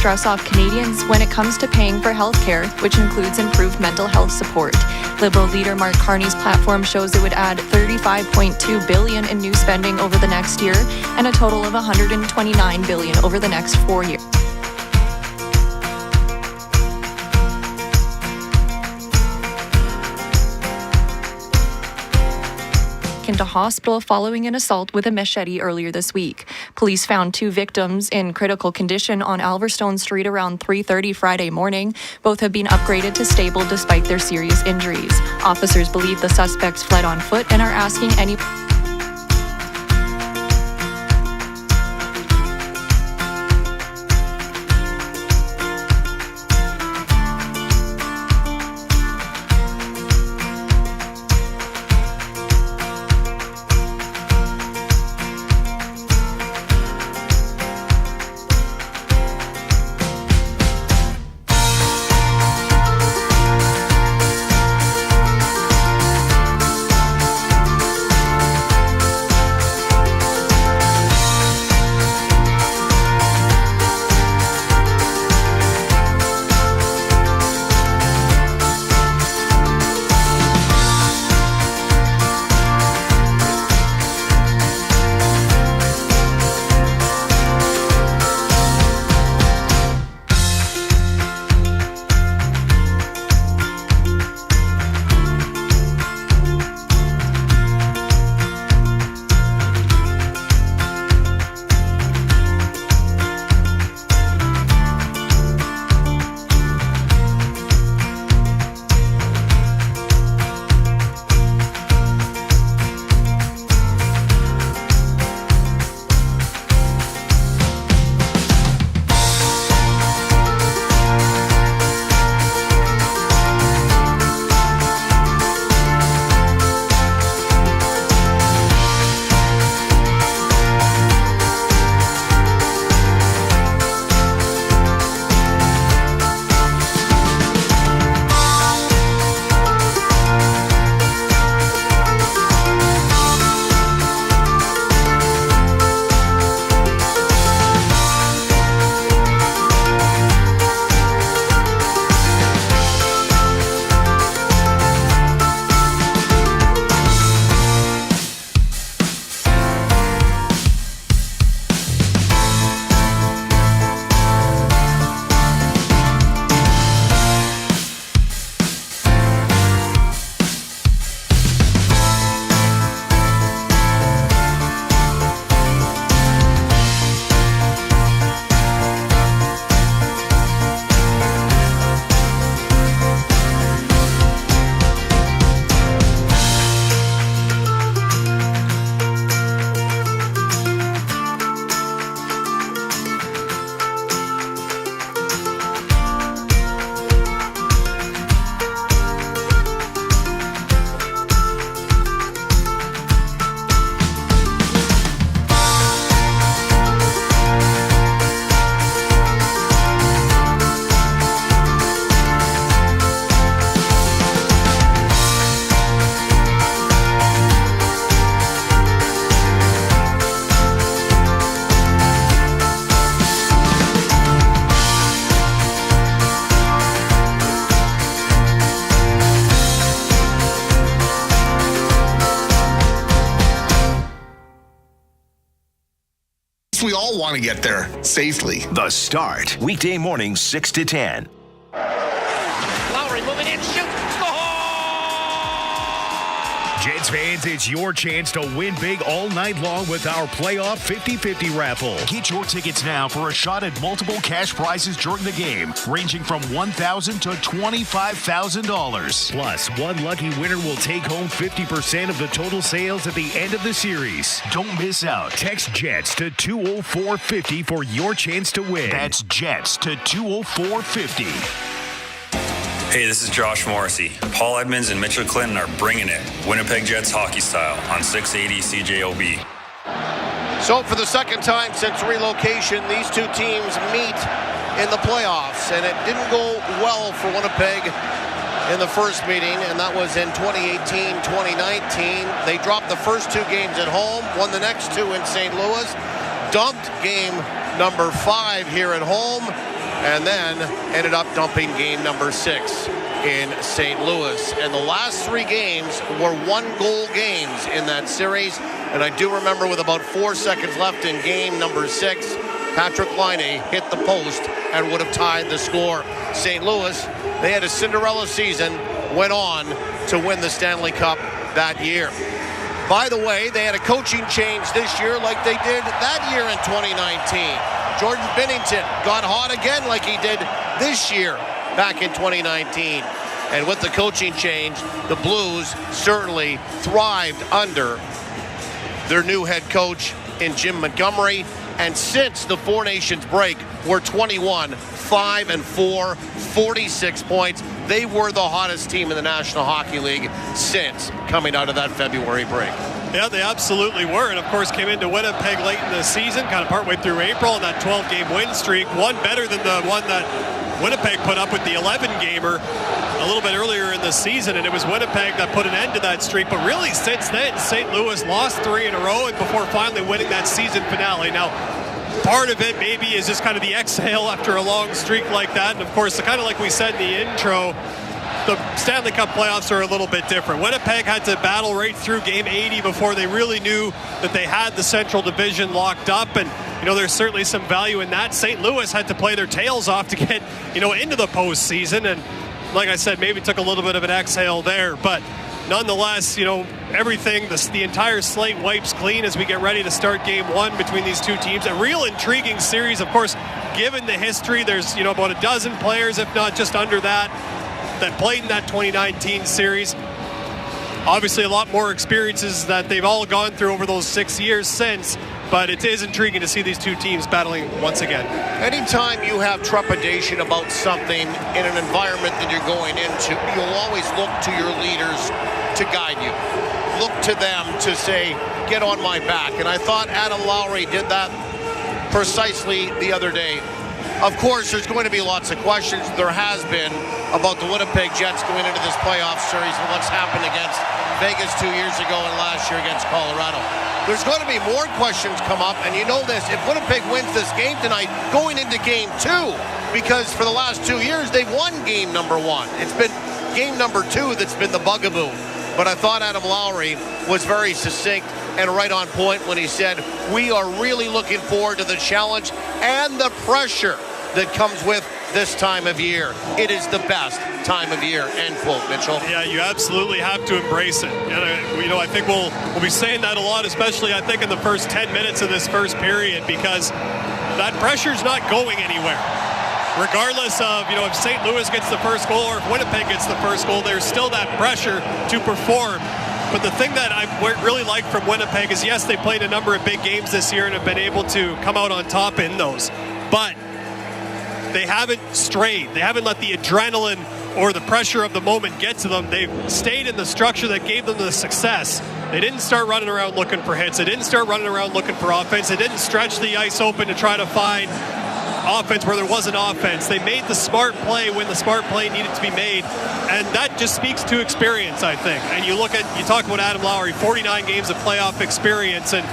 stress off Canadians when it comes to paying for healthcare, which includes improved mental health support. Liberal leader Mark Carney's platform shows it would add $35.2 billion in new spending over the next year and a total of $129 billion over the next 4 years. Into hospital following an assault with a machete earlier this week. Police found 2 victims in critical condition on Alverstone Street around 3:30 Friday morning. Both have been upgraded to stable despite their serious injuries. Officers believe the suspects fled on foot and are asking any We all want to get there safely. The Start, weekday mornings 6 to 10. Lowry moving in, shoot. Jets fans, it's your chance to win big all night long with our playoff 50-50 raffle. Get your tickets now for a shot at multiple cash prizes during the game, ranging from $1,000 to $25,000. Plus, one lucky winner will take home 50% of the total sales at the end of the series. Don't miss out. Text JETS to 20450 for your chance to win. That's JETS to 20450. Hey, this is Josh Morrissey. Paul Edmonds and Mitchell Clinton are bringing it. Winnipeg Jets hockey style on 680 CJOB. So for the second time since relocation, these two teams meet in the playoffs, and it didn't go well for Winnipeg in the first meeting, and that was in 2018-2019. They dropped the first two games at home, won the next two in St. Louis, dumped game number 5 here at home, and then ended up dumping game number 6 in St. Louis. And the last 3 games were 1-goal games in that series. And I do remember with about 4 seconds left in game number 6, Patrick Laine hit the post and would have tied the score. St. Louis, they had a Cinderella season, went on to win the Stanley Cup that year. By the way, they had a coaching change this year like they did that year in 2019. Jordan Binnington got hot again like he did this year back in 2019. And with the coaching change, the Blues certainly thrived under their new head coach in Jim Montgomery. And since the Four Nations break, we're 21, 5-4, 46 points. They were the hottest team in the National Hockey League since coming out of that February break. Yeah, they absolutely were. And, of course, came into Winnipeg late in the season, kind of partway through April, and that 12-game win streak, one better than the one that Winnipeg put up with the 11-gamer a little bit earlier in the season, and it was Winnipeg that put an end to that streak. But really, since then, St. Louis lost 3 in a row and before finally winning that season finale. Now, part of it maybe is just kind of the exhale after a long streak like that. And, of course, kind of like we said in the intro, the Stanley Cup playoffs are a little bit different. Winnipeg had to battle right through game 80 before they really knew that they had the Central Division locked up. And, there's certainly some value in that. St. Louis had to play their tails off to get, into the postseason. And like I said, maybe took a little bit of an exhale there. But nonetheless, everything, the entire slate wipes clean as we get ready to start game 1 between these two teams. A real intriguing series, of course, given the history. There's, about a dozen players, if not just under that played in that 2019 series. Obviously, a lot more experiences that they've all gone through over those 6 years since. But it is intriguing to see these two teams battling once again. Anytime you have trepidation about something in an environment that you're going into, you'll always look to your leaders to guide you. Look to them to say, get on my back. And I thought Adam Lowry did that precisely the other day. Of course, there's going to be lots of questions. There has been about the Winnipeg Jets going into this playoff series and what's happened against Vegas 2 years ago and last year against Colorado. There's going to be more questions come up, and you know this, if Winnipeg wins this game tonight, going into game 2, because for the last 2 years, they've won game number 1. It's been game number 2 that's been the bugaboo. But I thought Adam Lowry was very succinct and right on point when he said, we are really looking forward to the challenge and the pressure that comes with this time of year. It is the best time of year, end quote, Mitchell. Yeah, you absolutely have to embrace it. And, I think we'll be saying that a lot, especially, I think, in the first 10 minutes of this first period, because that pressure's not going anywhere. Regardless of, if St. Louis gets the first goal or if Winnipeg gets the first goal, there's still that pressure to perform. But the thing that I really like from Winnipeg is, yes, they played a number of big games this year and have been able to come out on top in those. But they haven't strayed. They haven't let the adrenaline or the pressure of the moment get to them. They've stayed in the structure that gave them the success. They didn't start running around looking for hits. They didn't start running around looking for offense. They didn't stretch the ice open to try to find offense where there wasn't offense. They made the smart play when the smart play needed to be made, and that just speaks to experience, I think. And you talk about Adam Lowry, 49 games of playoff experience, and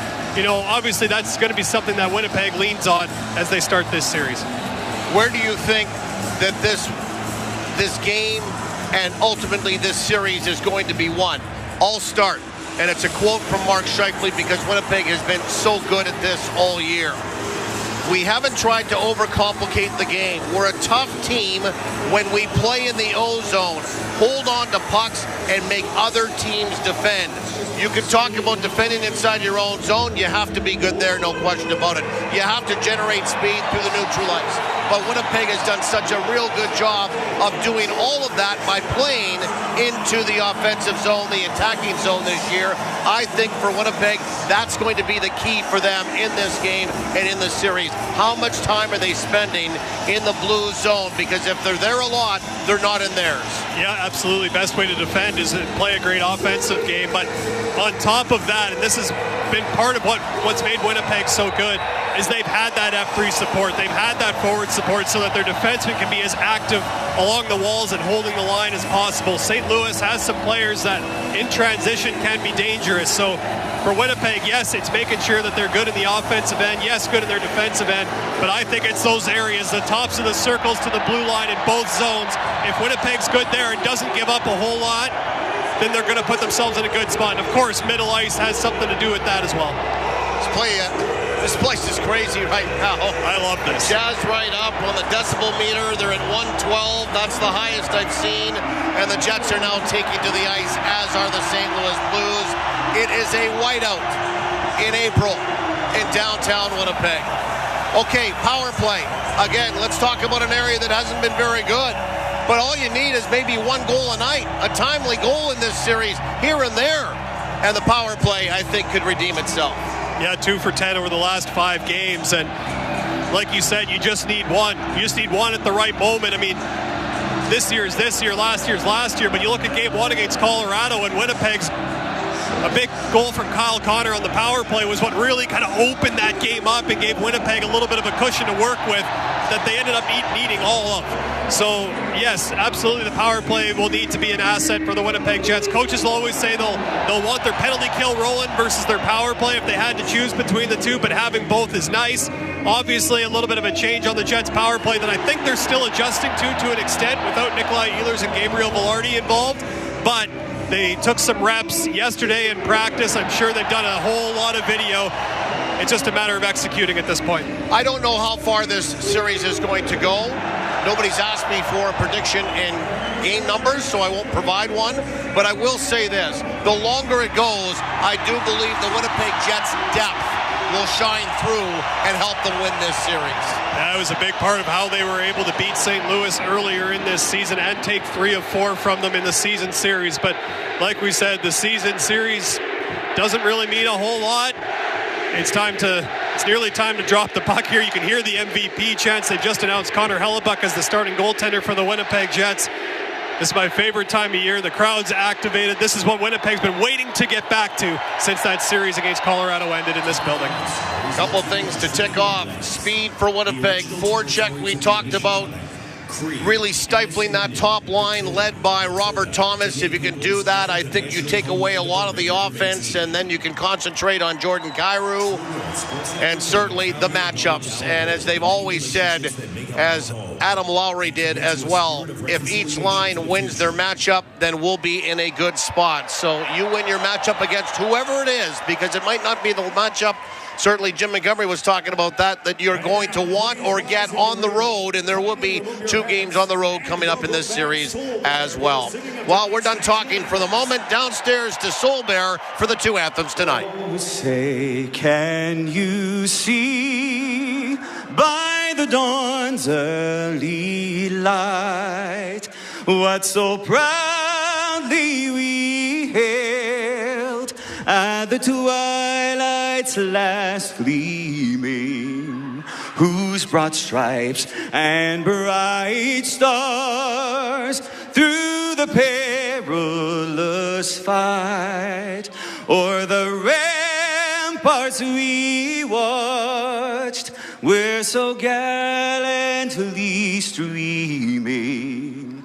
obviously that's going to be something that Winnipeg leans on as they start this series. Where do you think that this game and ultimately this series is going to be won? I'll start, and it's a quote from Mark Scheifele, because Winnipeg has been so good at this all year. We haven't tried to overcomplicate the game. We're a tough team when we play in the O-zone. Hold on to pucks and make other teams defend. You can talk about defending inside your own zone. You have to be good there, no question about it. You have to generate speed through the neutral ice. But Winnipeg has done such a real good job of doing all of that by playing into the offensive zone, the attacking zone this year. I think for Winnipeg, that's going to be the key for them in this game and in this series. How much time are they spending in the blue zone? Because if they're there a lot, they're not in theirs. Yeah, absolutely. Best way to defend is to play a great offensive game. But on top of that, and this has been part of what's made Winnipeg so good, is they've had that F3 support. They've had that forward support so that their defensemen can be as active along the walls and holding the line as possible. St. Louis has some players that in transition can be dangerous. So for Winnipeg, yes, it's making sure that they're good in the offensive end. Yes, good in their defensive end. But I think it's those areas, the tops of the circles to the blue line in both zones. If Winnipeg's good there and doesn't give up a whole lot, then they're going to put themselves in a good spot. And, of course, middle ice has something to do with that as well. This place is crazy right now. I love this. Jazz right up on the decibel meter. They're at 112. That's the highest I've seen. And the Jets are now taking to the ice, as are the St. Louis Blues. It is a whiteout in April in downtown Winnipeg. Okay, power play. Again, let's talk about an area that hasn't been very good. But all you need is maybe one goal a night, a timely goal in this series here and there. And the power play, I think, could redeem itself. Yeah, 2 for 10 over the last 5 games. And like you said, you just need one. You just need one at the right moment. I mean, this year's this year, last year's last year. But you look at game 1 against Colorado, and Winnipeg's a big goal from Kyle Connor on the power play was what really kind of opened that game up and gave Winnipeg a little bit of a cushion to work with that they ended up needing all of. So, yes, absolutely the power play will need to be an asset for the Winnipeg Jets. Coaches will always say they'll want their penalty kill rolling versus their power play if they had to choose between the two, but having both is nice. Obviously, a little bit of a change on the Jets' power play that I think they're still adjusting to an extent without Nikolai Ehlers and Gabriel Velarde involved. But they took some reps yesterday in practice. I'm sure they've done a whole lot of video. It's just a matter of executing at this point. I don't know how far this series is going to go. Nobody's asked me for a prediction in game numbers, so I won't provide one. But I will say this. The longer it goes, I do believe the Winnipeg Jets' depth will shine through and help them win this series. That was a big part of how they were able to beat St. Louis earlier in this season and take 3 of 4 from them in the season series. But like we said, the season series doesn't really mean a whole lot. It's nearly time to drop the puck here. You can hear the MVP chants. They just announced Connor Hellebuyck as the starting goaltender for the Winnipeg Jets. This is my favorite time of year. The crowd's activated. This is what Winnipeg's been waiting to get back to since that series against Colorado ended in this building. A couple things to tick off. Speed for Winnipeg. Forecheck we talked about. Really stifling that top line led by Robert Thomas. If you can do that, I think you take away a lot of the offense, and then you can concentrate on Jordan Kyrou and certainly the matchups. And as they've always said, as Adam Lowry did as well, if each line wins their matchup, then we'll be in a good spot. So you win your matchup against whoever it is, because it might not be the matchup. Certainly Jim Montgomery was talking about that you're going to want or get on the road, and there will be 2 games on the road coming up in this series as well. Well, we're done talking for the moment. Downstairs to Soul Bear for the 2 anthems tonight. Say, can you see by the dawn's early light what so proudly we hailed at the twilight's last gleaming, whose broad stripes and bright stars through the perilous fight o'er the ramparts we watched, we're so gallantly streaming,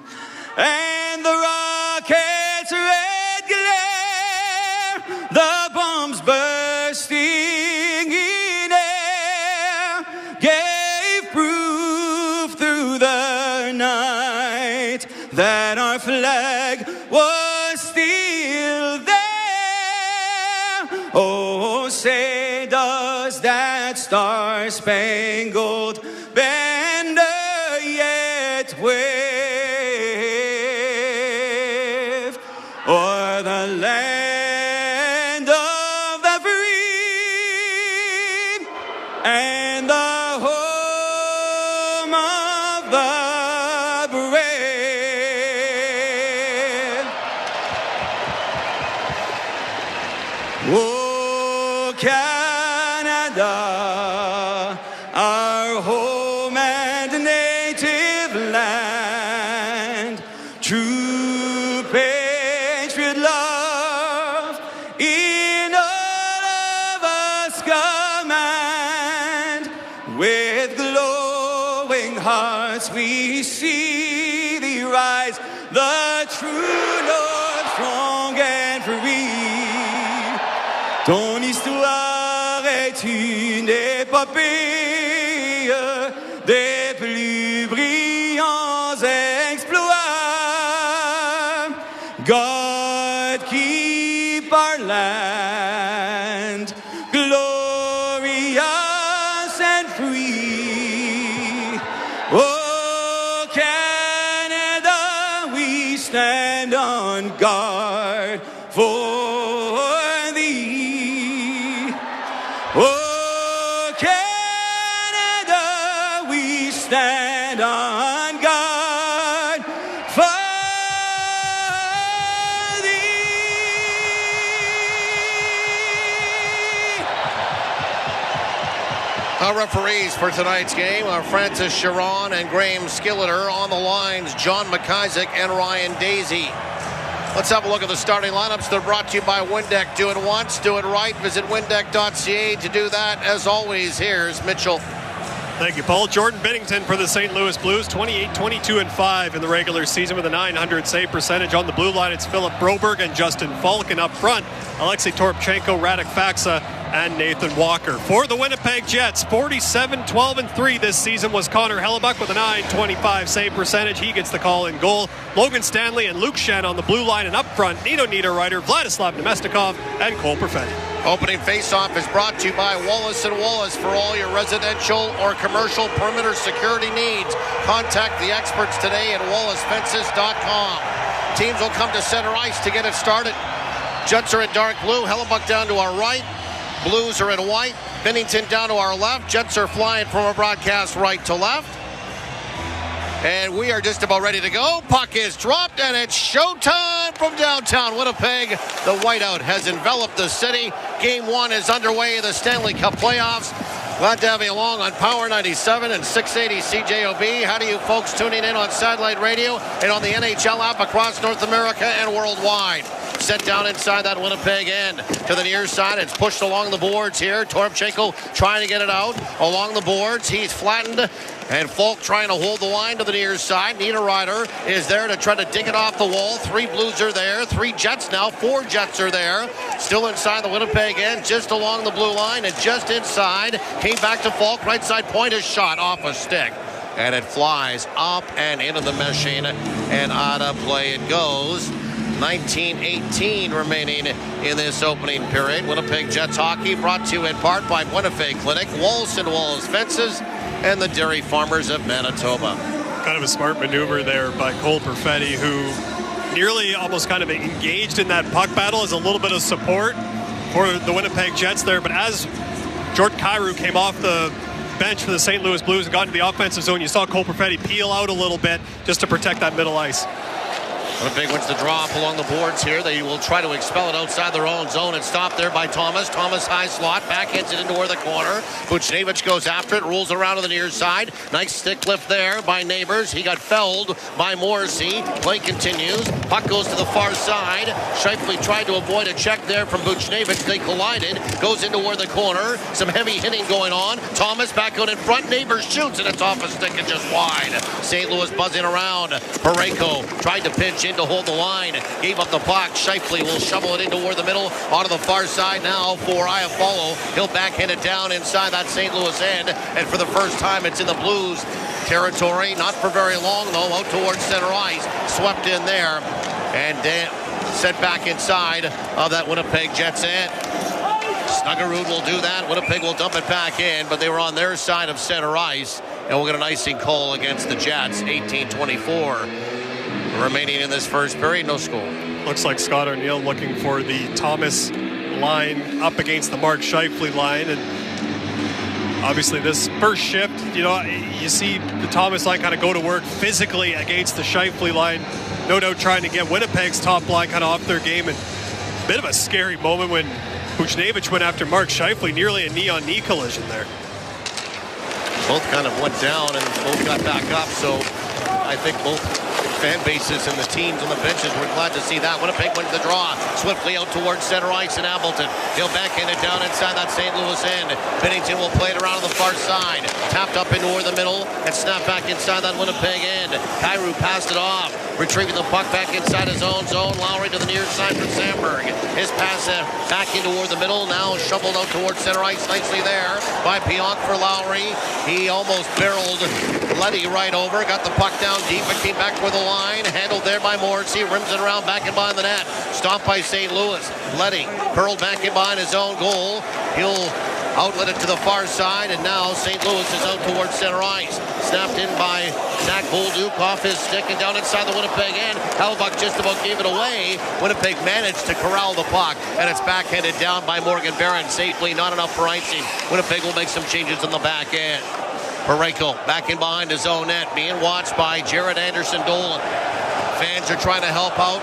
and the rocket's red glare, the bombs bursting in air, gave proof through the night that our flag was still there. Oh, say does that star-spangled banner yet wave o'er the land of the free and the home of the brave? Oh, Canada, our home and native land, true patriot love in all of us command. With glowing hearts we see thee rise, the true north, strong and free. Don't l'épopée des plus brillants exploits. God keep our land glorious and free. Oh, Canada, we stand on guard for thee. Oh, Canada, we stand on guard for Our referees for tonight's game are Francis Chiron and Graham Skilleter. On the lines, John McIsaac and Ryan Daisy. Let's have a look at the starting lineups. They're brought to you by Windeck. Do it once, do it right. Visit windeck.ca to do that. As always, here's Mitchell. Thank you, Paul. Jordan Binnington for the St. Louis Blues, 28, 22, and 5 in the regular season with a .900 save percentage. On the blue line, it's Philip Broberg and Justin Falcon up front. Alexei Toropchenko, Radek Faksa, and Nathan Walker. For the Winnipeg Jets, 47, 12, and 3 this season was Connor Hellebuyck with a .925 save percentage. He gets the call in goal. Logan Stanley and Luke Shen on the blue line, and up front, Nino Niederreiter, Vladislav Nemestikov, and Cole Perfetti. Opening faceoff is brought to you by Wallace & Wallace. For all your residential or commercial perimeter security needs, contact the experts today at wallacefences.com. Teams will come to center ice to get it started. Jets are in dark blue, Hellebuyck down to our right. Blues are in white, Binnington down to our left. Jets are flying from a broadcast right to left. And we are just about ready to go. Puck is dropped, and it's showtime from downtown Winnipeg. The whiteout has enveloped the city. Game 1 is underway in the Stanley Cup Playoffs. Glad to have you along on Power 97 and 680 CJOB. How do you folks tuning in on satellite radio and on the NHL app across North America and worldwide? Set down inside that Winnipeg end to the near side. It's pushed along the boards here. Toropchenko trying to get it out along the boards. He's flattened. And Falk trying to hold the line to the near side. Niederreiter is there to try to dig it off the wall. 3 Blues are there. 3 Jets now. 4 Jets are there. Still inside the Winnipeg end, just along the blue line and just inside. Came back to Falk. Right side point is shot off a stick. And it flies up and into the meshing and out of play it goes. 19:18 remaining in this opening period. Winnipeg Jets hockey brought to you in part by Winnipeg Clinic, Wallace & Wallace Fences, and the Dairy Farmers of Manitoba. Kind of a smart maneuver there by Cole Perfetti, who nearly almost kind of engaged in that puck battle as a little bit of support for the Winnipeg Jets there. But as Jordan Kyrou came off the bench for the St. Louis Blues and got into the offensive zone, you saw Cole Perfetti peel out a little bit just to protect that middle ice. Winnipeg wins the draw up along the boards here. They will try to expel it outside their own zone and stop there by Thomas. Thomas high slot, backhands it into where the corner. Buchnevich goes after it, rolls around to the near side. Nice stick lift there by Neighbors. He got felled by Morrissey. Play continues. Puck goes to the far side. Scheifele tried to avoid a check there from Buchnevich. They collided. Goes into where the corner. Some heavy hitting going on. Thomas back out in front. Neighbors shoots, and it's off a stick and just wide. St. Louis buzzing around. Parayko tried to pitch in to hold the line, gave up the puck. Scheifele will shovel it in toward the middle, onto the far side now for Iafallo. He'll backhand it down inside that St. Louis end, and for the first time it's in the Blues territory. Not for very long though, out towards center ice. Swept in there, and set back inside of that Winnipeg Jets end. Snuggerud will do that. Winnipeg will dump it back in, but they were on their side of center ice, and we'll get an icing call against the Jets. 18:24 remaining in this first period. No score. Looks like Scott O'Neill looking for the Thomas line up against the Mark Scheifele line, and obviously this first shift, you see the Thomas line kind of go to work physically against the Scheifele line, no doubt trying to get Winnipeg's top line kind of off their game, and a bit of a scary moment when Buchnevich went after Mark Scheifele, nearly a knee-on-knee collision there. Both kind of went down and both got back up, so I think both fan bases and the teams on the benches. We're glad to see that. Winnipeg wins the draw. Swiftly out towards center ice in Appleton. He'll backhand it down inside that St. Louis end. Binnington will play it around on the far side. Tapped up into the middle and snapped back inside that Winnipeg end. Kyrou passed it off. Retrieving the puck back inside his own zone. Lowry to the near side for Sandberg. His pass back into the middle. Now shoveled out towards center ice. Nicely there by Pionk for Lowry. He almost barreled Leddy right over. Got the puck down deep. It came back for the line. Handled there by Morrissey. Rims it around back and behind the net. Stopped by St. Louis. Leddy hurled back in behind his own goal. He'll outlet it to the far side, and now St. Louis is out towards center ice. Snapped in by Zach Bolduc off his stick and down inside the Winnipeg end. Hellebuyck just about gave it away. Winnipeg managed to corral the puck, and it's backhanded down by Morgan Barron safely. Not enough for icing. Winnipeg will make some changes in the back end. Parayko back in behind his own net, being watched by Jared Anderson-Dolan. Fans are trying to help out.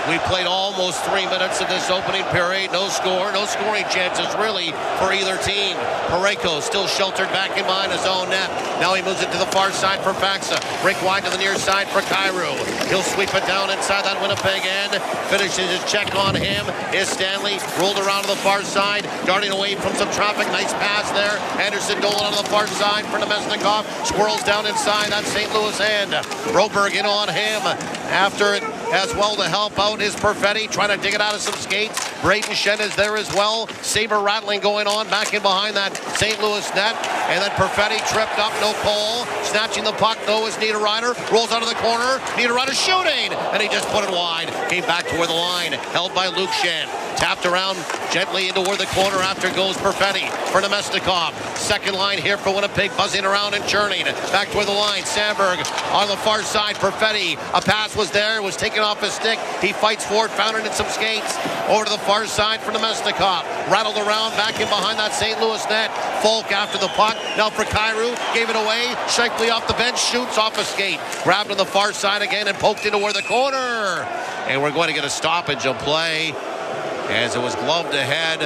We played almost 3 minutes of this opening period. No score, no scoring chances really for either team. Parayko still sheltered back in behind his own net. Now he moves it to the far side for Faxa. Break wide to the near side for Kyrou. He'll sweep it down inside that Winnipeg end. Finishes his check on him is Stanley. Rolled around to the far side. Darting away from some traffic. Nice pass there. Anderson-Dolan on the far side for Nemesnikov. Squirrels down inside that St. Louis end. Broberg in on him. After it as well to help out is Perfetti, trying to dig it out of some skates. Braden Shen is there as well. Saber rattling going on back in behind that St. Louis net. And then Perfetti tripped up, no call. Snatching the puck, though, is Niederreiter. Rolls out of the corner. Niederreiter shooting! And he just put it wide. Came back toward the line. Held by Luke Shen. Tapped around gently into where the corner after goes Perfetti for Nemesnikov. Second line here for Winnipeg, buzzing around and churning. Back toward the line. Sandberg on the far side. Perfetti. A pass was there. It was taken off his stick. He fights for it. Found it in some skates. Over to the far side for Nemesnikov. Rattled around back in behind that St. Louis net. Falk after the puck. Now for Kyrou. Gave it away. Scheifele off the bench. Shoots off a skate. Grabbed on the far side again and poked into where the corner. And we're going to get a stoppage of play, as it was gloved ahead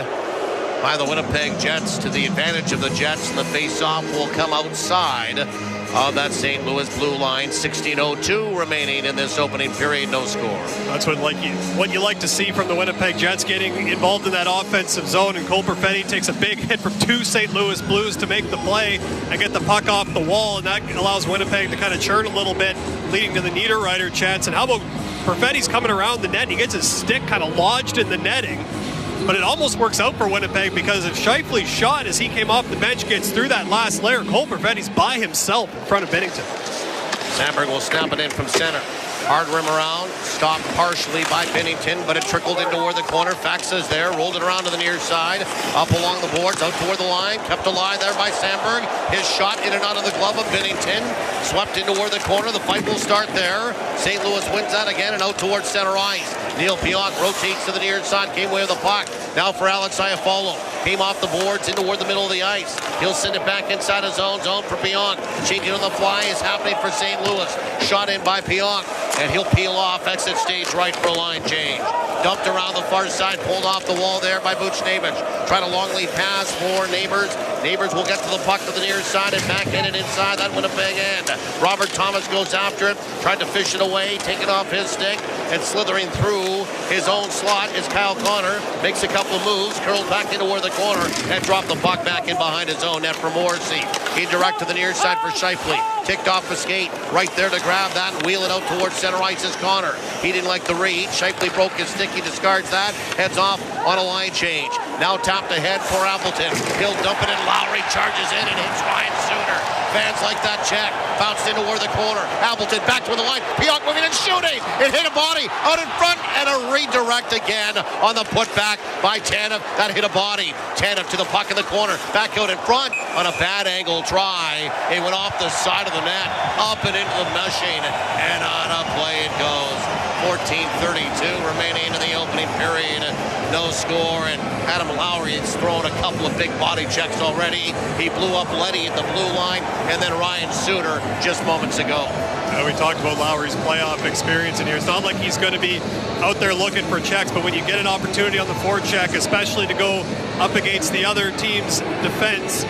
by the Winnipeg Jets to the advantage of the Jets, and the face-off will come outside of that St. Louis blue line. 16:02 remaining in this opening period. No score. That's what you like to see from the Winnipeg Jets, getting involved in that offensive zone. And Cole Perfetti takes a big hit from two St. Louis Blues to make the play and get the puck off the wall, and that allows Winnipeg to kind of churn a little bit, leading to the Niederreiter chance. And how about Perfetti's coming around the net, and he gets his stick kind of lodged in the netting. But it almost works out for Winnipeg, because if Scheifele's shot as he came off the bench gets through that last layer, Cole Perfetti's by himself in front of Binnington. Sandberg will snap it in from center. Hard rim around, stopped partially by Binnington, but it trickled into where the corner. Faxa's there, rolled it around to the near side, up along the boards, out toward the line, kept alive there by Sandberg. His shot in and out of the glove of Binnington, swept into where the corner. The fight will start there. St. Louis wins that again and out towards center ice. Neil Pionk rotates to the near side, came away with the puck. Now for Alex Iafallo. Came off the boards into where the middle of the ice. He'll send it back inside his own zone for Pionk. Changing on the fly is happening for St. Louis. Shot in by Pionk, and he'll peel off exit stage right for a line change. Dumped around the far side, pulled off the wall there by Buchnevich. Tried a long lead pass for Neighbors. Neighbors will get to the puck to the near side and backhanded inside that Winnipeg end. Robert Thomas goes after it, tried to fish it away, taking off his stick, and slithering through his own slot is Kyle Connor. Makes a couple of moves, curled back into where the corner, and dropped the puck back in behind his own net for Morrissey. He direct to the near side for Scheifele. Ticked off a skate, right there to grab that and wheel it out towards center ice is Connor. He didn't like the read. Scheifele broke his stick. He discards that. Heads off on a line change. Now tapped ahead for Appleton. He'll dump it in. Lowry charges in and hits Ryan Suter. Fans like that check. Bounced into where the corner. Appleton back to the line. Pionk moving and shooting. It hit a body out in front, and a redirect again on the putback by Tanev. That hit a body. Tanev to the puck in the corner. Back out in front on a bad angle try. It went off the side of the net, up and into the meshing, and on a play it goes. 14:32 remaining in the opening period. No score, and Adam Lowry has thrown a couple of big body checks already. He blew up Leddy at the blue line, and then Ryan Suter just moments ago. We talked about Lowry's playoff experience in here. It's not like he's going to be out there looking for checks, but when you get an opportunity on the forecheck, especially to go up against the other team's defense,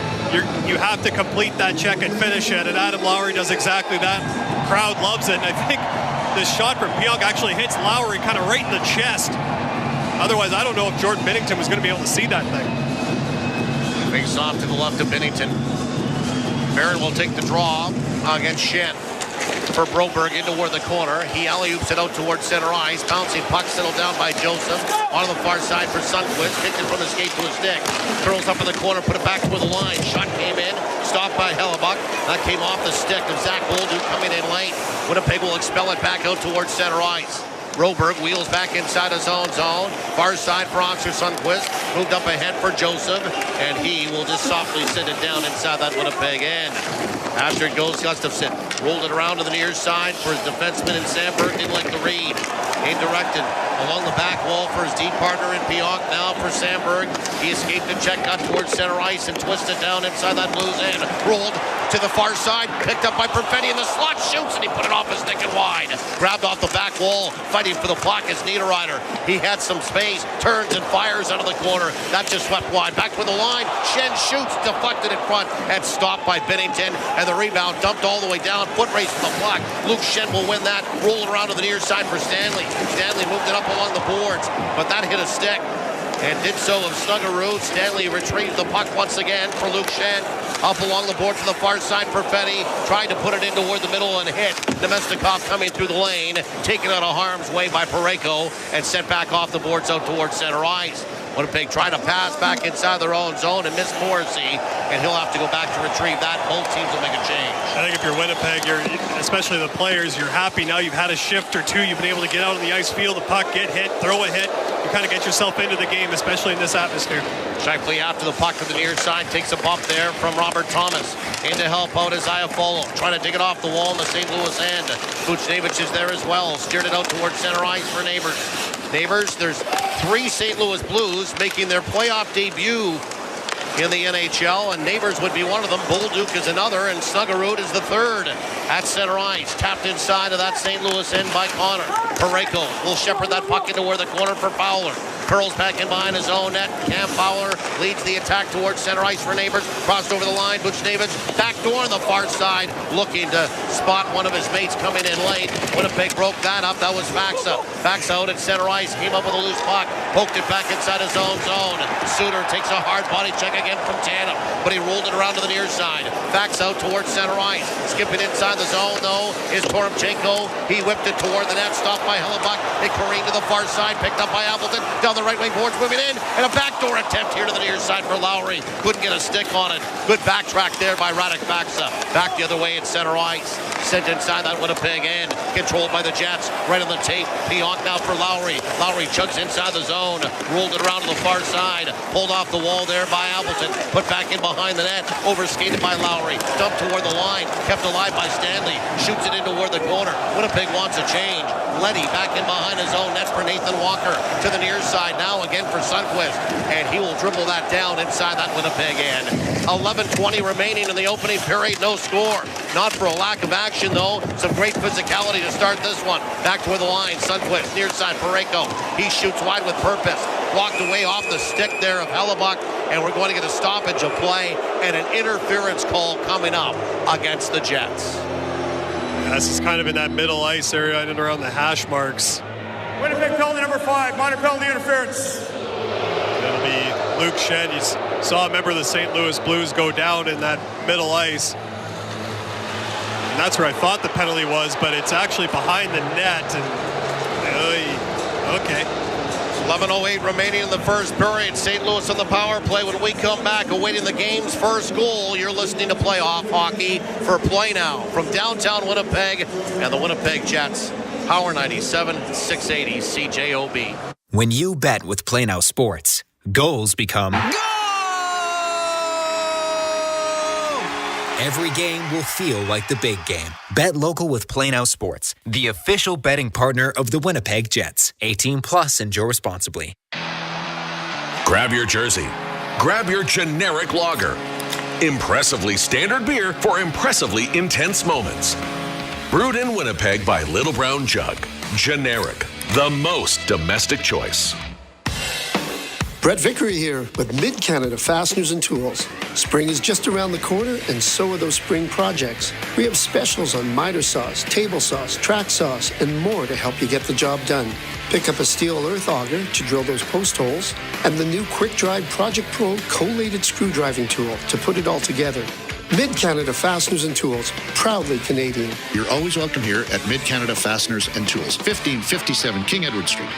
you have to complete that check and finish it, and Adam Lowry does exactly that. The crowd loves it, and I think this shot from Pionk actually hits Lowry kind of right in the chest. Otherwise, I don't know if Jordan Binnington was going to be able to see that thing. Face off to the left of Binnington. Barron will take the draw against Schenn. For Broberg in toward the corner. He alley-oops it out towards center ice. Bouncing puck settled down by Joseph. On the far side for Sundqvist. Kicked it from the skate to his stick. Curls up in the corner, put it back toward the line. Shot came in. Stopped by Hellebuyck. That came off the stick of Zach Bolduc coming in late. Winnipeg will expel it back out towards center ice. Broberg wheels back inside his own zone. Far side for Oxer Sundqvist. Moved up ahead for Joseph. And he will just softly send it down inside that Winnipeg end. After it goes, Gustafsson rolled it around to the near side for his defenseman, and Sandberg didn't like the read. Indirected along the back wall for his deep partner in Pionk. Now for Sandberg. He escaped the check, got towards center ice, and twisted down inside that Blues end. Rolled to the far side, picked up by Perfetti in the slot, shoots, and he put it off his stick and wide. Grabbed off the back wall, fighting for the puck is Niederreiter. He had some space, turns and fires out of the corner. That just swept wide. Back to the line. Schenn shoots, deflected in front, and stopped by Binnington. And the rebound dumped all the way down. Foot race to the puck. Luke Schenn will win that. Roll it around to the near side for Stanley. Stanley moved it up along the boards, but that hit a stick. And did so of Snuggerud. Stanley retrieved the puck once again for Luke Schenn. Up along the board to the far side for Fetty. Tried to put it in toward the middle and hit. Nemestikov coming through the lane. Taken out of harm's way by Parayko. And sent back off the boards out towards center ice. Winnipeg trying to pass back inside their own zone and miss Morrissey. And he'll have to go back to retrieve that. Both teams will make a change. I think if you're Winnipeg, especially the players, you're happy now you've had a shift or two. You've been able to get out on the ice, feel the puck, get hit, throw a hit. You kind of get yourself into the game, especially in this atmosphere. Scheifele after the puck to the near side, takes a bump there from Robert Thomas. In to help out is Iafolo, trying to dig it off the wall in the St. Louis end. Buchnevich is there as well, steered it out towards center ice for Neighbors. Neighbors, there's 3 St. Louis Blues making their playoff debut in the NHL, and Neighbors would be one of them. Bolduc is another, and Snuggerud is the third at center ice. Tapped inside of that St. Louis end by Connor. Parayko will shepherd that puck into where the corner for Fowler. Curls back in behind his own net. Cam Fowler leads the attack towards center ice for Neighbors. Crossed over the line. Buchnevich back door on the far side, looking to spot one of his mates coming in late. Winnipeg broke that up. That was Faxa. Faxa out at center ice. Came up with a loose puck. Poked it back inside his own zone. Suter takes a hard body check again from Tatum, but he rolled it around to the near side. Faxa out towards center ice. Skipping inside the zone, though, is Toromchenko. He whipped it toward the net. Stopped by Hellebuyck. It careened to the far side. Picked up by Appleton. Down the right wing boards, moving in, and a backdoor attempt here to the near side for Lowry. Couldn't get a stick on it. Good backtrack there by Radek Faxa. Back the other way at center ice. Sent inside that Winnipeg end. Controlled by the Jets. Right on the tape. Pionk now for Lowry. Lowry chugs inside the zone. Rolled it around to the far side. Pulled off the wall there by Appleton. Put back in behind the net. Overskated by Lowry. Dumped toward the line. Kept alive by Stanley. Shoots it in toward the corner. Winnipeg wants a change. Leddy back in behind his own net for Nathan Walker. To the near side now again for Sundqvist. And he will dribble that down inside that Winnipeg end. 11:20 remaining in the opening period. No score. Not for a lack of action, though. Some great physicality to start this one. Back toward the line. Sundqvist near side for Parayko. He shoots wide with purpose. Walked away off the stick there of Hellebuyck. And we're going to get a stoppage of play and an interference call coming up against the Jets. This is kind of in that middle ice area and around the hash marks. Winnipeg penalty number 5, minor penalty interference. It'll be Luke Schenn. You saw a member of the St. Louis Blues go down in that middle ice. And that's where I thought the penalty was, but it's actually behind the net. And okay. 11:08 remaining in the first period. St. Louis on the power play. When we come back, awaiting the game's first goal, you're listening to Playoff Hockey for Play Now from downtown Winnipeg and the Winnipeg Jets. Power 97, 680 CJOB. When you bet with Play Now Sports, goals become every game will feel like the big game. Bet local with Play Now Sports, the official betting partner of the Winnipeg Jets. 18 plus, enjoy responsibly. Grab your jersey. Grab your generic lager. Impressively standard beer for impressively intense moments. Brewed in Winnipeg by Little Brown Jug. Generic, the most domestic choice. Brett Vickery here with Mid-Canada Fasteners and Tools. Spring is just around the corner, and so are those spring projects. We have specials on miter saws, table saws, track saws, and more to help you get the job done. Pick up a steel earth auger to drill those post holes, and the new Quick Drive Project Pro collated screw driving tool to put it all together. Mid-Canada Fasteners and Tools, proudly Canadian. You're always welcome here at Mid-Canada Fasteners and Tools, 1557 King Edward Street.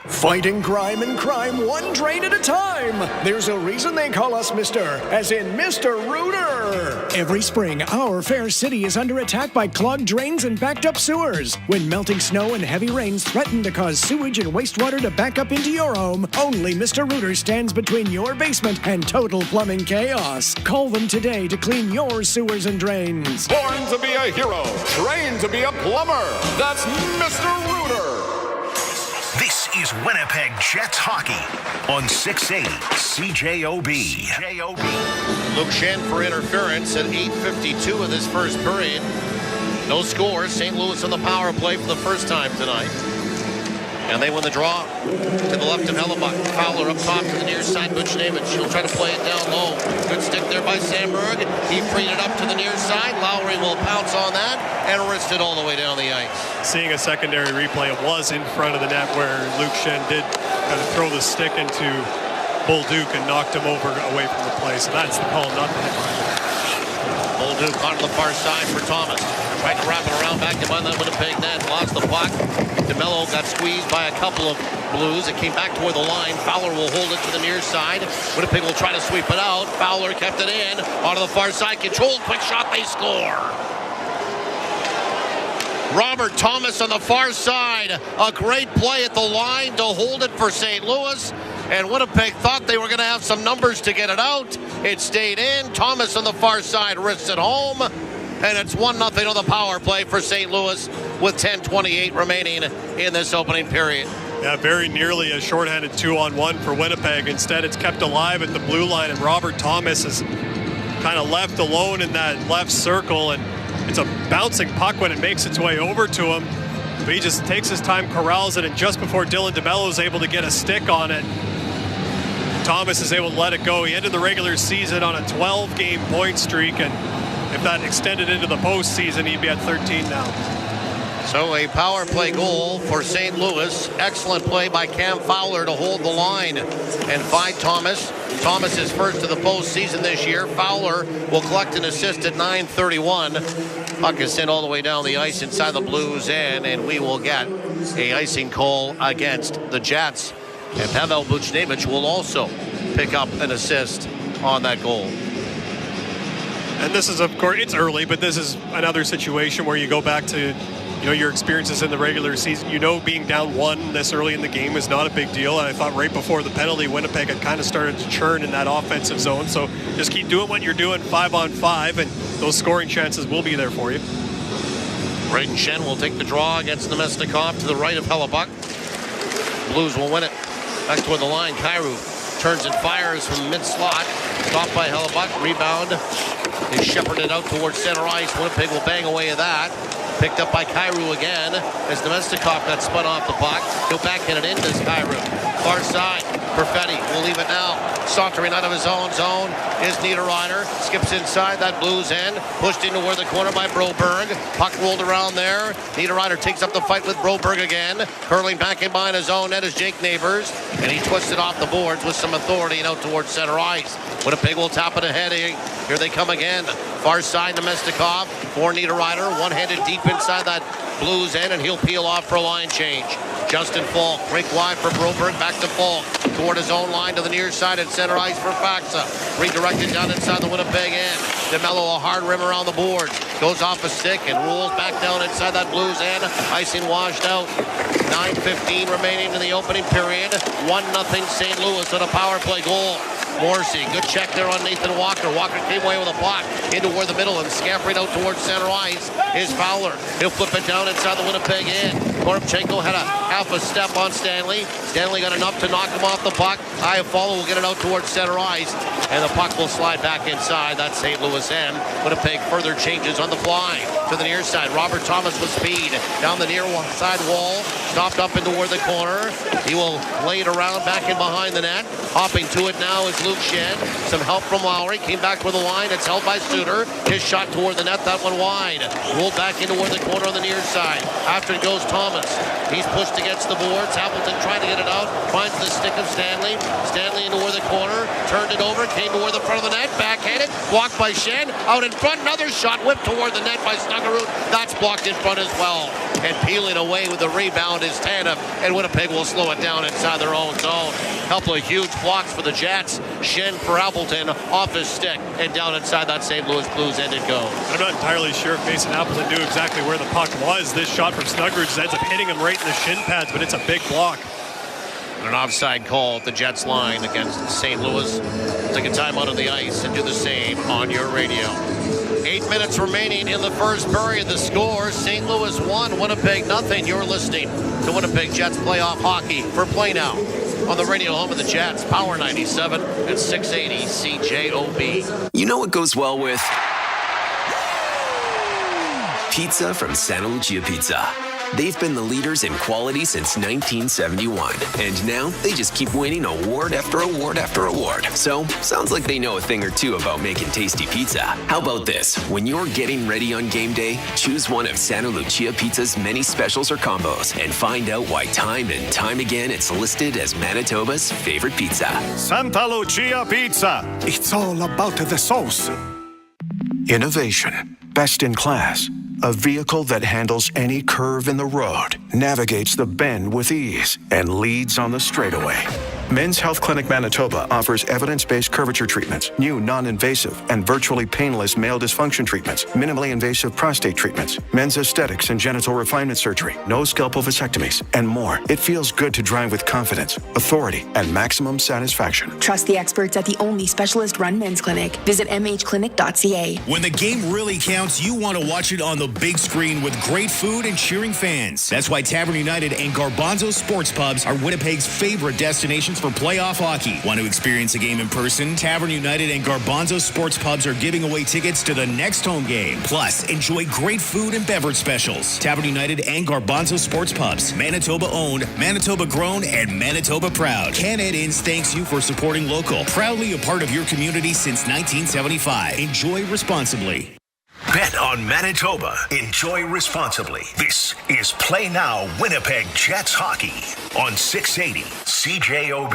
Fighting crime and crime one drain at a time. There's a reason they call us Mr. as in Mr. Rooter. Every spring, our fair city is under attack by clogged drains and backed up sewers. When melting snow and heavy rains threaten to cause sewage and wastewater to back up into your home, only Mr. Rooter stands between your basement and total plumbing chaos. Call them today to clean your sewers and drains. Born to be a hero, trained to be a plumber. That's Mr. Rooter. This is Winnipeg Jets hockey on 680 CJOB. Luke Schenn for interference at 8:52 of this first period. No score. St. Louis on the power play for the first time tonight. And they win the draw to the left of Hellebuyck. Fowler up top to the near side. Buchnevich. He'll try to play it down low. Good stick there by Sandberg. He freed it up to the near side. Lowry will pounce on that and wrist it all the way down the ice. Seeing a secondary replay, it was in front of the net where Luke Schenn did kind of throw the stick into Bolduc and knocked him over away from the play. So that's the call, not the hit. Bolduc on the far side for Thomas. Tried to wrap it around back behind that Winnipeg net. Lost the puck. DeMello got squeezed by a couple of Blues. It came back toward the line. Fowler will hold it to the near side. Winnipeg will try to sweep it out. Fowler kept it in. Onto the far side. Controlled. Quick shot. They score. Robert Thomas on the far side. A great play at the line to hold it for St. Louis. And Winnipeg thought they were going to have some numbers to get it out. It stayed in. Thomas on the far side wrists it home. And it's 1-0 on the power play for St. Louis with 10:28 remaining in this opening period. Yeah, very nearly a shorthanded 2-on-1 for Winnipeg. Instead, it's kept alive at the blue line, and Robert Thomas is kind of left alone in that left circle, and it's a bouncing puck when it makes its way over to him. But he just takes his time, corrals it, and just before Dylan DeMello is able to get a stick on it, Thomas is able to let it go. He ended the regular season on a 12-game point streak, and if that extended into the postseason, he'd be at 13 now. So a power play goal for St. Louis. Excellent play by Cam Fowler to hold the line and find Thomas. Thomas is first to the postseason this year. Fowler will collect an assist at 9:31. Puck is sent all the way down the ice inside the Blues end, and we will get a icing call against the Jets. And Pavel Buchnevich will also pick up an assist on that goal. And this is, of course, it's early, but this is another situation where you go back to, your experiences in the regular season. Being down one this early in the game is not a big deal. And I thought right before the penalty, Winnipeg had kind of started to churn in that offensive zone. So just keep doing what you're doing 5-on-5, and those scoring chances will be there for you. Braden Schenn will take the draw against Nemesnikov to the right of Hellebuyck. Blues will win it. Back toward the line, Kyrou turns and fires from mid-slot. Stopped by Hellebuyck. Rebound is shepherded out towards center ice. Winnipeg will bang away at that. Picked up by Kyrou again as Nemesnikov got spun off the puck. He'll backhand it in this Kyrou. Far side. Perfetti will leave it now. Sauntering out of his own zone is Niederreiter. Skips inside that Blues end. Pushed into where the corner by Broberg. Puck rolled around there. Niederreiter takes up the fight with Broberg again. Curling back in behind his own net is Jake Neighbors. And he twisted off the boards with some authority and out towards center ice. Winnipeg will tap it ahead. Here they come again. Far side Nemesnikov for Niederreiter. One-handed deep inside that Blues end, and he'll peel off for a line change. Justin Falk, break wide for Broberg, back to Falk. Toward his own line to the near side at center ice for Faxa. Redirected down inside the Winnipeg end. DeMello a hard rim around the board. Goes off a stick and rolls back down inside that Blues end. Icing washed out. 9:15 remaining in the opening period. 1-0 St. Louis on a power play goal. Morrissey, good check there on Nathan Walker. Walker came away with a block into where the middle and scampering out towards center ice is Fowler. He'll flip it down inside the Winnipeg end. Korobchenko had a half a step on Stanley. Stanley got enough to knock him off the puck. Iafallo will get it out towards center ice, and the puck will slide back inside. That's St. Louis end. Winnipeg further changes on the fly. to the near side. Robert Thomas with speed down the near side wall. Stopped up into toward the corner. He will lay it around back in behind the net. Hopping to it now is Luke Shen. Some help from Lowry. Came back with a line. It's held by Suter. His shot toward the net. That one wide. Rolled back into toward the corner on the near side. After it goes Thomas. He's pushed against the boards. Hamilton trying to get it out. Finds the stick of Stanley. Stanley into toward the corner. Turned it over. Came toward the front of the net. Backhanded. Blocked by Shen. Out in front. Another shot whipped toward the net by Snuggerud. That's blocked in front as well. And peeling away with the rebound is Tanev. And Winnipeg will slow it down inside their own zone. Couple of huge blocks for the Jets. Shen for Appleton off his stick. And down inside that St. Louis Blues end it goes. I'm not entirely sure if Mason Appleton knew exactly where the puck was. This shot from Snuggerud ends up hitting him right in the shin pads, but it's a big block. An offside call at the Jets line against St. Louis. Take a time out on the ice and do the same on your radio. 8 minutes remaining in the first period. The score, St. Louis 1, Winnipeg nothing. You're listening to Winnipeg Jets playoff hockey for Play Now on the radio home of the Jets, Power 97 and 680 CJOB. You know what goes well with pizza from Santa Lucia Pizza. They've been the leaders in quality since 1971, and now they just keep winning award after award after award. So, sounds like they know a thing or two about making tasty pizza. How about this? When you're getting ready on game day, choose one of Santa Lucia Pizza's many specials or combos, and find out why time and time again it's listed as Manitoba's favorite pizza. Santa Lucia Pizza. It's all about the sauce. Innovation, best in class. A vehicle that handles any curve in the road, navigates the bend with ease, and leads on the straightaway. Men's Health Clinic Manitoba offers evidence-based curvature treatments, new non-invasive and virtually painless male dysfunction treatments, minimally invasive prostate treatments, men's aesthetics and genital refinement surgery, no scalpel vasectomies, and more. It feels good to drive with confidence, authority, and maximum satisfaction. Trust the experts at the only specialist-run men's clinic. Visit mhclinic.ca. When the game really counts, you want to watch it on the big screen with great food and cheering fans. That's why Tavern United and Garbanzo Sports Pubs are Winnipeg's favorite destinations for playoff hockey. Want to experience a game in person? Tavern United and Garbanzo Sports Pubs are giving away tickets to the next home game. Plus, enjoy great food and beverage specials. Tavern United and Garbanzo Sports Pubs. Manitoba owned, Manitoba grown, and Manitoba proud. Can-Ed Inns thanks you for supporting local. Proudly a part of your community since 1975. Enjoy responsibly. Bet on Manitoba. Enjoy responsibly. This is Play Now Winnipeg Jets Hockey on 680 CJOB.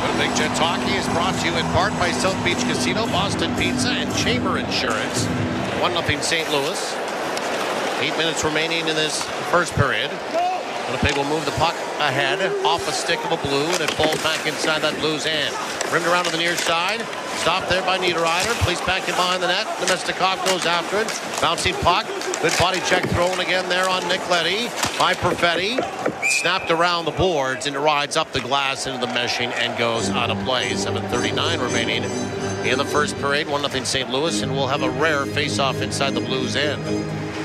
Winnipeg Jets Hockey is brought to you in part by South Beach Casino, Boston Pizza, and Chamber Insurance. 1-0 St. Louis. 8 minutes remaining in this first period. Winnipeg will move the puck ahead off a stick of a Blue, and it falls back inside that Blues hand. Rimmed around to the near side. Stopped there by Niederreiter. Placed back in behind the net. Nemestikov goes after it. Bouncing puck. Good body check thrown again there on Nick Leddy by Perfetti. Snapped around the boards and rides up the glass into the meshing and goes out of play. 7:39 remaining in the first period. 1-0 St. Louis, and we'll have a rare face-off inside the Blues end.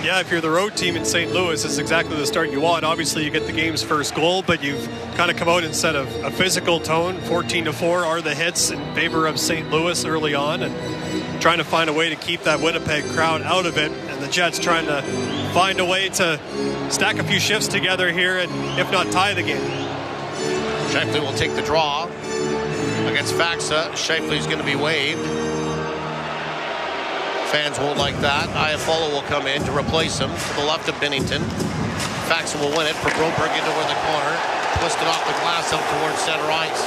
Yeah, if you're the road team in St. Louis, it's exactly the start you want. Obviously, you get the game's first goal, but you've kind of come out and set a physical tone. 14-4 are the hits in favor of St. Louis early on, and trying to find a way to keep that Winnipeg crowd out of it. And the Jets trying to find a way to stack a few shifts together here and, if not, tie the game. Scheifele will take the draw against Faxa. Scheifele is going to be waived. Fans won't like that. Iafallo will come in to replace him to the left of Binnington. Faxa will win it for Broberg into the corner. Twisted off the glass up towards center ice.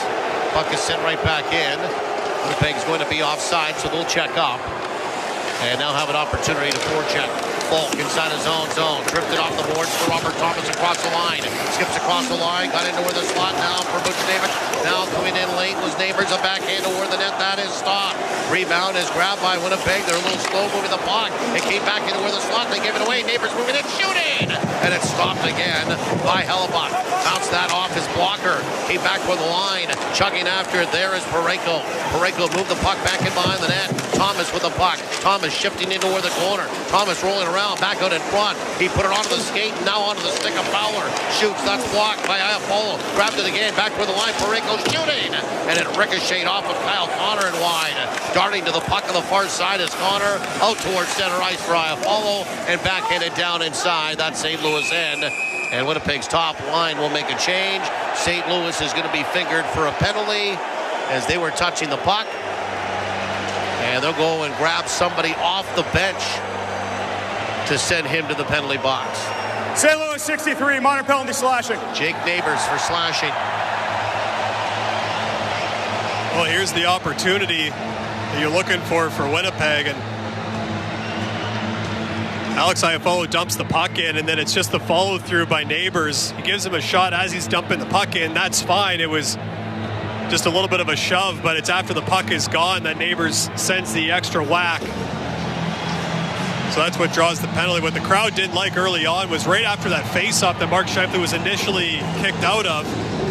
Puck is sent right back in. Winnipeg's going to be offside, so they'll check up. And now have an opportunity to forecheck. Falk inside his own zone. Drifted off the boards for Robert Thomas across the line. Skips across the line. Got into where the slot now for Buchnevich. Now coming in late was Neighbors. A backhand toward the net. That is stopped. Rebound is grabbed by Winnipeg. They're a little slow moving the puck. It came back into where the slot. They gave it away. Neighbors moving it. Shooting! And it's stopped again by Hellebuyck. Bounced that off his blocker. Came back for the line. Chugging after it there is Parayko. Parayko moved the puck back in behind the net. Thomas with the puck. Thomas shifting into where the corner. Thomas rolling around, back out in front. He put it onto the skate, now onto the stick of Fowler. Shoots, that's blocked by Iafallo. Grabbed it again, back toward the line. Parayko shooting. And it ricocheted off of Kyle Connor and wide. Darting to the puck on the far side is Connor. Out towards center ice for Iafallo. And backhanded down inside. That's St. Louis end. And Winnipeg's top line will make a change. St. Louis is going to be fingered for a penalty as they were touching the puck. And they'll go and grab somebody off the bench to send him to the penalty box. St. Louis 63, minor penalty slashing. Jake Neighbors for slashing. Well, here's the opportunity that you're looking for Winnipeg. And Alex Iafallo dumps the puck in, and then it's just the follow-through by Neighbors. He gives him a shot as he's dumping the puck in. That's fine. It was just a little bit of a shove, but it's after the puck is gone that Neighbors sends the extra whack. So that's what draws the penalty. What the crowd didn't like early on was right after that face-off that Mark Scheifele was initially kicked out of.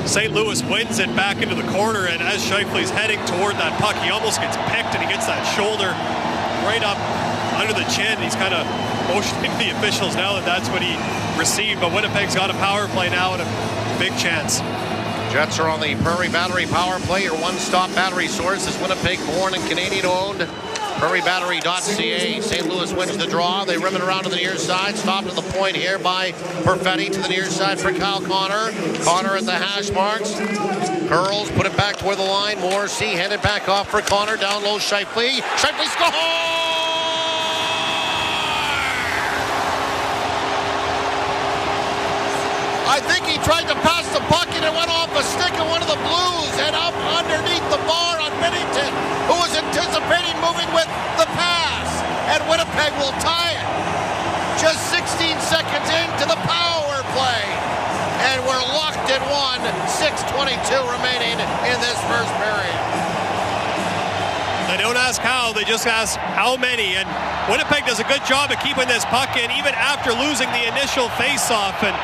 St. Louis wins it back into the corner, and as Scheifele's heading toward that puck, he almost gets picked, and he gets that shoulder right up under the chin. He's kind of motioning the officials now that that's what he received, but Winnipeg's got a power play now and a big chance. Jets are on the Prairie Battery power play. Your one-stop battery source is Winnipeg-born and Canadian-owned. PrairieBattery.ca. St. Louis wins the draw. They rim it around to the near side. Stopped at the point here by Perfetti to the near side for Kyle Connor. Connor at the hash marks. Curls, put it back toward the line. Morrissey headed back off for Connor. Down low, Scheifele. Scheifele scores! I think he tried to pass the puck and it went off a stick of one of the Blues and up underneath the bar on Binnington, who was anticipating moving with the pass. And Winnipeg will tie it. Just 16 seconds into the power play. And we're locked at 1. 6:22 remaining in this first period. They don't ask how, they just ask how many. And Winnipeg does a good job of keeping this puck in even after losing the initial face-off. And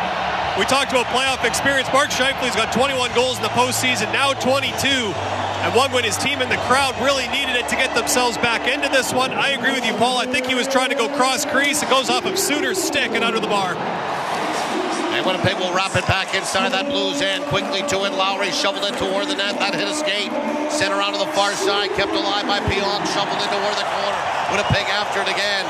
we talked about playoff experience. Mark Scheifele's got 21 goals in the postseason, now 22. And one when his team and the crowd really needed it to get themselves back into this one. I agree with you, Paul. I think he was trying to go cross crease. It goes off of Suter's stick and under the bar. And Winnipeg will wrap it back inside that Blues end. Quickly to it. Lowry shoveled it toward the net. That hit a skate. Sent around to the far side. Kept alive by Pionk. Shoveled it toward the corner. Winnipeg after it again.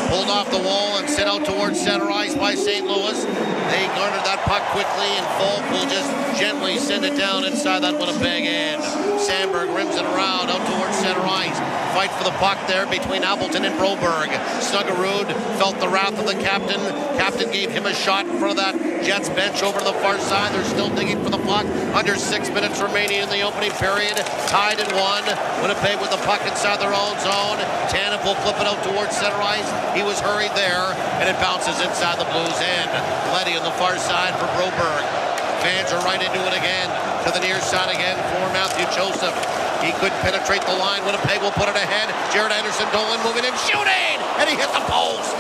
Pulled off the wall and sent out towards center ice by St. Louis. They garnered that puck quickly, and Falk will just gently send it down inside that Winnipeg end. Sandberg rims it around out towards center ice. Fight for the puck there between Appleton and Broberg. Snuggerud felt the wrath of the captain. Captain gave him a shot in front of that Jets bench over to the far side. They're still digging for the puck. Under 6 minutes remaining in the opening period. Tied at 1. Winnipeg with the puck inside their own zone. Tanev will flip it out towards center ice. He was hurried there, and it bounces inside the Blues end. Leddy on the far side for Broberg. Fans are right into it again. To the near side again for Matthew Joseph. He couldn't penetrate the line. Winnipeg will put it ahead. Jared Anderson-Dolan moving in, shooting! And he hit the post.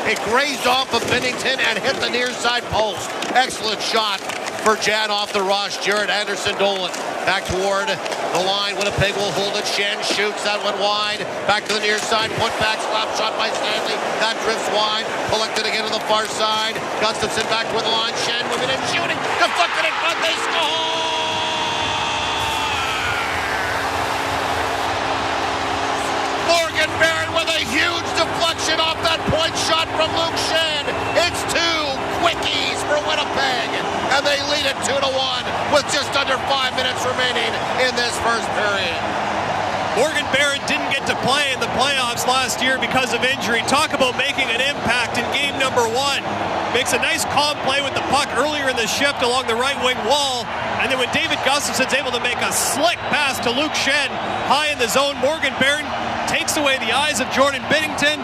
It grazed off of Binnington and hit the near side post. Excellent shot for Jan off the rush. Jared Anderson-Dolan back toward the line. Winnipeg will hold it. Shen shoots. That went wide. Back to the near side. Put back. Slap shot by Stanley. That drifts wide. Collected again to the far side. Gustafsson back toward the line. Shen moving in, shooting. Deflected in front. They score! Morgan Barron with a huge deflection off that point shot from Luke Shen. It's 2 quickies for Winnipeg, and they lead it 2-1 with just under 5 minutes remaining in this first period. Morgan Barron didn't get to play in the playoffs last year because of injury. Talk about making an impact in game number 1. Makes a nice calm play with the puck earlier in the shift along the right wing wall. And then when David Gustafsson's able to make a slick pass to Luke Shen high in the zone, Morgan Barron takes away the eyes of Jordan Binnington,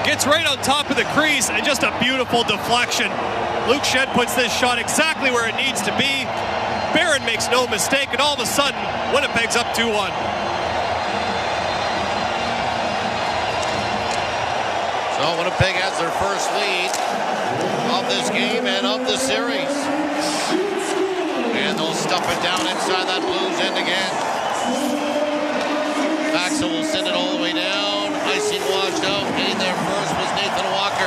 gets right on top of the crease, and just a beautiful deflection. Luke Shen puts this shot exactly where it needs to be. Barron makes no mistake, and all of a sudden, Winnipeg's up 2-1. So Winnipeg has their first lead of this game and of the series. And they'll will stuff it down inside that Blues end again. Faxa will send it all the way down. Icing washed out. Getting there first was Nathan Walker.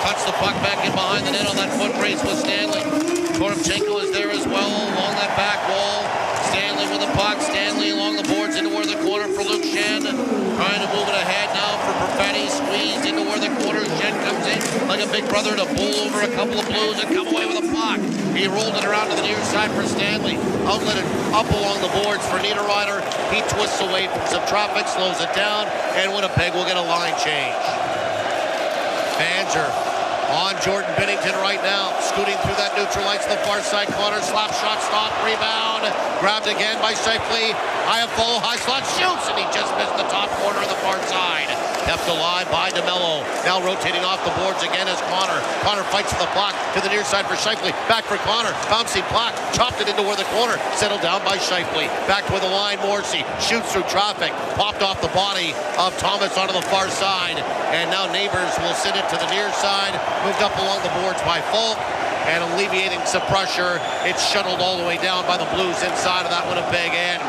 Cuts the puck back in behind the net on that foot race with Stanley. Korovchenko is there as well along that back wall. Stanley with the puck. Stanley along the boards into where the corner for Luke Schenn. Trying to move it ahead now for Perfetti. Squeezed into where the corner. Schenn comes in like a big brother to bowl over a couple of Blues and come away with a puck. He rolled it around to the near side for Stanley. Outlet it up along the boards for Niederreiter. He twists away from some traffic, slows it down, and Winnipeg will get a line change. Fans are on Jordan Binnington right now. Scooting through that neutral ice to the far side. Connor slap shot, stop, rebound. Grabbed again by Scheifele. High follow, high slot, shoots, and he just missed the top corner of the far side. Kept alive by DeMello. Now rotating off the boards again is Connor. Connor fights for the block to the near side for Scheifele. Back for Connor. Bouncing block. Chopped it into where the corner. Settled down by Scheifele. Back to the line. Morrissey shoots through traffic. Popped off the body of Thomas onto the far side. And now Neighbors will send it to the near side. Moved up along the boards by Falk. And alleviating some pressure. It's shuttled all the way down by the Blues inside of that Winnipeg end.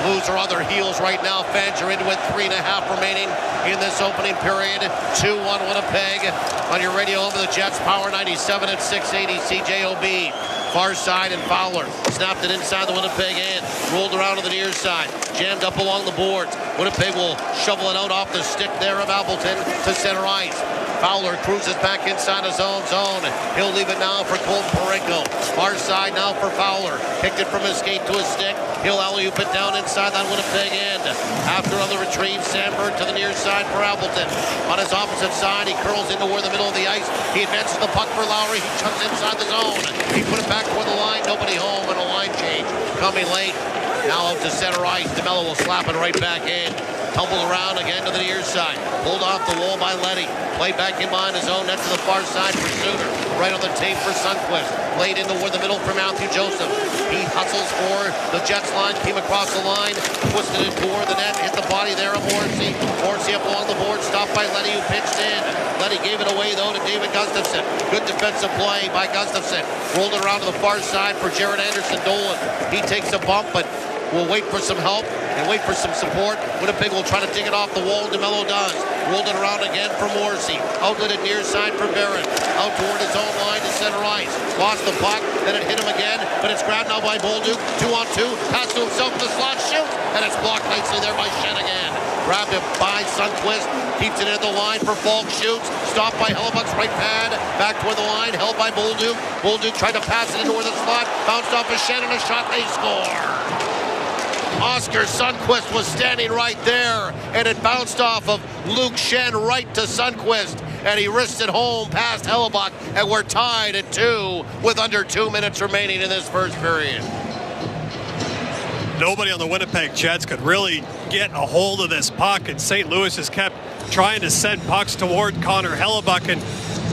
Blues are on their heels right now. Fans are into it. 3.5 remaining in this opening period. 2-1 Winnipeg on your radio over the Jets. Power 97 at 680 CJOB. Far side and Fowler snapped it inside the Winnipeg end. Rolled around to the near side. Jammed up along the boards. Winnipeg will shovel it out off the stick there of Appleton to center ice. Fowler cruises back inside his own zone. He'll leave it now for Colton Parayko. Far side now for Fowler. Kicked it from his skate to his stick. He'll alley-oop it down inside that Winnipeg end. After on the retrieve, Sandberg to the near side for Appleton. On his opposite side, he curls into where the middle of the ice. He advances the puck for Lowry. He chucks inside the zone. He put it back toward the line. Nobody home, and a line change coming late. Now out to center ice. DeMello will slap it right back in. Tumble around again to the near side. Pulled off the wall by Leddy. Played back in behind his own net to the far side for Suter. Right on the tape for Sundqvist. Laid into where the middle for Matthew Joseph. He hustles for the Jets line. Came across the line. Twisted it toward the net. Hit the body there of Morrissey. Morrissey up along the board. Stopped by Leddy, who pitched in. Leddy gave it away though to David Gustafsson. Good defensive play by Gustafsson. Rolled it around to the far side for Jared Anderson Dolan. He takes a bump, but will wait for some help and wait for some support. Winnipeg will try to dig it off the wall. DeMello does. Rolled it around again for Morrissey. Outlet it near side for Barron. Out toward his own line to center ice. Lost the puck. Then it hit him again. But it's grabbed now by Bolduc. 2-on-2. Pass to himself in the slot. Shoots. And it's blocked nicely there by Schenn again. Grabbed it by Sundqvist. Keeps it in the line for Falk. Shoots. Stopped by Hellebuyck's right pad. Back toward the line. Held by Bolduc. Bolduc tried to pass it into where the slot. Bounced off of Schenn and a shot. They score. Oscar Sundqvist was standing right there, and it bounced off of Luke Schenn right to Sundqvist, and he wristed it home past Hellebuyck, and we're tied at 2 with under 2 minutes remaining in this first period. Nobody on the Winnipeg Jets could really get a hold of this puck, and St. Louis has kept trying to send pucks toward Connor Hellebuyck, and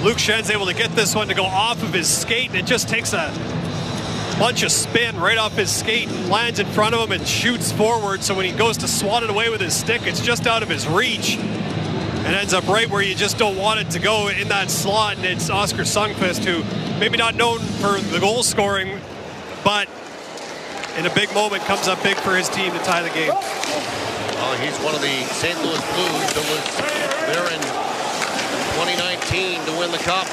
Luke Schenn's able to get this one to go off of his skate, and it just takes a bunch of spin right off his skate, lands in front of him and shoots forward. So when he goes to swat it away with his stick, it's just out of his reach and ends up right where you just don't want it to go in that slot. And it's Oscar Sundqvist, who maybe not known for the goal scoring, but in a big moment comes up big for his team to tie the game. Well, he's one of the St. Louis Blues that was there in 2019 to win the Cup.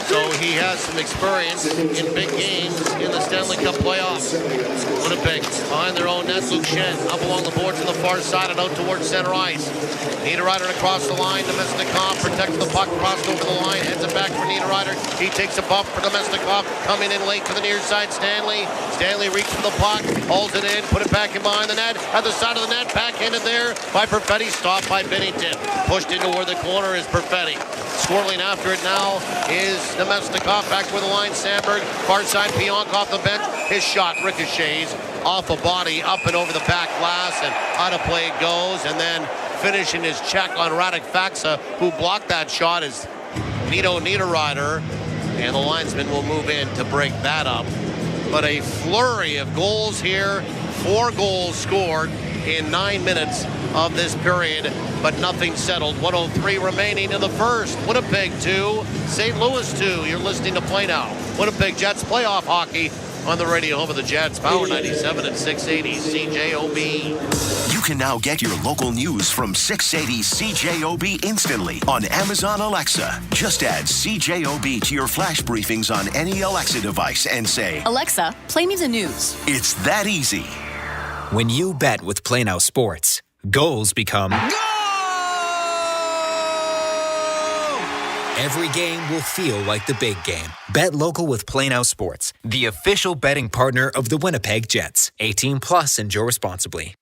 So he has some experience in big games in the Stanley Cup Playoffs. Winnipeg behind their own net. Luke Schenn up along the boards on the far side and out towards center ice. Niederreiter across the line. Domestikov protects the puck, crossed over the line, heads it back for Niederreiter. He takes a bump for Domestikov. Coming in late to the near side, Stanley. Stanley reaches for the puck, hauls it in, put it back in behind the net. At the side of the net, backhanded there by Perfetti. Stopped by Binnington. Pushed into where the corner is Perfetti. Swirling after it now is Domestikov. Back with the line, Sandberg. Far side, Pionk off the bench. His shot ricochets off a body, up and over the back glass, and out of play it goes. And then finishing his check on Radek Faxa, who blocked that shot, is Nito Niederreiter. And the linesman will move in to break that up. But a flurry of goals here. 4 goals scored in 9 minutes of this period, but nothing settled. 1:03 remaining in the first. Winnipeg 2, St. Louis 2. You're listening to Play Now. Winnipeg Jets playoff hockey on the radio home of the Jets, Power 97 and 680 CJOB. You can now get your local news from 680 CJOB instantly on Amazon Alexa. Just add CJOB to your flash briefings on any Alexa device and say, Alexa, play me the news. It's that easy. When you bet with Play Now Sports, goals become... Every game will feel like the big game. Bet local with Play Now Sports, the official betting partner of the Winnipeg Jets. 18 plus, enjoy responsibly.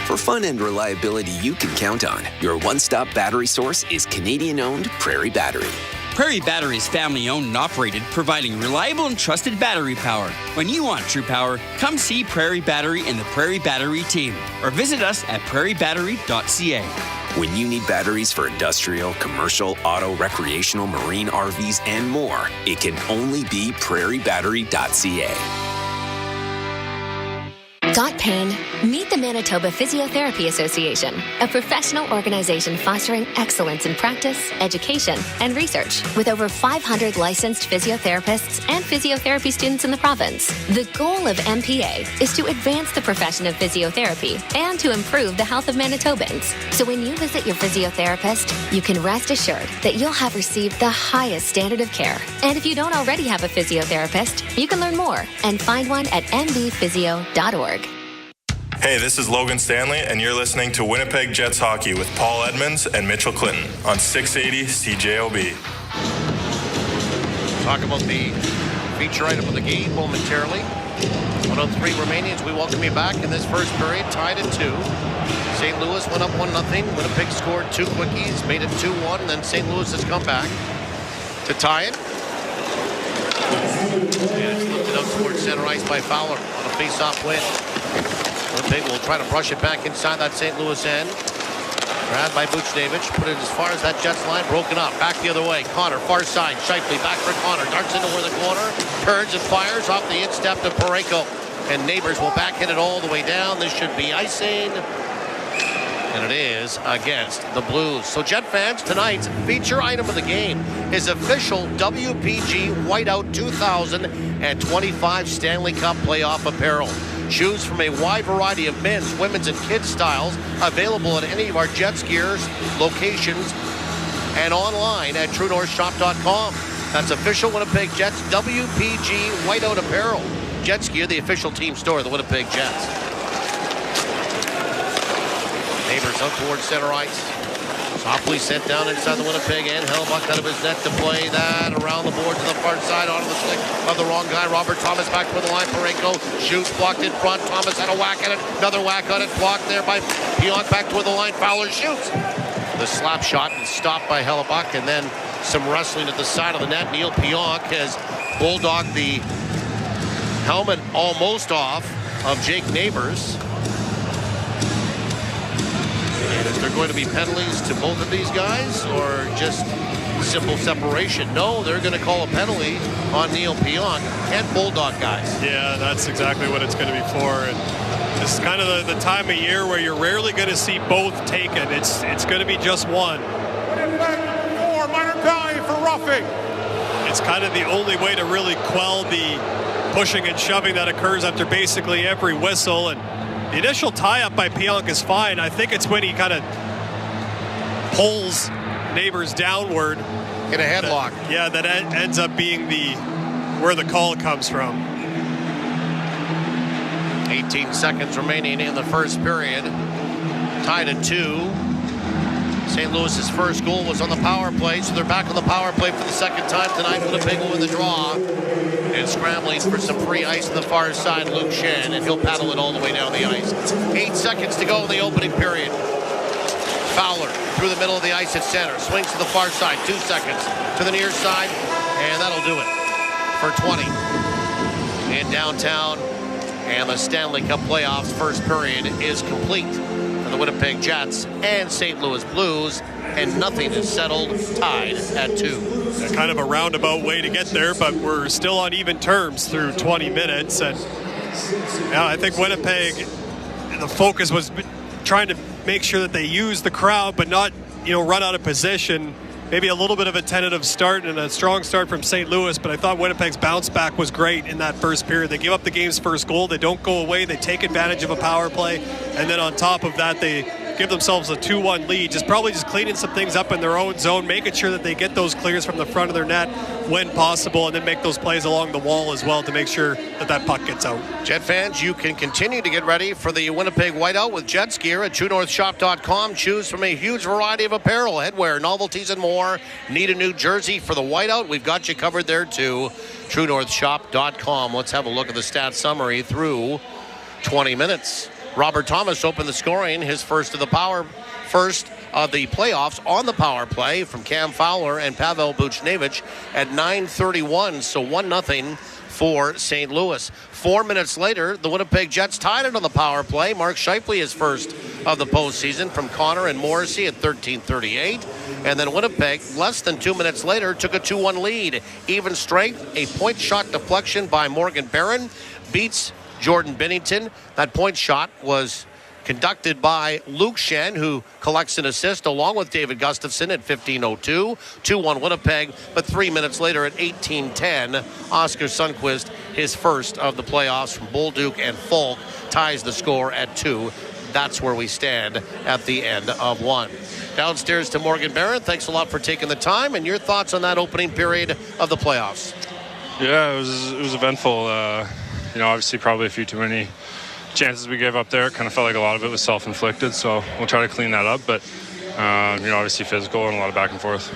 For fun and reliability you can count on, your one-stop battery source is Canadian-owned Prairie Battery. Prairie Battery is family-owned and operated, providing reliable and trusted battery power. When you want true power, come see Prairie Battery and the Prairie Battery team, or visit us at prairiebattery.ca. When you need batteries for industrial, commercial, auto, recreational, marine RVs, and more, it can only be prairiebattery.ca. Got pain? Meet the Manitoba Physiotherapy Association, a professional organization fostering excellence in practice, education, and research, with over 500 licensed physiotherapists and physiotherapy students in the province. The goal of MPA is to advance the profession of physiotherapy and to improve the health of Manitobans. So when you visit your physiotherapist, you can rest assured that you'll have received the highest standard of care. And if you don't already have a physiotherapist, you can learn more and find one at mbphysio.org. Hey, this is Logan Stanley, and you're listening to Winnipeg Jets Hockey with Paul Edmonds and Mitchell Clinton on 680 CJOB. Talk about the feature item of the game momentarily. 103 remaining as we welcome you back in this first period, tied at 2. St. Louis went up 1-0. Winnipeg scored 2 quickies, made it 2-1, and then St. Louis has come back to tie it. And it's lifted up towards center ice by Fowler on a face-off win. Winnipeg will try to brush it back inside that St. Louis end. Grabbed by Buchnevich, put it as far as that Jets line, broken up, back the other way. Connor, far side, Scheifele, back for Connor, darts into where the corner, turns and fires off the instep to Parayko. And Neighbors will backhand it all the way down. This should be icing. And it is against the Blues. So Jet fans, tonight's feature item of the game is official WPG Whiteout 2025 Stanley Cup Playoff apparel. Choose from a wide variety of men's, women's, and kids' styles available at any of our Jets gears locations and online at TrueNorthShop.com. That's official Winnipeg Jets WPG Whiteout apparel. Jets Gear, the official team store of the Winnipeg Jets. Neighbors out towards center ice. Softly sent down inside the Winnipeg end. Hellebuyck out of his net to play that around the board to the far side onto the stick of the wrong guy. Robert Thomas back for the line. Parayko shoots, blocked in front. Thomas had a whack at it. Another whack on it. Blocked there by Pionk back toward the line. Fowler shoots. The slap shot and stopped by Hellebuyck, and then some wrestling at the side of the net. Neil Pionk has bulldogged the helmet almost off of Jake Neighbors. And is there going to be penalties to both of these guys or just simple separation? No, they're going to call a penalty on Neil Pionk. Can't bulldog guys. Yeah, that's exactly what it's going to be for. And this is kind of the time of year where you're rarely going to see both taken. It's going to be just one. 4 minor penalty for roughing. It's kind of the only way to really quell the pushing and shoving that occurs after basically every whistle. And the initial tie-up by Pionk is fine. I think it's when he kind of pulls Neighbors downward in a headlock. That ends up being where the call comes from. 18 seconds remaining in the first period. Tied at 2. St. Louis's first goal was on the power play, so they're back on the power play for the second time tonight. Winnipeg will win the draw. And scrambling for some free ice on the far side, Luke Shen, and he'll paddle it all the way down the ice. 8 seconds to go in the opening period. Fowler through the middle of the ice at center. Swings to the far side, 2 seconds. To the near side, and that'll do it for 20. In downtown, and the Stanley Cup Playoffs first period is complete for the Winnipeg Jets and St. Louis Blues, and nothing is settled, tied at 2. Kind of a roundabout way to get there, but we're still on even terms through 20 minutes. And I think Winnipeg, the focus was trying to make sure that they use the crowd, but not, run out of position maybe a little bit of a tentative start and a strong start from St. Louis, but I thought Winnipeg's bounce back was great in that first period. They give up the game's first goal. They don't go away. They take advantage of a power play. And then on top of that, they give themselves a 2-1 lead. Probably just cleaning some things up in their own zone, making sure that they get those clears from the front of their net when possible, and then make those plays along the wall as well to make sure that puck gets out. Jet fans, you can continue to get ready for the Winnipeg Whiteout with Jets gear at TrueNorthShop.com. Choose from a huge variety of apparel, headwear, novelties, and more. Need a new jersey for the Whiteout? We've got you covered there too. TrueNorthShop.com. Let's have a look at the stats summary through 20 minutes. Robert Thomas opened the scoring, his first of the playoffs on the power play from Cam Fowler and Pavel Buchnevich at 9:31, so 1-0 for St. Louis. 4 minutes later, the Winnipeg Jets tied it on the power play. Mark Scheifele, his first of the postseason, from Connor and Morrissey at 13:38. And then Winnipeg, less than 2 minutes later, took a 2-1 lead. Even strength, a point shot deflection by Morgan Barron beats Jordan Binnington. That point shot was conducted by Luke Schenn, who collects an assist along with David Gustafsson at 15:02. 2-1 Winnipeg, but 3 minutes later at 18:10, Oscar Sundqvist, his first of the playoffs from Bolduc and Falk, ties the score at 2. That's where we stand at the end of 1. Downstairs to Morgan Barron. Thanks a lot for taking the time, and your thoughts on that opening period of the playoffs. Yeah, it was eventful. Obviously probably a few too many chances we gave up there. Kind of felt like a lot of it was self-inflicted, so we'll try to clean that up. But, obviously physical and a lot of back and forth.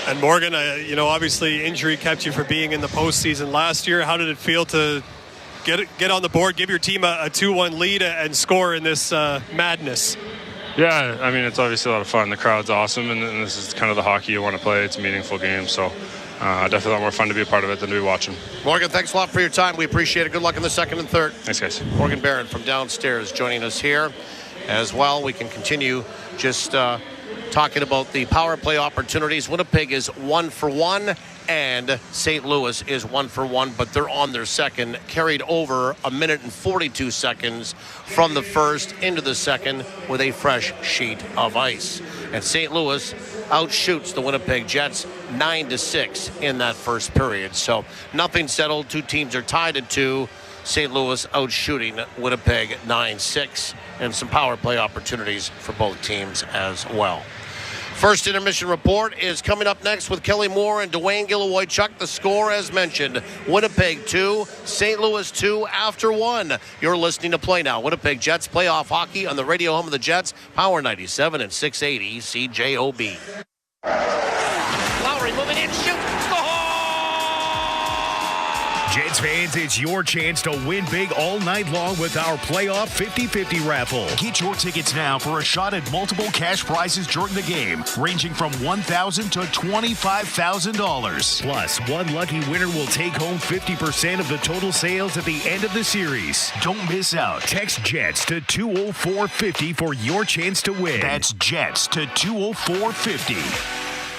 And Morgan, obviously injury kept you from being in the postseason last year. How did it feel to get on the board, give your team a 2-1 lead and score in this madness? Yeah, it's obviously a lot of fun. The crowd's awesome, and this is kind of the hockey you want to play. It's a meaningful game, so definitely a lot more fun to be a part of it than to be watching. Morgan, thanks a lot for your time. We appreciate it. Good luck in the second and third. Thanks, guys. Morgan Barron from downstairs joining us here as well. We can continue just talking about the power play opportunities. Winnipeg is 1 for 1, and St. Louis is 1 for 1, but they're on their second, carried over 1 minute and 42 seconds from the first into the second with a fresh sheet of ice. And St. Louis outshoots the Winnipeg Jets 9-6 in that first period. So nothing settled. Two teams are tied at 2. St. Louis outshooting Winnipeg 9-6, and some power play opportunities for both teams as well. First intermission report is coming up next with Kelly Moore and Dwayne Gilroy-Chuck. The score, as mentioned, Winnipeg 2, St. Louis 2 after 1. You're listening to Play Now. Winnipeg Jets playoff hockey on the radio home of the Jets, Power 97 and 680 CJOB. Lowry moving in, shoot, score! Jets fans, it's your chance to win big all night long with our playoff 50-50 raffle. Get your tickets now for a shot at multiple cash prizes during the game, ranging from $1,000 to $25,000. Plus, one lucky winner will take home 50% of the total sales at the end of the series. Don't miss out. Text JETS to 20450 for your chance to win. That's JETS to 20450.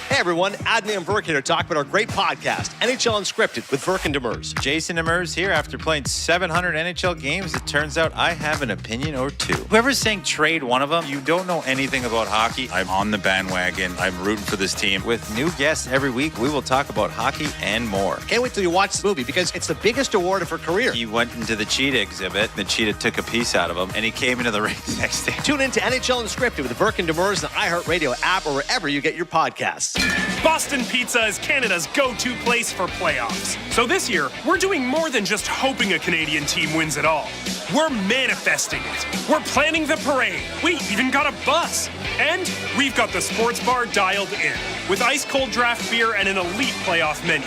Hey everyone, Adney and Verk here to talk about our great podcast, NHL Unscripted with Verk and Demers. Jason Demers here. After playing 700 NHL games, it turns out I have an opinion or two. Whoever's saying trade one of them, you don't know anything about hockey. I'm on the bandwagon. I'm rooting for this team. With new guests every week, we will talk about hockey and more. Can't wait till you watch the movie because it's the biggest award of her career. He went into the cheetah exhibit. The cheetah took a piece out of him, and he came into the ring the next day. Tune in to NHL Unscripted with Verk and Demers, the iHeartRadio app, or wherever you get your podcasts. Boston Pizza is Canada's go-to place for playoffs. So this year, we're doing more than just hoping a Canadian team wins it all. We're manifesting it. We're planning the parade. We even got a bus. And we've got the sports bar dialed in, with ice-cold draft beer and an elite playoff menu.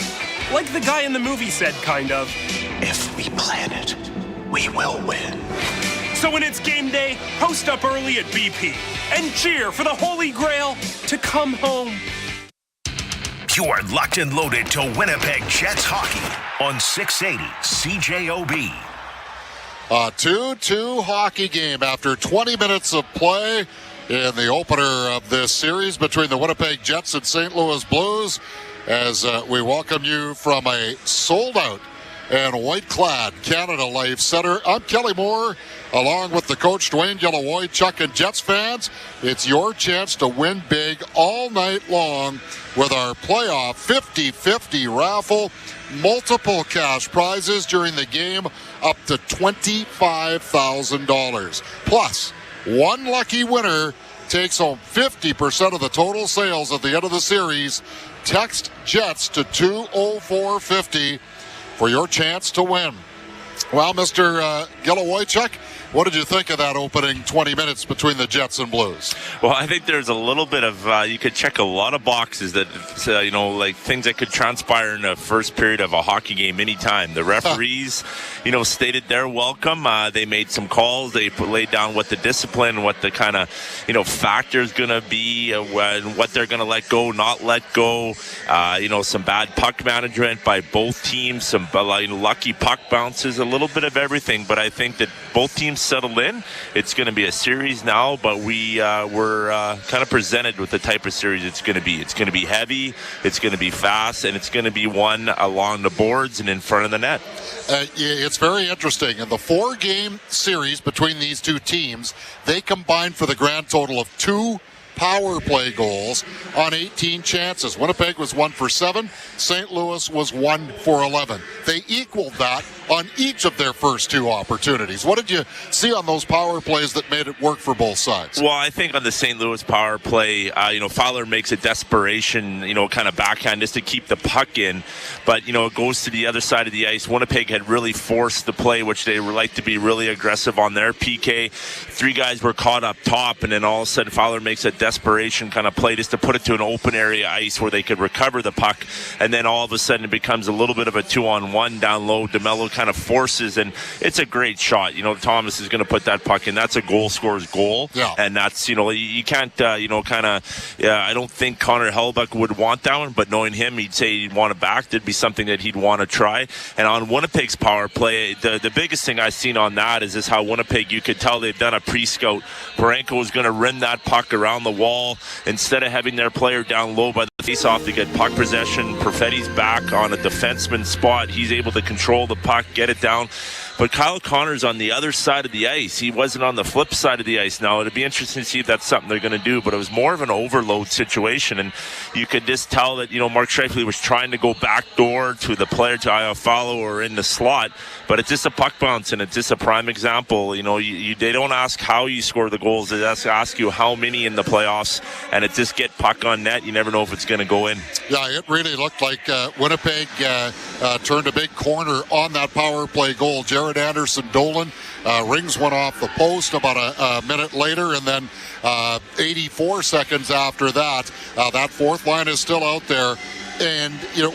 Like the guy in the movie said, kind of. If we plan it, we will win. So when it's game day, post up early at BP and cheer for the Holy Grail to come home. You are locked and loaded to Winnipeg Jets hockey on 680 CJOB. A 2-2 hockey game after 20 minutes of play in the opener of this series between the Winnipeg Jets and St. Louis Blues, as we welcome you from a sold-out and white-clad Canada Life Center. I'm Kelly Moore, along with the coach Dwayne Gilavoy, and Jets fans. It's your chance to win big all night long with our playoff 50-50 raffle. Multiple cash prizes during the game, up to $25,000. Plus, one lucky winner takes home 50% of the total sales at the end of the series. Text Jets to 20450 for your chance to win. Well, Mr. Gilavoy, what did you think of that opening 20 minutes between the Jets and Blues? Well, I think there's a little bit of, you could check a lot of boxes that, like things that could transpire in the first period of a hockey game anytime. The referees, stated their welcome. They made some calls. They laid down what the discipline, what the kind of, factor is going to be, what they're going to let go, not let go. Some bad puck management by both teams, some lucky puck bounces, a little bit of everything. But I think that both teams settled in. It's going to be a series now, but we're kind of presented with the type of series it's going to be. It's going to be heavy, it's going to be fast, and it's going to be won along the boards and in front of the net. It's very interesting. In the 4-game series between these two teams, they combined for the grand total of 2 power play goals on 18 chances. Winnipeg was 1 for 7. St. Louis was 1 for 11. They equaled that on each of their first 2 opportunities. What did you see on those power plays that made it work for both sides? Well, I think on the St. Louis power play, Fowler makes a desperation, kind of backhand just to keep the puck in. But, it goes to the other side of the ice. Winnipeg had really forced the play, which they like to be really aggressive on their PK. 3 guys were caught up top, and then all of a sudden Fowler makes a desperation kind of play just to put it to an open area ice where they could recover the puck. And then all of a sudden it becomes a little bit of a 2-on-1 down low. DeMello kind of forces, and it's a great shot. Thomas is going to put that puck in. That's a goal scorer's goal. Yeah. And that's, you can't, I don't think Connor Hellebuyck would want that one, but knowing him, he'd say he'd want it back. That'd be something that he'd want to try. And on Winnipeg's power play, the biggest thing I've seen on that is how Winnipeg, you could tell they've done a pre-scout. Barenko was going to rim that puck around the wall. Instead of having their player down low by the face-off to get puck possession, Perfetti's back on a defenseman spot. He's able to control the puck, get it down. But Kyle Connor's on the other side of the ice. He wasn't on the flip side of the ice. Now, it'd be interesting to see if that's something they're going to do, but it was more of an overload situation, and you could just tell that, Mark Scheifele was trying to go back door to the player, to Iafallo or in the slot, but it's just a puck bounce, and it's just a prime example. They don't ask how you score the goals. They ask you how many in the playoffs, and it just get puck on net. You never know if it's going to go in. Yeah, it really looked like Winnipeg turned a big corner on that power play goal. Jared Anderson-Dolan rings one off the post about a minute later, and then 84 seconds after that, that fourth line is still out there. And,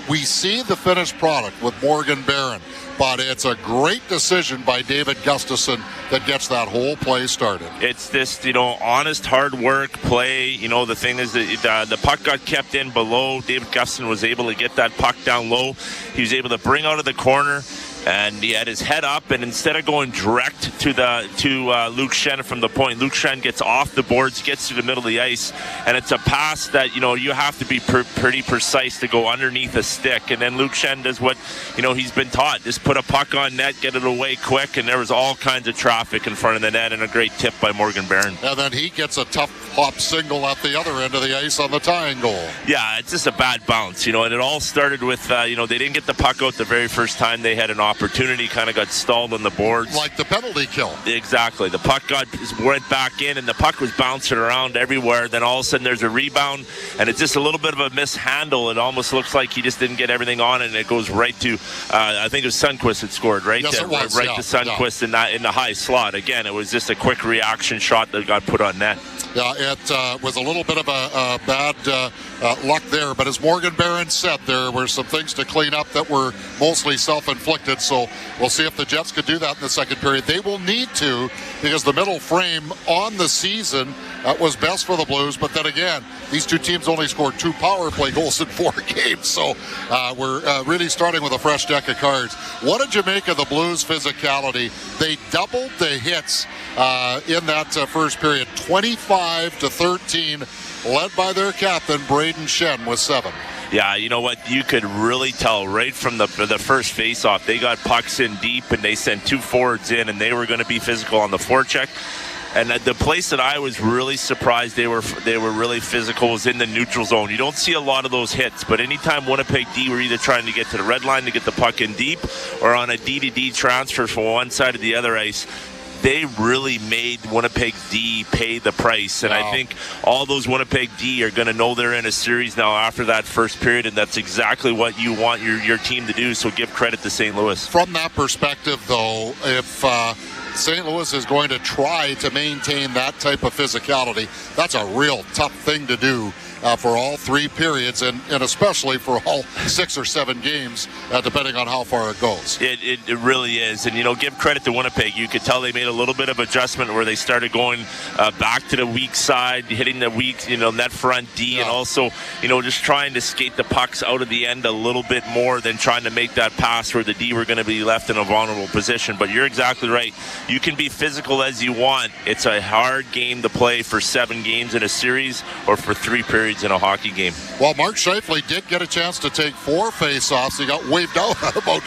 we see the finished product with Morgan Barron, but it's a great decision by David Gustafsson that gets that whole play started. It's this, honest, hard work play. The thing is that the puck got kept in below. David Gustafsson was able to get that puck down low. He was able to bring out of the corner, and he had his head up, and instead of going direct to Luke Schenn from the point, Luke Schenn gets off the boards, gets to the middle of the ice, and it's a pass that, you have to be pretty precise to go underneath a stick. And then Luke Schenn does what, he's been taught. Just put a puck on net, get it away quick, and there was all kinds of traffic in front of the net, and a great tip by Morgan Barron. And then he gets a tough hop single at the other end of the ice on the tying goal. Yeah, it's just a bad bounce, and it all started with, they didn't get the puck out the very first time they had an opportunity, kind of got stalled on the boards. Like the penalty kill. Exactly. The puck went back in, and the puck was bouncing around everywhere. Then all of a sudden there's a rebound, and it's just a little bit of a mishandle. It almost looks like he just didn't get everything on it, and it goes right to, I think it was Sundqvist that scored, right? Yes, it was. Right to Sundqvist in the high slot. Again, it was just a quick reaction shot that got put on net. Yeah, it was a little bit of a bad luck there, but as Morgan Barron said, there were some things to clean up that were mostly self-inflicted, so we'll see if the Jets could do that in the second period. They will need to, because the middle frame on the season was best for the Blues, but then again, these two teams only scored 2 power play goals in 4 games, so we're really starting with a fresh deck of cards. What did you make of the Blues' physicality? They doubled the hits in that first period, 25-13, led by their captain, Braden Schenn, with 7. Yeah, you know what? You could really tell right from the first face-off. They got pucks in deep, and they sent 2 forwards in, and they were going to be physical on the forecheck. And the place that I was really surprised they were really physical was in the neutral zone. You don't see a lot of those hits, but anytime Winnipeg D were either trying to get to the red line to get the puck in deep or on a D-to-D transfer from one side to the other ice, they really made Winnipeg D pay the price. And I think all those Winnipeg D are going to know they're in a series now after that first period, and that's exactly what you want your team to do, so give credit to St. Louis. From that perspective, though, if St. Louis is going to try to maintain that type of physicality, that's a real tough thing to do for all 3 periods, and especially for all 6 or 7 games, depending on how far it goes. It really is. And, give credit to Winnipeg. You could tell they made a little bit of adjustment where they started going back to the weak side, hitting the weak, net front D, and also, just trying to skate the pucks out of the end a little bit more than trying to make that pass where the D were going to be left in a vulnerable position. But you're exactly right. You can be physical as you want. It's a hard game to play for 7 games in a series or for 3 periods in a hockey game. Well, Mark Scheifele did get a chance to take 4 face-offs. He got waved out at about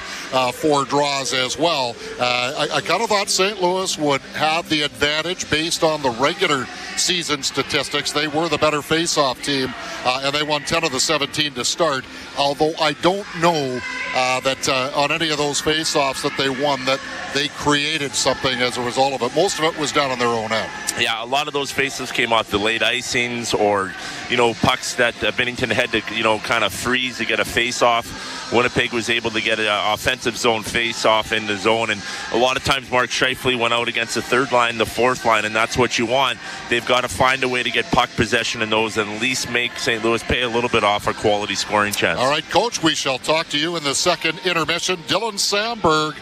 4 draws as well. I kind of thought St. Louis would have the advantage based on the regular season statistics. They were the better face-off team, and they won 10 of the 17 to start. Although I don't know that on any of those face-offs that they won that they created something as a result of it. Most of it was done on their own end. Yeah, a lot of those faces came off delayed icings or, pucks that Binnington had to, kind of freeze to get a face-off. Winnipeg was able to get an offensive zone face-off in the zone, and a lot of times Mark Scheifele went out against the 3rd line, the 4th line, and that's what you want. They've got to find a way to get puck possession in those and at least make St. Louis pay a little bit off a quality scoring chance. All right, Coach, we shall talk to you in the second intermission. Dylan Sandberg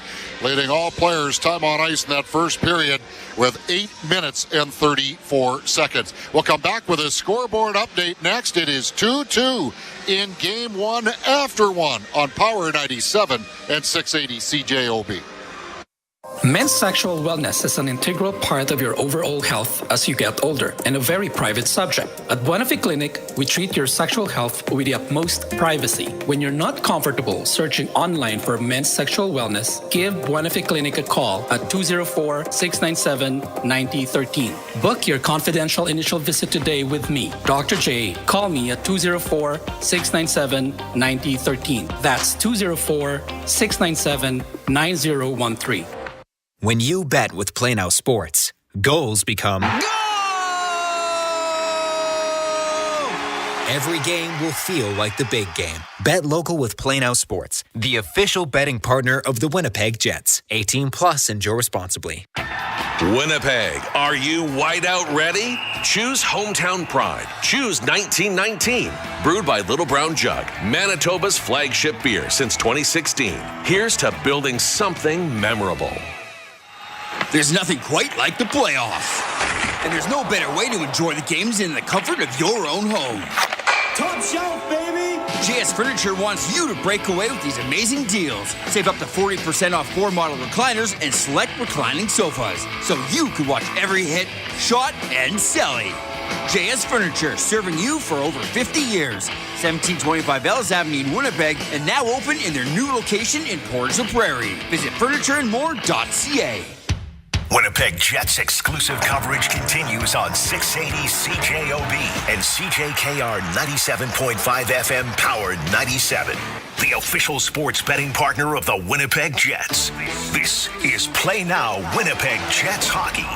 leading all players time on ice in that first period with 8 minutes and 34 seconds. We'll come back with a scoreboard update next. It is 2-2 in Game 1 after 1 on Power 97 and 680 CJOB. Men's sexual wellness is an integral part of your overall health as you get older and a very private subject. At Winnipeg Clinic, we treat your sexual health with the utmost privacy. When you're not comfortable searching online for men's sexual wellness, give Winnipeg Clinic a call at 204-697-9013. Book your confidential initial visit today with me, Dr. J. Call me at 204-697-9013. That's 204-697-9013. When you bet with Play Now Sports, goals become... Every game will feel like the big game. Bet local with Play Now Sports, the official betting partner of the Winnipeg Jets. 18 plus, enjoy responsibly. Winnipeg, are you whiteout ready? Choose Hometown Pride. Choose 1919. Brewed by Little Brown Jug, Manitoba's flagship beer since 2016. Here's to building something memorable. There's nothing quite like the playoffs. And there's no better way to enjoy the games than in the comfort of your own home. Top shelf, baby! JS Furniture wants you to break away with these amazing deals. Save up to 40% off 4 model recliners and select reclining sofas, so you can watch every hit, shot, and celly. JS Furniture, serving you for over 50 years. 1725 Ellis Avenue in Winnipeg, and now open in their new location in Portage la Prairie. Visit furnitureandmore.ca. Winnipeg Jets exclusive coverage continues on 680 CJOB and CJKR 97.5 FM Powered 97, the official sports betting partner of the Winnipeg Jets. This is Play Now Winnipeg Jets Hockey.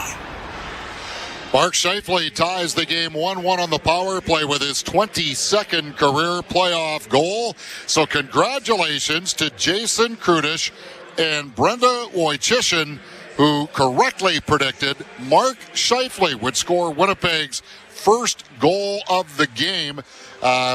Mark Scheifele ties the game 1-1 on the power play with his 22nd career playoff goal. So congratulations to Jason Krudish and Brenda Wojcichin, who correctly predicted Mark Scheifele would score Winnipeg's first goal of the game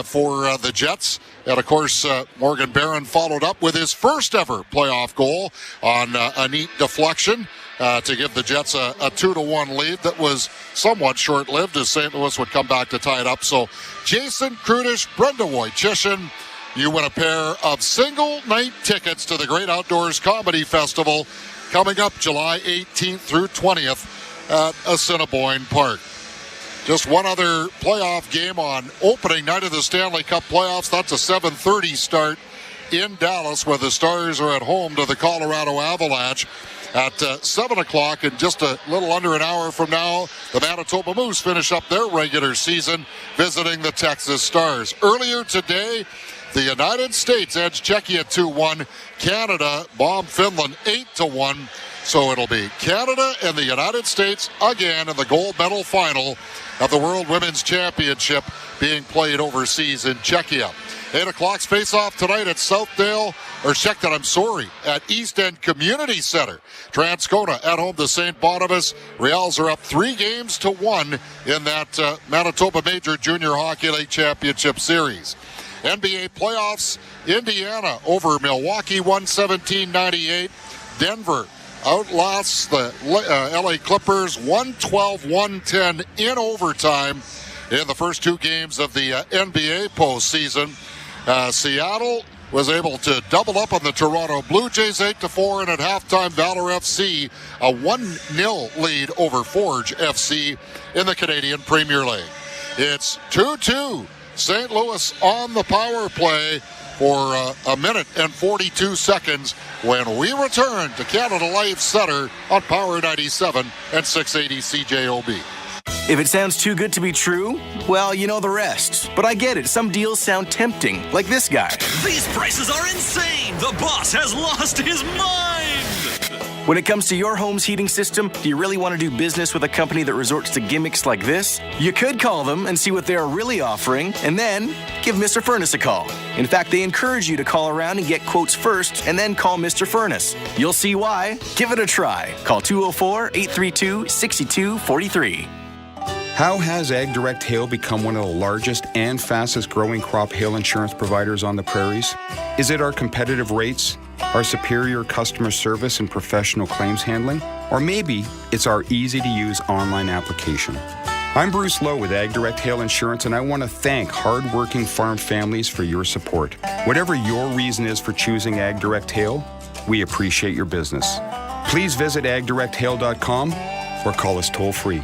for the Jets. And, of course, Morgan Barron followed up with his first ever playoff goal on a neat deflection to give the Jets a 2-1 lead that was somewhat short-lived as St. Louis would come back to tie it up. So Jason Krudish, Brenda Wojcichin, you win a pair of single-night tickets to the Great Outdoors Comedy Festival coming up July 18th through 20th at Assiniboine Park. Just one other playoff game on opening night of the Stanley Cup Playoffs. That's a 7:30 start in Dallas, where the Stars are at home to the Colorado Avalanche. At 7 o'clock, and just a little under an hour from now, the Manitoba Moose finish up their regular season visiting the Texas Stars. Earlier today, the United States edged Czechia 2-1. Canada bombed Finland 8-1. So it'll be Canada and the United States again in the gold medal final of the World Women's Championship being played overseas in Czechia. 8 o'clock face-off tonight at at East End Community Center. Transcona at home to St. Boniface. Reals are up 3-1 in that Manitoba Major Junior Hockey League Championship Series. NBA playoffs, Indiana over Milwaukee 117-98. Denver outlasts the LA Clippers 112-110 in overtime in the first two games of the NBA postseason. Seattle was able to double up on the Toronto Blue Jays 8-4, and at halftime, Valor FC a 1-0 lead over Forge FC in the Canadian Premier League. It's 2-2. St. Louis on the power play for a minute and 42 seconds when we return to Canada Life Center on Power 97 and 680 CJOB. If it sounds too good to be true, well, you know the rest. But I get it. Some deals sound tempting, like this guy. These prices are insane! The boss has lost his mind! When it comes to your home's heating system, do you really want to do business with a company that resorts to gimmicks like this? You could call them and see what they are really offering, and then give Mr. Furnace a call. In fact, they encourage you to call around and get quotes first, and then call Mr. Furnace. You'll see why. Give it a try. Call 204-832-6243. How has AgDirect Hail become one of the largest and fastest growing crop hail insurance providers on the prairies? Is it our competitive rates, our superior customer service and professional claims handling? Or maybe it's our easy-to-use online application? I'm Bruce Lowe with AgDirect Hail Insurance, and I want to thank hard-working farm families for your support. Whatever your reason is for choosing AgDirect Hail, we appreciate your business. Please visit agdirecthail.com or call us toll-free.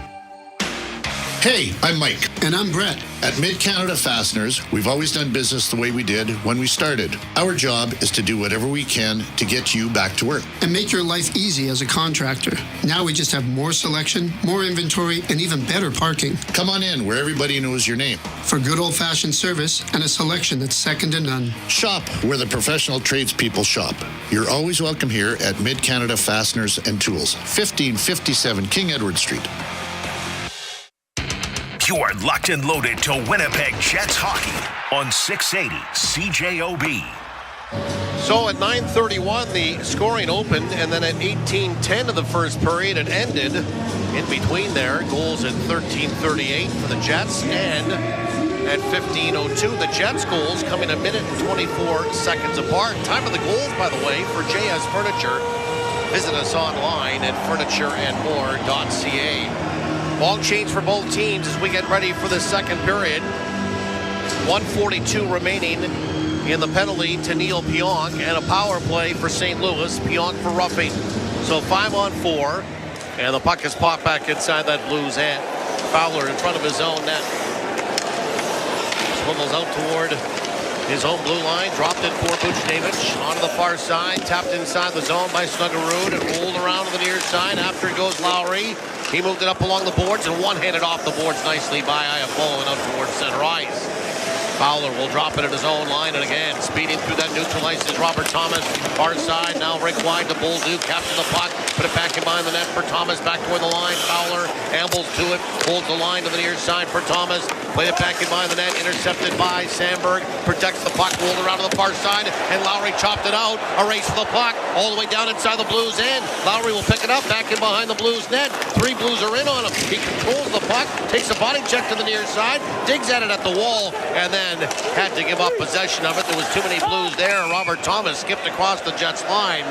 Hey, I'm Mike. And I'm Brett. At Mid-Canada Fasteners, we've always done business the way we did when we started. Our job is to do whatever we can to get you back to work. And make your life easy as a contractor. Now we just have more selection, more inventory, and even better parking. Come on in where everybody knows your name. For good old-fashioned service and a selection that's second to none. Shop where the professional tradespeople shop. You're always welcome here at Mid-Canada Fasteners and Tools, 1557 King Edward Street. You are locked and loaded to Winnipeg Jets hockey on 680 CJOB. So at 9:31, the scoring opened, and then at 18:10 of the first period, it ended. In between there, goals at 13:38 for the Jets, and at 15:02, the Jets goals coming a minute and 24 seconds apart. Time of the goals, by the way, for JS Furniture. Visit us online at furnitureandmore.ca. Ball change for both teams as we get ready for the second period. 1:42 remaining in the penalty to Neil Pionk, and a power play for St. Louis. Pionk for roughing. So 5-on-4, and the puck is popped back inside that Blues end. Fowler in front of his own net. Swivels out toward his own blue line, dropped it for Buchnevich onto the far side, tapped inside the zone by Snuggerud, and rolled around to the near side. After it goes Lowry. He moved it up along the boards and one-handed off the boards nicely by Iafo and up towards center ice. Fowler will drop it at his own line, and again, speeding through that neutral ice is Robert Thomas. Far side, now Rick wide to Bolduc, captures the puck, put it back in behind the net for Thomas, back toward the line. Fowler ambles to it, holds the line to the near side for Thomas, played it back in behind the net, intercepted by Sandberg, protects the puck, rolled around to the far side, and Lowry chopped it out, a race for the puck, all the way down inside the Blues end. Lowry will pick it up, back in behind the Blues net. Three Blues are in on him. He controls the puck, takes a body check to the near side, digs at it at the wall, and then had to give up possession of it. There was too many Blues there. Robert Thomas skipped across the Jets line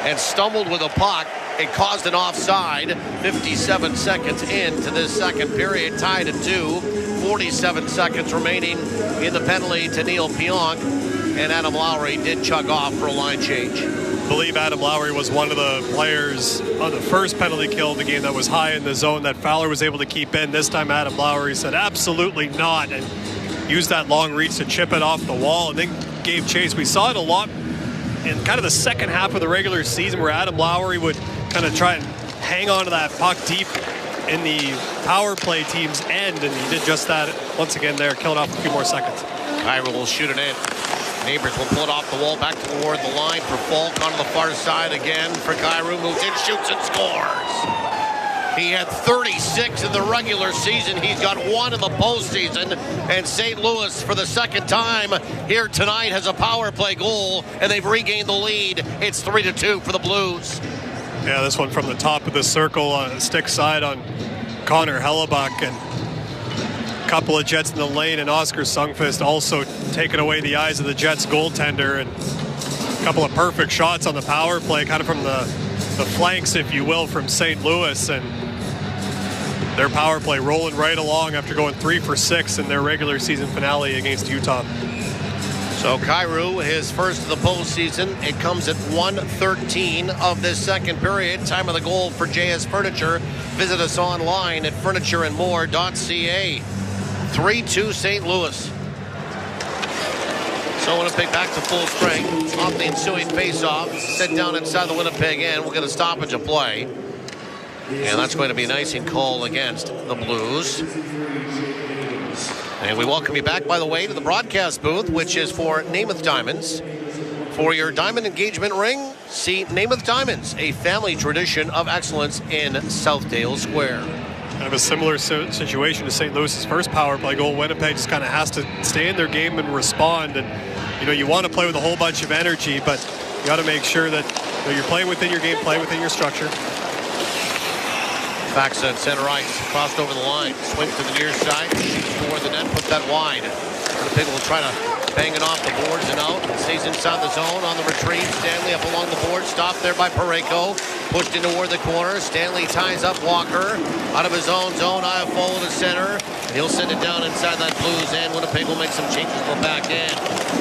and stumbled with a puck. It caused an offside. 57 seconds into this second period, tied at 2. 47 seconds remaining in the penalty to Neil Pionk, and Adam Lowry did chug off for a line change. believe Adam Lowry was one of the players on the first penalty kill of the game that was high in the zone that Fowler was able to keep in. This time Adam Lowry said absolutely not and used that long reach to chip it off the wall and then gave chase. We saw it a lot in kind of the second half of the regular season where Adam Lowry would kind of try and hang on to that puck deep in the power play team's end, and he did just that once again there, killed off a few more seconds. Kyrou will shoot it in. Neighbors will pull it off the wall back toward the line for Falk on the far side again for Kyrou, moves in, shoots and scores. He had 36 in the regular season. He's got 1 in the postseason. And St. Louis, for the second time here tonight, has a power play goal, and they've regained the lead. It's 3-2 for the Blues. Yeah, this one from the top of the circle on stick side on Connor Hellebuyck, and a couple of Jets in the lane, and Oscar Sundqvist also taking away the eyes of the Jets goaltender, and a couple of perfect shots on the power play, kind of from the flanks, if you will, from St. Louis, and their power play rolling right along after going 3 for 6 in their regular season finale against Utah. So Kyrou, his first of the postseason. It comes at 1:13 of this second period. Time of the goal for JS Furniture. Visit us online at furnitureandmore.ca. 3-2 St. Louis. So Winnipeg back to full strength. Off the ensuing face-off. Set down inside the Winnipeg end. We'll get a stoppage of play. And that's going to be an icing call against the Blues. And we welcome you back, by the way, to the broadcast booth, which is for Namath Diamonds. For your diamond engagement ring, see Namath Diamonds, a family tradition of excellence in Southdale Square. Kind of a similar situation to St. Louis's first power play goal. Winnipeg just kind of has to stay in their game and respond. And, you know, you want to play with a whole bunch of energy, but you got to make sure that you're playing within your game, play within your structure. Backs at center ice, crossed over the line, swings to the near side, shoots toward the net, put that wide. Winnipeg will try to bang it off the boards and out. Stays inside the zone on the retrieve. Stanley up along the board, stopped there by Parayko. Pushed in toward the corner. Stanley ties up Walker. Out of his own zone, Iafallo to center. And he'll send it down inside that Blues end. Winnipeg will make some changes to the back end.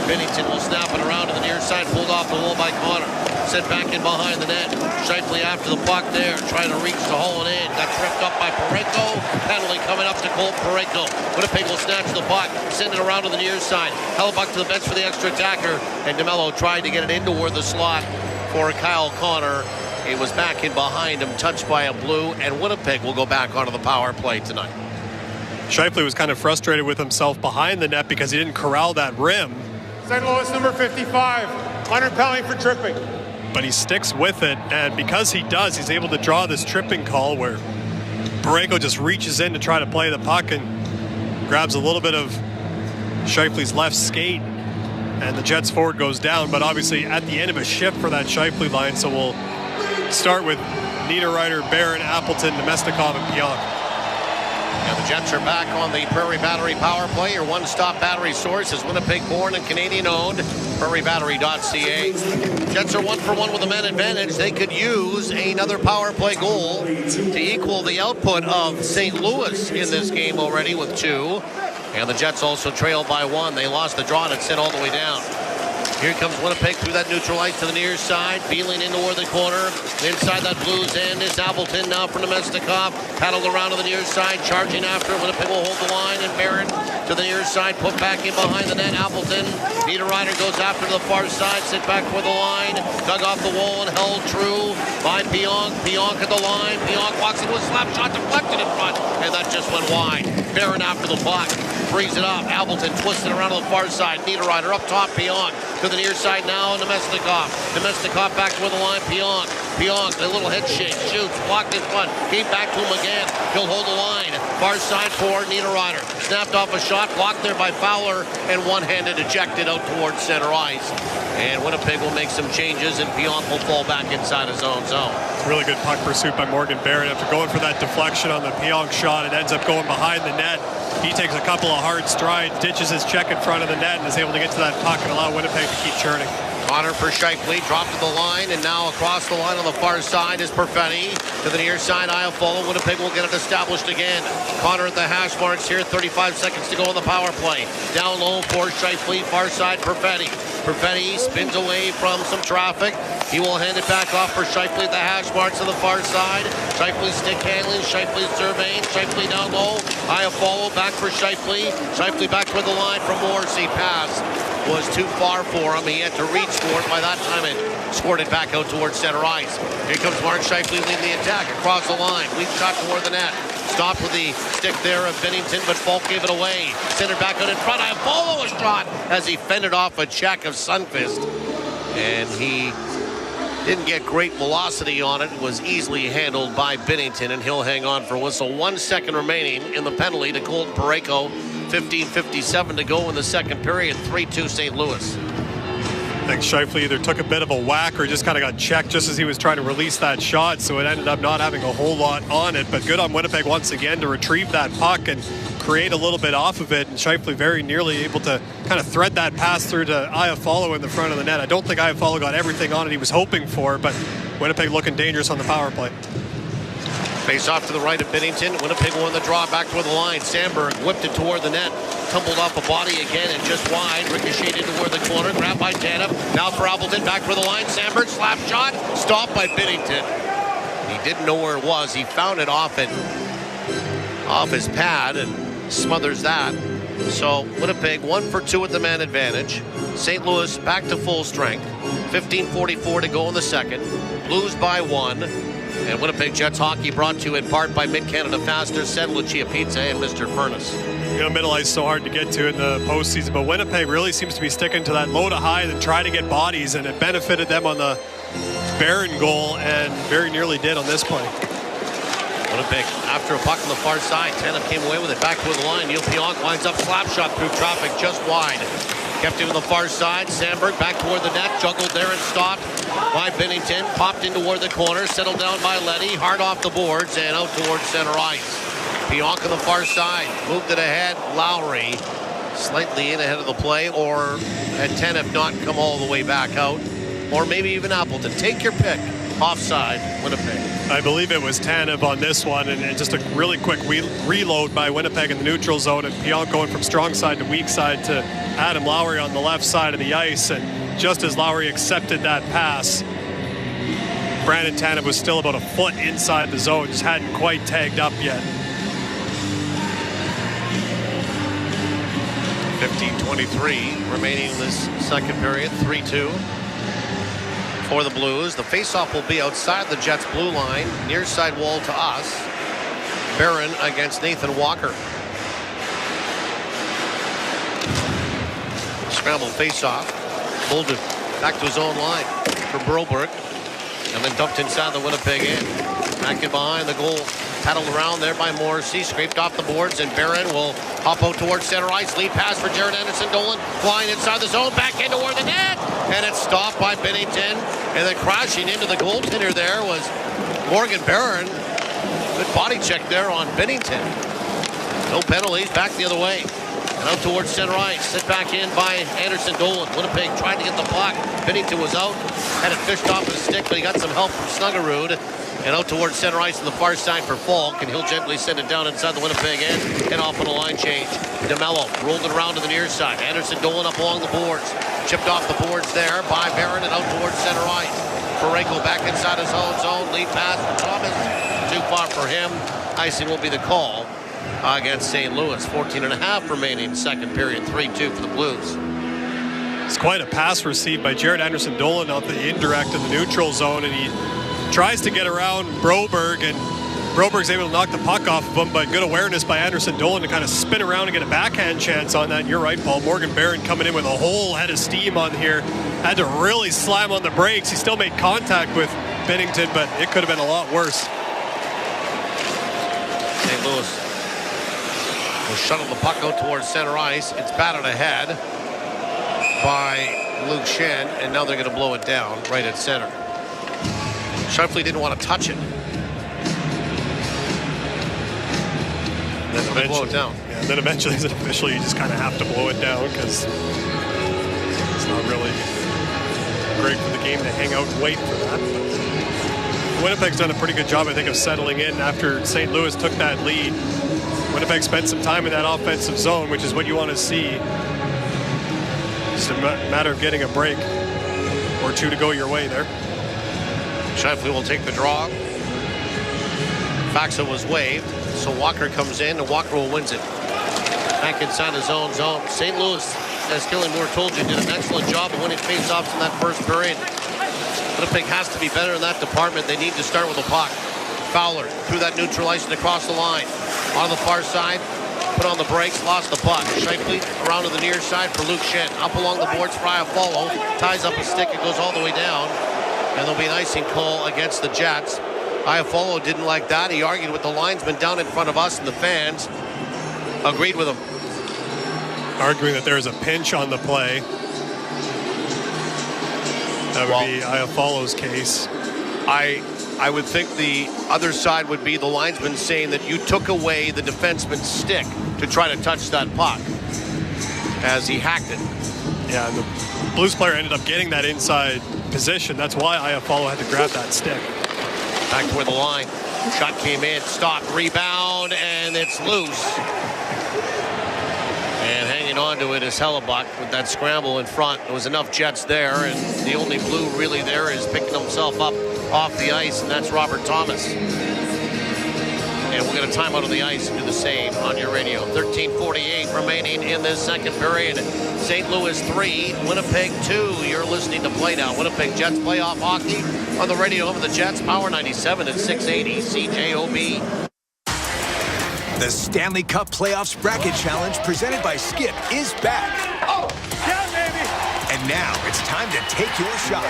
Binnington will snap it around to the near side, pulled off the wall by Connor. Set back in behind the net. Scheifele after the puck there, trying to reach the hole and in. Got tripped up by Parayko. Penalty coming up to Colt Parayko. Winnipeg will snatch the puck, send it around to the near side. Hellebuyck to the bench for the extra attacker. And DeMello tried to get it in toward the slot for Kyle Connor. It was back in behind him, touched by a Blue, and Winnipeg will go back onto the power play tonight. Scheifele was kind of frustrated with himself behind the net because he didn't corral that rim. St. Louis number 55, Leonard penalty for tripping. But he sticks with it, and because he does, he's able to draw this tripping call where Parayko just reaches in to try to play the puck and grabs a little bit of Scheifele's left skate, and the Jets forward goes down. But obviously at the end of a shift for that Scheifele line, so we'll start with Niederreiter, Barron, Appleton, Nemestikov, and Pionk. And the Jets are back on the Prairie Battery power play. Your one-stop battery source is Winnipeg-born and Canadian-owned. PrairieBattery.ca. Jets are 1 for 1 with a man advantage. They could use another power play goal to equal the output of St. Louis in this game already with 2. And the Jets also trailed by 1. They lost the draw and it sent all the way down. Here comes Winnipeg through that neutral ice to the near side. Beeling in toward the corner. Inside that Blues end is Appleton now for Nemestikov. Paddled around to the near side. Charging after. Winnipeg will hold the line. And Barron to the near side. Put back in behind the net. Appleton. Niederreiter goes after to the far side. Sit back for the line. Dug off the wall and held true by Pionk. Pionk at the line. Pionk walks into a slap shot. Deflected in front. And that just went wide. Barron after the puck. Frees it up. Appleton twisted around to the far side. Niederreiter up top. Pionk to the near side now. Nemestikov. Nemestikov back toward the line. Pionk. Pionk, a little head shake. Shoots. Blocked in front. Came back to him again. He'll hold the line. Far side for Niederreiter. Snapped off a shot. Blocked there by Fowler. And one-handed ejected out towards center ice. And Winnipeg will make some changes. And Pionk will fall back inside his own zone. Really good puck pursuit by Morgan Barron. After going for that deflection on the Pionk shot, it ends up going behind the net. He takes a couple of hard strides, ditches his check in front of the net, and is able to get to that puck and allow Winnipeg to keep churning. Connor for Scheifele, dropped to the line, and now across the line on the far side is Perfetti. To the near side, Iafallo. Winnipeg will get it established again. Connor at the hash marks here, 35 seconds to go on the power play. Down low for Scheifele, far side, Perfetti. Perfetti spins away from some traffic. He will hand it back off for Scheifele at the hash marks on the far side. Scheifele stick handling. Scheifele surveying. Scheifele down low. Iafallo back for Scheifele. Scheifele back toward the line for Morrissey. Pass was too far for him. He had to reach for it. By that time, it scored it back out towards center ice. Here comes Mark Scheifele leading the attack across the line. Weak shot toward the net. Stopped with the stick there of Binnington, but Falk gave it away. Sent it back out in front. Iafallo a shot as he fended off a check of Sundqvist. And he didn't get great velocity on it. It was easily handled by Binnington, and he'll hang on for a whistle. 1 second remaining in the penalty to Colton Parayko. 15:57 to go in the second period. 3-2 St. Louis. I think Scheifele either took a bit of a whack or just kind of got checked just as he was trying to release that shot, so it ended up not having a whole lot on it. But good on Winnipeg once again to retrieve that puck and create a little bit off of it, and Scheifele very nearly able to kind of thread that pass through to Iafallo in the front of the net. I don't think Iafallo got everything on it he was hoping for, but Winnipeg looking dangerous on the power play. Face off to the right of Binnington. Winnipeg won the draw back toward the line. Sandberg whipped it toward the net. Tumbled off a body again and just wide. Ricocheted toward the corner. Grabbed by Tanev. Now for Appleton. Back for the line. Sandberg slap shot. Stopped by Binnington. He didn't know where it was. He found it off his pad and smothers that. So Winnipeg 1 for 2 at the man advantage. St. Louis back to full strength. 15:44 to go in the second. Blues by 1. And Winnipeg Jets hockey brought to you in part by Mid-Canada Fasteners, San Lucia Pizza, and Mr. Furnace. You know, Middle Ice so hard to get to in the postseason, but Winnipeg really seems to be sticking to that low to high and try to get bodies, and it benefited them on the Barron goal and very nearly did on this play. Winnipeg after a puck on the far side. Tanev came away with it back toward the line. Neil Pionk winds up slap shot through traffic just wide. Kept him on the far side. Sandberg back toward the net. Juggled there and stopped by Binnington. Popped in toward the corner. Settled down by Leddy. Hard off the boards and out towards center ice. Pionk on the far side. Moved it ahead. Lowry slightly in ahead of the play. Or had Tanev not come all the way back out. Or maybe even Appleton. Take your pick. Offside, Winnipeg. I believe it was Tanev on this one, and just a really quick reload by Winnipeg in the neutral zone, and Pionk going from strong side to weak side to Adam Lowry on the left side of the ice. And just as Lowry accepted that pass, Brandon Tanev was still about a foot inside the zone, just hadn't quite tagged up yet. 15:23 remaining in this second period. 3-2. For the Blues. The faceoff will be outside the Jets' blue line, near side wall to us. Barron against Nathan Walker. Scramble faceoff. Pulled it back to his own line for Broberg. And then dumped inside the Winnipeg end. Back in behind the goal. Paddled around there by Morrissey. Scraped off the boards, and Barron will hop out towards center ice. Lead pass for Jared Anderson-Dolan. Flying inside the zone. Back in toward the net. And it's stopped by Binnington. And then crashing into the goaltender there was Morgan Barron. Good body check there on Binnington. No penalties. Back the other way. And out towards center ice. Set back in by Anderson-Dolan. Winnipeg tried to get the puck. Binnington was out. Had it fished off his stick, but he got some help from Snuggerud. And out towards center ice on the far side for Falk. And he'll gently send it down inside the Winnipeg end. And off on a line change. DeMello rolled it around to the near side. Anderson-Dolan up along the boards. Chipped off the boards there by Barron and out towards center ice. Parayko back inside his own zone. Lead pass for Thomas. Too far for him. Icing will be the call against St. Louis. 14.5 remaining second period. 3-2 for the Blues. It's quite a pass received by Jared Anderson-Dolan off the indirect in the neutral zone, and he tries to get around Broberg, and Broberg's able to knock the puck off of him, but good awareness by Anderson-Dolan to kind of spin around and get a backhand chance on that. And you're right, Paul. Morgan Barron coming in with a whole head of steam on here. Had to really slam on the brakes. He still made contact with Binnington, but it could have been a lot worse. St. Louis will shuttle the puck out towards center ice. It's batted ahead by Luke Shen, and now they're going to blow it down right at center. Scheifele didn't want to touch it. Then eventually, blow it down. Yeah, then eventually, as an official, you just kind of have to blow it down because it's not really great for the game to hang out and wait for that. But Winnipeg's done a pretty good job, I think, of settling in after St. Louis took that lead. Winnipeg spent some time in that offensive zone, which is what you want to see. It's a matter of getting a break or two to go your way there. Scheifele will take the draw. Faxa was waived, so Walker comes in, and Walker will wins it. Back inside his own zone. St. Louis, as Kelly Moore told you, did an excellent job of winning faceoffs in that first period. Winnipeg has to be better in that department. They need to start with a puck. Fowler threw that neutral ice and across the line. On the far side, put on the brakes, lost the puck. Scheifele around to the near side for Luke Schenn. Up along the boards for Iafallo. Ties up a stick, it goes all the way down. And there'll be an icing call against the Jets. Iafallo didn't like that. He argued with the linesman down in front of us, and the fans agreed with him. Arguing that there's a pinch on the play. That would be Iafallo's case. I would think the other side would be the linesman saying that you took away the defenseman's stick to try to touch that puck as he hacked it. Yeah, and the Blues player ended up getting that inside position. That's why Iafallo had to grab that stick. Back toward the line. Shot came in, stopped, rebound, and it's loose. And hanging on to it is Hellebuyck with that scramble in front. There was enough Jets there, and the only Blue really there is picking himself up off the ice, and that's Robert Thomas. And we'll get a timeout on the ice and do the same on your radio. 13:48 remaining in this second period. St. Louis 3, Winnipeg 2. You're listening to Play Now. Winnipeg Jets playoff hockey on the radio over the Jets. Power 97 at 680 CJOB. The Stanley Cup Playoffs Bracket Challenge presented by Skip is back. Oh, yeah, baby! And now it's time to take your shot.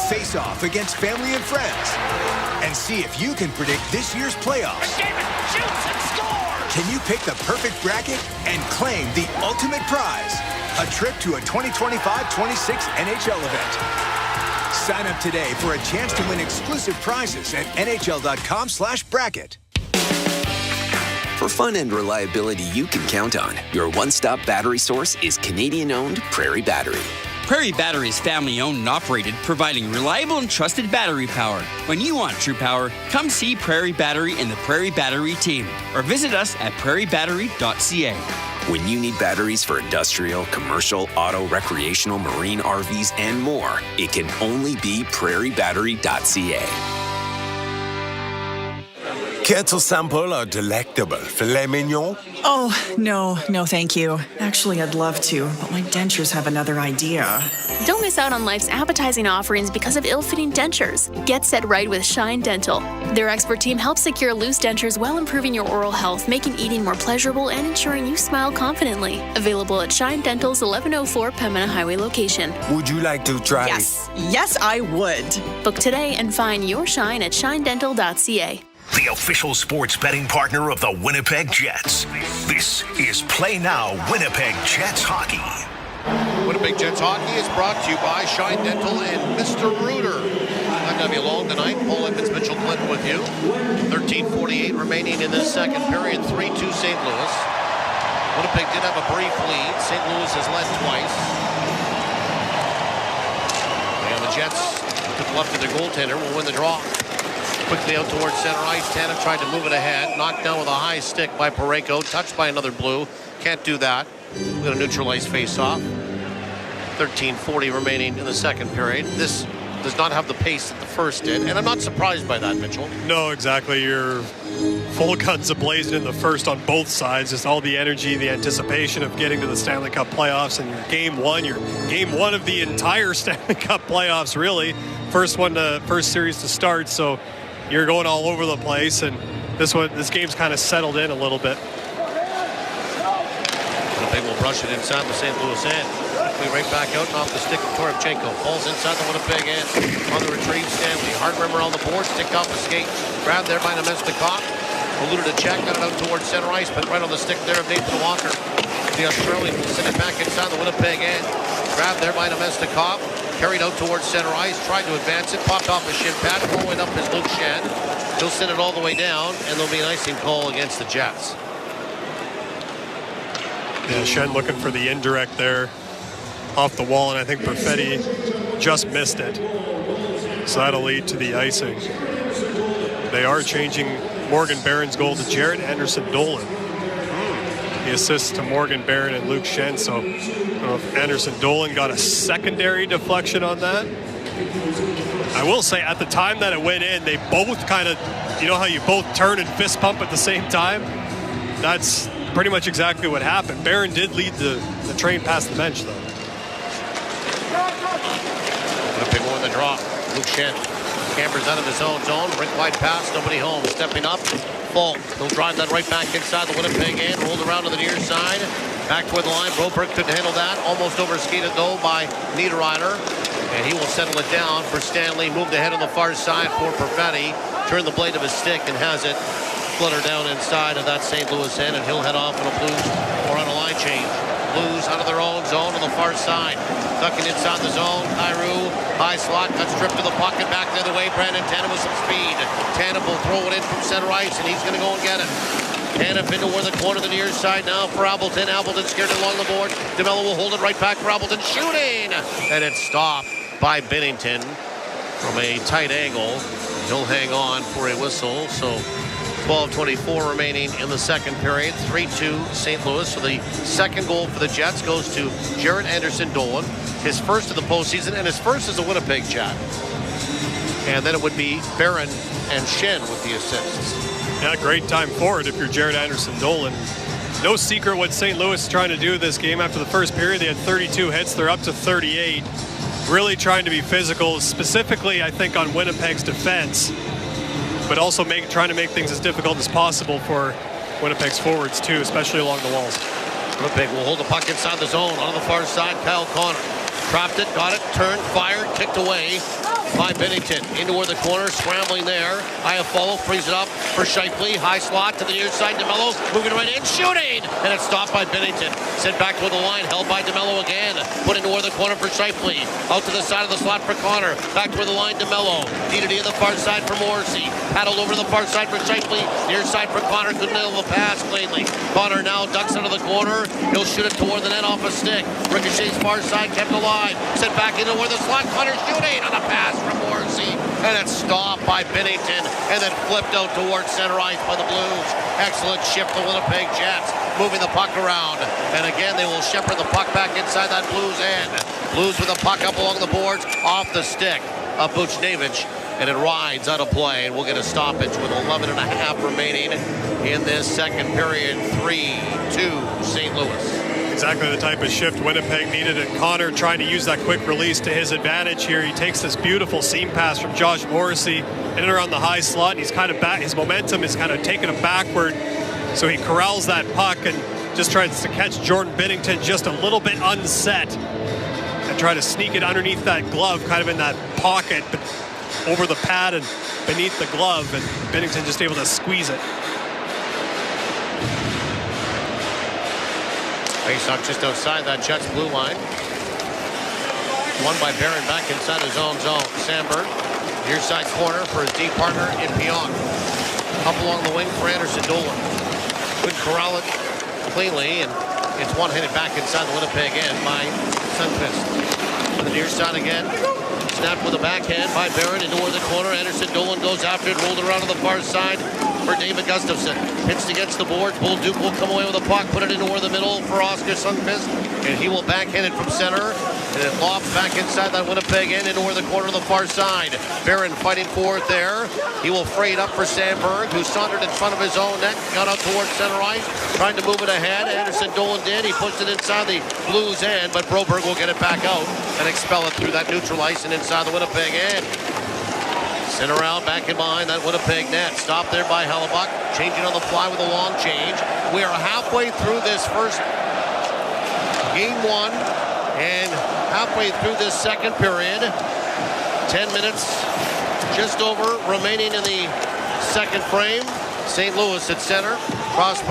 Face off against family and friends and see if you can predict this year's playoffs. McDavid shoots and scores! Can you pick the perfect bracket and claim the ultimate prize? A trip to a 2025-26 NHL event. Sign up today for a chance to win exclusive prizes at NHL.com/bracket. For fun and reliability you can count on, your one-stop battery source is Canadian-owned Prairie Battery. Prairie Battery is family-owned and operated, providing reliable and trusted battery power. When you want true power, come see Prairie Battery and the Prairie Battery team, or visit us at prairiebattery.ca. When you need batteries for industrial, commercial, auto, recreational, marine RVs, and more, it can only be prairiebattery.ca. Care to sample our delectable filet mignon? Oh, no, thank you. Actually, I'd love to, but my dentures have another idea. Don't miss out on life's appetizing offerings because of ill-fitting dentures. Get set right with Shine Dental. Their expert team helps secure loose dentures while improving your oral health, making eating more pleasurable and ensuring you smile confidently. Available at Shine Dental's 1104 Pembina Highway location. Would you like to try? Yes, I would. Book today and find your shine at shinedental.ca. The official sports betting partner of the Winnipeg Jets. This is Play Now Winnipeg Jets Hockey. Winnipeg Jets Hockey is brought to you by Shine Dental and Mr. Reuter. Not going to be long tonight. Paul Edmonds, Mitchell Clinton with you. 13:48 remaining in this second period. 3-2 St. Louis. Winnipeg did have a brief lead. St. Louis has led twice. And the Jets, to the left of their goaltender, will win the draw. Quickly out towards center ice. Tanev tried to move it ahead. Knocked down with a high stick by Parayko. Touched by another Blue. Can't do that. We're going to neutralize face-off. 13:40 remaining in the second period. This does not have the pace that the first did. And I'm not surprised by that, Mitchell. No, exactly. You're full guns ablazing in the first on both sides. Just all the energy, the anticipation of getting to the Stanley Cup playoffs. And your game one of the entire Stanley Cup playoffs, really. First series to start. So you're going all over the place, and this game's kind of settled in a little bit. Winnipeg will brush it inside the St. Louis end. Quickly right back out and off the stick of Toropchenko. Falls inside the Winnipeg end. On the retrieve, Stanley. Hard rimmer on the board. Stick off the skate. Grabbed there by Nemestikov. Eluded a check. Got it out towards center ice, but right on the stick there of Nathan Walker. The Australian will send it back inside the Winnipeg end. Grabbed there by Nemestikov. Carried out towards center ice, tried to advance it, popped off a shin pad, following up his Luke Schenn. He'll send it all the way down, and there'll be an icing call against the Jets. Yeah, Schenn looking for the indirect there off the wall, and I think Perfetti just missed it. So that'll lead to the icing. They are changing Morgan Barron's goal to Jared Anderson-Dolan. the assists to Morgan Barron and Luke Schenn. So I don't know if Anderson Dolan got a secondary deflection on that. I will say at the time that it went in, they both kind of, you know how you both turn and fist pump at the same time? That's pretty much exactly what happened. Barron did lead the train past the bench, though. A big one in the drop. Luke Schenn campers out of his own zone. Rink wide pass, nobody home. Stepping up, Falk. He'll drive that right back inside the Winnipeg end. Rolled around to the near side. Back toward the line. Broberg couldn't handle that. Almost overskated, though, by Niederreiter. And he will settle it down for Stanley. Moved ahead on the far side for Perfetti. Turned the blade of his stick and has it flutter down inside of that St. Louis end. And he'll head off on a Blues or on a line change. Blues out of their own zone on the far side. Ducking inside the zone. Kyrou, high slot, cuts strip to the puck and back the other way. Brandon Tanev with some speed. Tanev will throw it in from center ice, and he's going to go and get it. Tanev into where the corner of the near side now for Appleton. Appleton scared along the board. DeMello will hold it right back for Appleton. Shooting! And it's stopped by Binnington from a tight angle. He'll hang on for a whistle. So 12:24 remaining in the second period. 3-2 St. Louis. So the second goal for the Jets goes to Jared Anderson Dolan. His first of the postseason and his first as a Winnipeg Jet. And then it would be Barron and Schenn with the assists. Yeah, great time forward if you're Jared Anderson Dolan. No secret what St. Louis is trying to do this game. After the first period, they had 32 hits. They're up to 38. Really trying to be physical, specifically, I think, on Winnipeg's defense, but also trying to make things as difficult as possible for Winnipeg's forwards, too, especially along the walls. Winnipeg will hold the puck inside the zone. On the far side, Kyle Connor. Dropped it, got it, turned, fired, kicked away by Binnington. Into where the corner, scrambling there. Iafallo frees it up for Scheifele. High slot to the near side. DeMello moving right in, shooting! And it's stopped by Binnington. Sent back toward the line, held by DeMello again. Put into where the corner for Scheifele. Out to the side of the slot for Connor. Back toward the line, DeMello. Needed to the far side for Morrissey. Paddled over to the far side for Scheifele. Near side for Connor. Couldn't nail the pass cleanly. Connor now ducks into the corner. He'll shoot it toward the net off a stick. Ricochets far side, kept alive. Sent back into where the slot. Connor shooting on a pass from Morrissey. And it's stopped by Binnington. And then flipped out towards center ice by the Blues. Excellent shift the Winnipeg Jets. Moving the puck around. And again, they will shepherd the puck back inside that Blues end. Blues with the puck up along the boards. Off the stick of Buchnevich. And it rides out of play. And we'll get a stoppage with 11 and a half remaining in this second period. 3-2 St. Louis. Exactly the type of shift Winnipeg needed, and Connor trying to use that quick release to his advantage here. He takes this beautiful seam pass from Josh Morrissey in and around the high slot, and he's kind of back. His momentum is kind of taking him backward, so he corrals that puck and just tries to catch Jordan Binnington just a little bit unset and try to sneak it underneath that glove, kind of in that pocket, but over the pad and beneath the glove, and Binnington just able to squeeze it. Faceoff just outside that Jets blue line. Won by Barron back inside his own zone. Sandberg, near side corner for his deep partner in Pionk. Up along the wing for Anderson Dolan. Good corral it cleanly, and it's one-handed back inside the Winnipeg end by Sundqvist. To the near side again. Snapped with a backhand by Barron into where the corner. Anderson Dolan goes after it, rolled around to the far side for David Gustafsson. Pitched against the board. Bull Duke will come away with a puck, put it into where the middle for Oscar Sundqvist, and he will backhand it from center. And it lofts back inside that Winnipeg end into where the corner of the far side. Barron fighting for it there. He will fray it up for Sandberg, who sauntered in front of his own net, got out towards center ice, trying to move it ahead. Anderson Dolan did. He pushed it inside the Blues end, but Broberg will get it back out and expel it through that neutral ice and inside the Winnipeg end. Sent around back in behind that Winnipeg net. Stopped there by Hellebuyck. Changing on the fly with a long change. We are halfway through this first game one and halfway through this second period. 10 minutes just over remaining in the second frame. St. Louis at center. Cross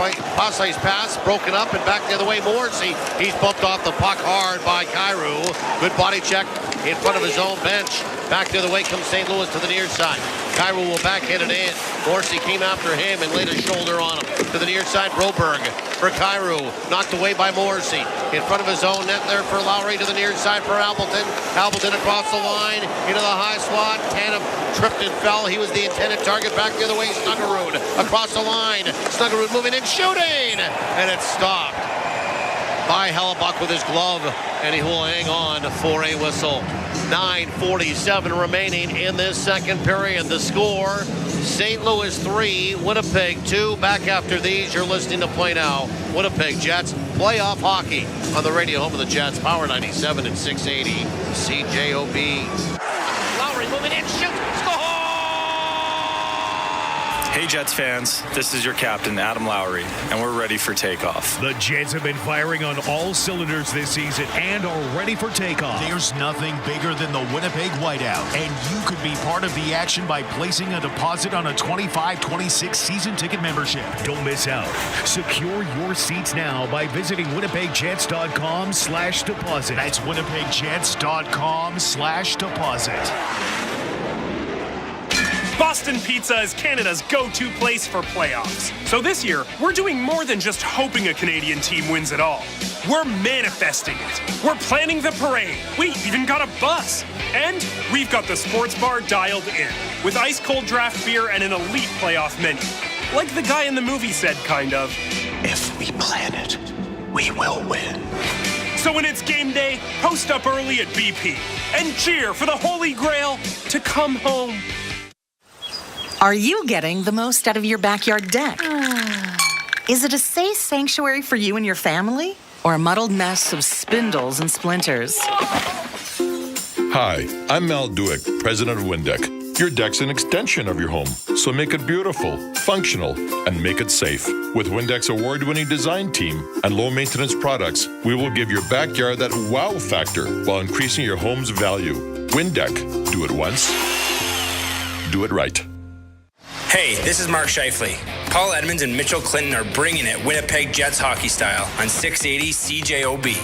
ice pass broken up and back the other way. Morrissey, he's bumped off the puck hard by Kyrou. Good body check in front of his own bench. Back the other way comes St. Louis to the near side. Kyrou will backhand it in. Morrissey came after him and laid a shoulder on him. To the near side, Broberg for Kyrou. Knocked away by Morrissey. In front of his own net there for Lowry to the near side for Appleton. Appleton across the line into the high slot. Tanev tripped and fell. He was the intended target. Back the other way, Snuggerud across the line. Snuggerud moving in, shooting! And it's stopped by Hellebuyck with his glove, and he will hang on for a whistle. 9:47 remaining in this second period. The score, St. Louis 3, Winnipeg 2. Back after these, you're listening to Play Now. Winnipeg Jets playoff hockey on the radio home of the Jets. Power 97 and 680 CJOB. Lowry moving in, shoots, score! Hey Jets fans, this is your captain Adam Lowry, and we're ready for takeoff. The Jets have been firing on all cylinders this season and are ready for takeoff. There's nothing bigger than the Winnipeg Whiteout, and you could be part of the action by placing a deposit on a 25-26 season ticket membership. Don't miss out. Secure your seats now by visiting winnipegjets.com/deposit. That's winnipegjets.com/deposit. Boston Pizza is Canada's go-to place for playoffs. So this year, we're doing more than just hoping a Canadian team wins it all. We're manifesting it. We're planning the parade. We even got a bus. And we've got the sports bar dialed in, with ice-cold draft beer and an elite playoff menu. Like the guy in the movie said, kind of. If we plan it, we will win. So when it's game day, post up early at BP and cheer for the Holy Grail to come home. Are you getting the most out of your backyard deck? Is it a safe sanctuary for you and your family? Or a muddled mess of spindles and splinters? Hi, I'm Mal Duick, president of Windeck. Your deck's an extension of your home, so make it beautiful, functional, and make it safe. With Windeck's award-winning design team and low-maintenance products, we will give your backyard that wow factor while increasing your home's value. Windeck. Do it once. Do it right. Hey, this is Mark Scheifele. Paul Edmonds and Mitchell Clinton are bringing it Winnipeg Jets hockey style on 680 CJOB.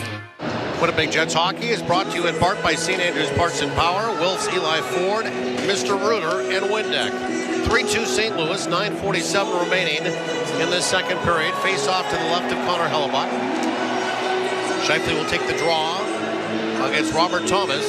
Winnipeg Jets hockey is brought to you in part by St. Andrews Parts and Power, Wills Eli Ford, Mr. Reuter, and Windeck. 3-2 St. Louis, 9:47 remaining in this second period. Face off to the left of Connor Hellebuyck. Scheifele will take the draw against Robert Thomas,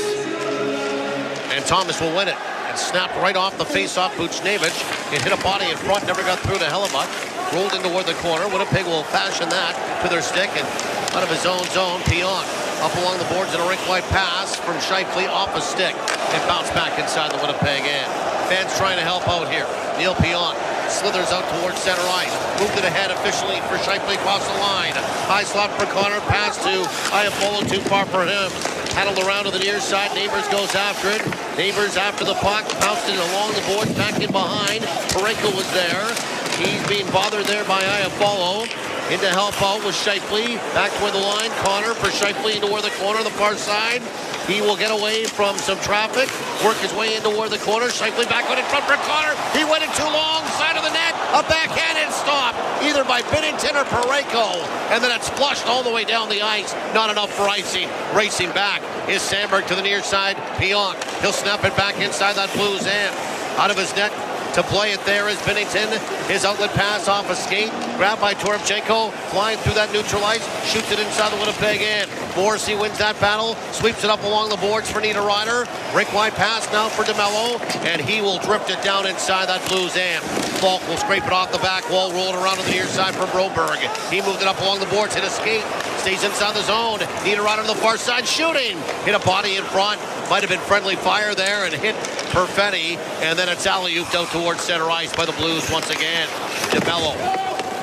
and Thomas will win it. Snapped right off the face-off Buchnevich. It hit a body in front, never got through to Hellebuyck. Rolled in toward the corner. Winnipeg will fashion that to their stick, and out of his own zone, Pionk up along the boards in a rink-wide pass from Scheifele off a stick and bounce back inside the Winnipeg end. Fans trying to help out here. Neil Pionk slithers out towards center ice. Moved it ahead officially for Scheifele across the line. High slot for Connor. Pass to Iafolo, too far for him. Paddled around to the near side. Neighbors goes after it. Neighbors after the puck. Bounced it along the boards. Back in behind. Parenko was there. He's being bothered there by Iafolo. In to help out with Scheifele. Back toward the line. Connor for Scheifele into where the corner on the far side. He will get away from some traffic. Work his way into where the corner. Scheifele back on in front for Connor. He went in too long. Side of the net. A backhanded stop. Either by Binnington or Parenko. And then it's flushed all the way down the ice. Not enough for icing. Racing back is Sandberg to the near side. Pionk. He'll snap it back inside that Blues end. Out of his net. To play it there is Binnington. His outlet pass off a skate. Grabbed by Toropchenko. Flying through that neutral ice. Shoots it inside the Winnipeg end. Morrissey wins that battle. Sweeps it up along the boards for Niederreiter. Rink-wide pass now for DeMello. And he will drift it down inside that Blues end. Falk will scrape it off the back wall. Roll it around to the near side for Broberg. He moved it up along the boards. Hit a skate. Stays inside the zone. Niederreiter to the far side. Shooting. Hit a body in front. Might have been friendly fire there and hit Perfetti. And then it's alley-ooped out towards center ice by the Blues once again. DeMello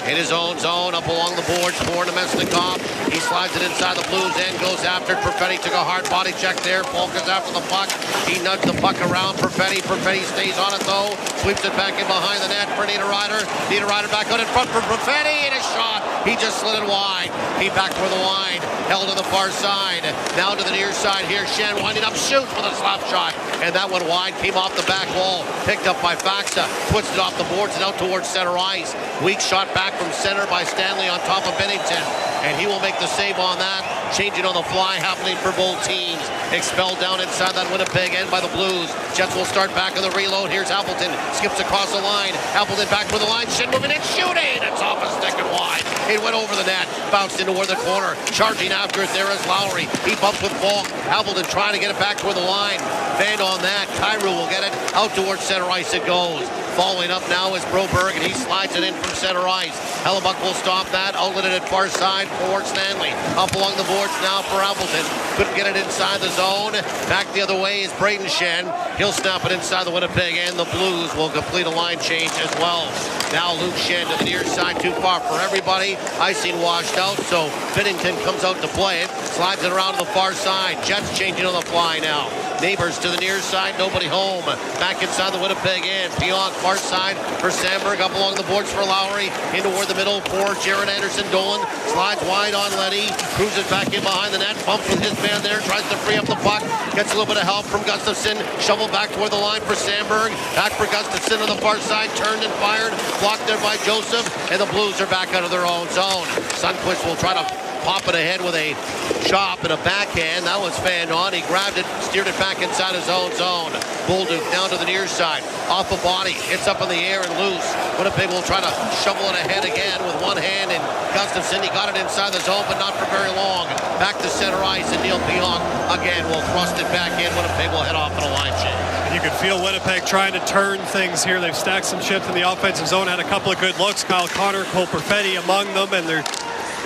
in his own zone, up along the boards for Nemesnikov. He slides it inside the Blues end, goes after it. Perfetti took a hard body check there. Falk is after the puck. He nudged the puck around Perfetti. Perfetti stays on it though. Sweeps it back in behind the net for Niederreiter. Niederreiter back out in front for Perfetti, and a shot. He just slid it wide. He back toward the line. Held to the far side. Now to the near side here. Shen winding up, shoots with a slap shot. And that one wide, came off the back wall. Picked up by Faxa. Twisted off the boards and out towards center ice. Weak shot back from center by Stanley on top of Binnington. And he will make the save on that. changing on the fly happening for both teams. Expelled down inside that Winnipeg end by the Blues. Jets will start back on the reload. Here's Appleton. Skips across the line. Appleton back for the line. Shin moving and shooting. It's off a stick and wide. It went over the net. Bounced into where the corner. Charging after it there is Lowry. He bumps with Falk. Appleton trying to get it back toward the line. Fanned on that. Kyrou will get it. Out towards center ice it goes. Following up now is Broberg, and he slides it in from center ice. Hellebuyck will stop that. Outlet it at far side for Stanley. Up along the boards now for Appleton. Couldn't get it inside the zone. Back the other way is Braden Shen. He'll snap it inside the Winnipeg, and the Blues will complete a line change as well. Now Luke Shen to the near side, too far for everybody. Icing washed out, so Binnington comes out to play it. Slides it around to the far side. Jets changing on the fly now. Neighbors to the near side, nobody home. Back inside the Winnipeg end. Beyond far side for Sandberg. Up along the boards for Lowry. In toward the middle for Jared Anderson-Dolan. Slides wide on Letty. Cruises back in behind the net. Bumps with his man there. Tries to free up the puck. Gets a little bit of help from Gustafsson. Shovel back toward the line for Sandberg. Back for Gustafsson on the far side. Turned and fired. Blocked there by Joseph. And the Blues are back out of their own zone. Sundqvist will try to pop it ahead with a chop and a backhand. That was fanned on. He grabbed it, steered it back inside his own zone. Bolduc down to the near side. Off the body. Hits up in the air and loose. Winnipeg will try to shovel it ahead again with one hand. And Gustafsson, he got it inside the zone, but not for very long. Back to center ice, and Neil Pionk again will thrust it back in. Winnipeg will head off in a line change. And you can feel Winnipeg trying to turn things here. They've stacked some chips in the offensive zone. Had a couple of good looks. Kyle Connor, Cole Perfetti among them, and the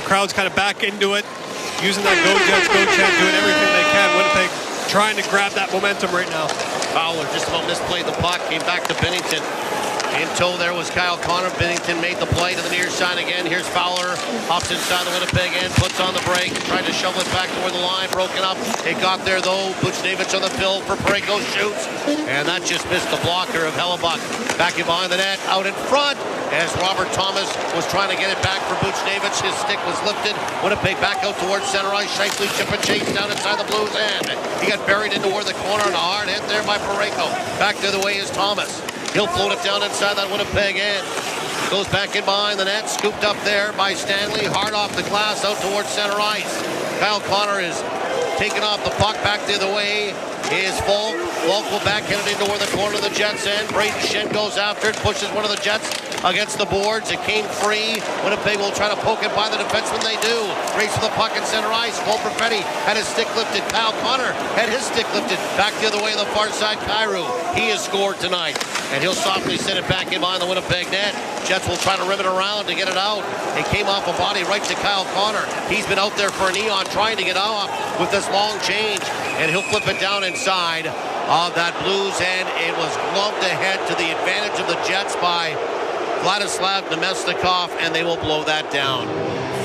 crowd's kind of back into it, using that Go Jets, Go chant, doing everything they can. Winnipeg trying to grab that momentum right now. Fowler just about misplayed the puck, came back to Binnington. In tow there was Kyle Connor. Binnington made the play to the near side again. Here's Fowler. Hops inside the Winnipeg end. Puts on the break. Tried to shovel it back toward the line. Broken up. It got there though. Buchnevich on the pill for Parayko. Shoots. And that just missed the blocker of Hellebuyck. Back in behind the net. Out in front. As Robert Thomas was trying to get it back for Buchnevich. His stick was lifted. Winnipeg back out towards center ice. Scheifele chip and chase down inside the Blues end. He got buried into where the corner and a hard hit there by Parayko. Back the other way is Thomas. He'll float it down inside that Winnipeg end. Goes back in behind the net. Scooped up there by Stanley. Hard off the glass out towards center ice. Kyle Connor is taking off the puck back the other way. Is Falk. Falk will backhand it into where the corner of the Jets end. Braden Shen goes after it. Pushes one of the Jets against the boards. It came free. Winnipeg will try to poke it by the defenseman. They do. Race for the puck in center ice. Cole Perfetti had his stick lifted. Kyle Connor had his stick lifted. Back the other way on the far side. Kyrou. He has scored tonight. And he'll softly send it back in behind the Winnipeg net. Jets will try to rim it around to get it out. It came off a body right to Kyle Connor. He's been out there for an eon trying to get off with this long change. And he'll flip it down inside of that Blues end. It was gloved ahead to the advantage of the Jets by Vladislav Nemesnikov, and they will blow that down.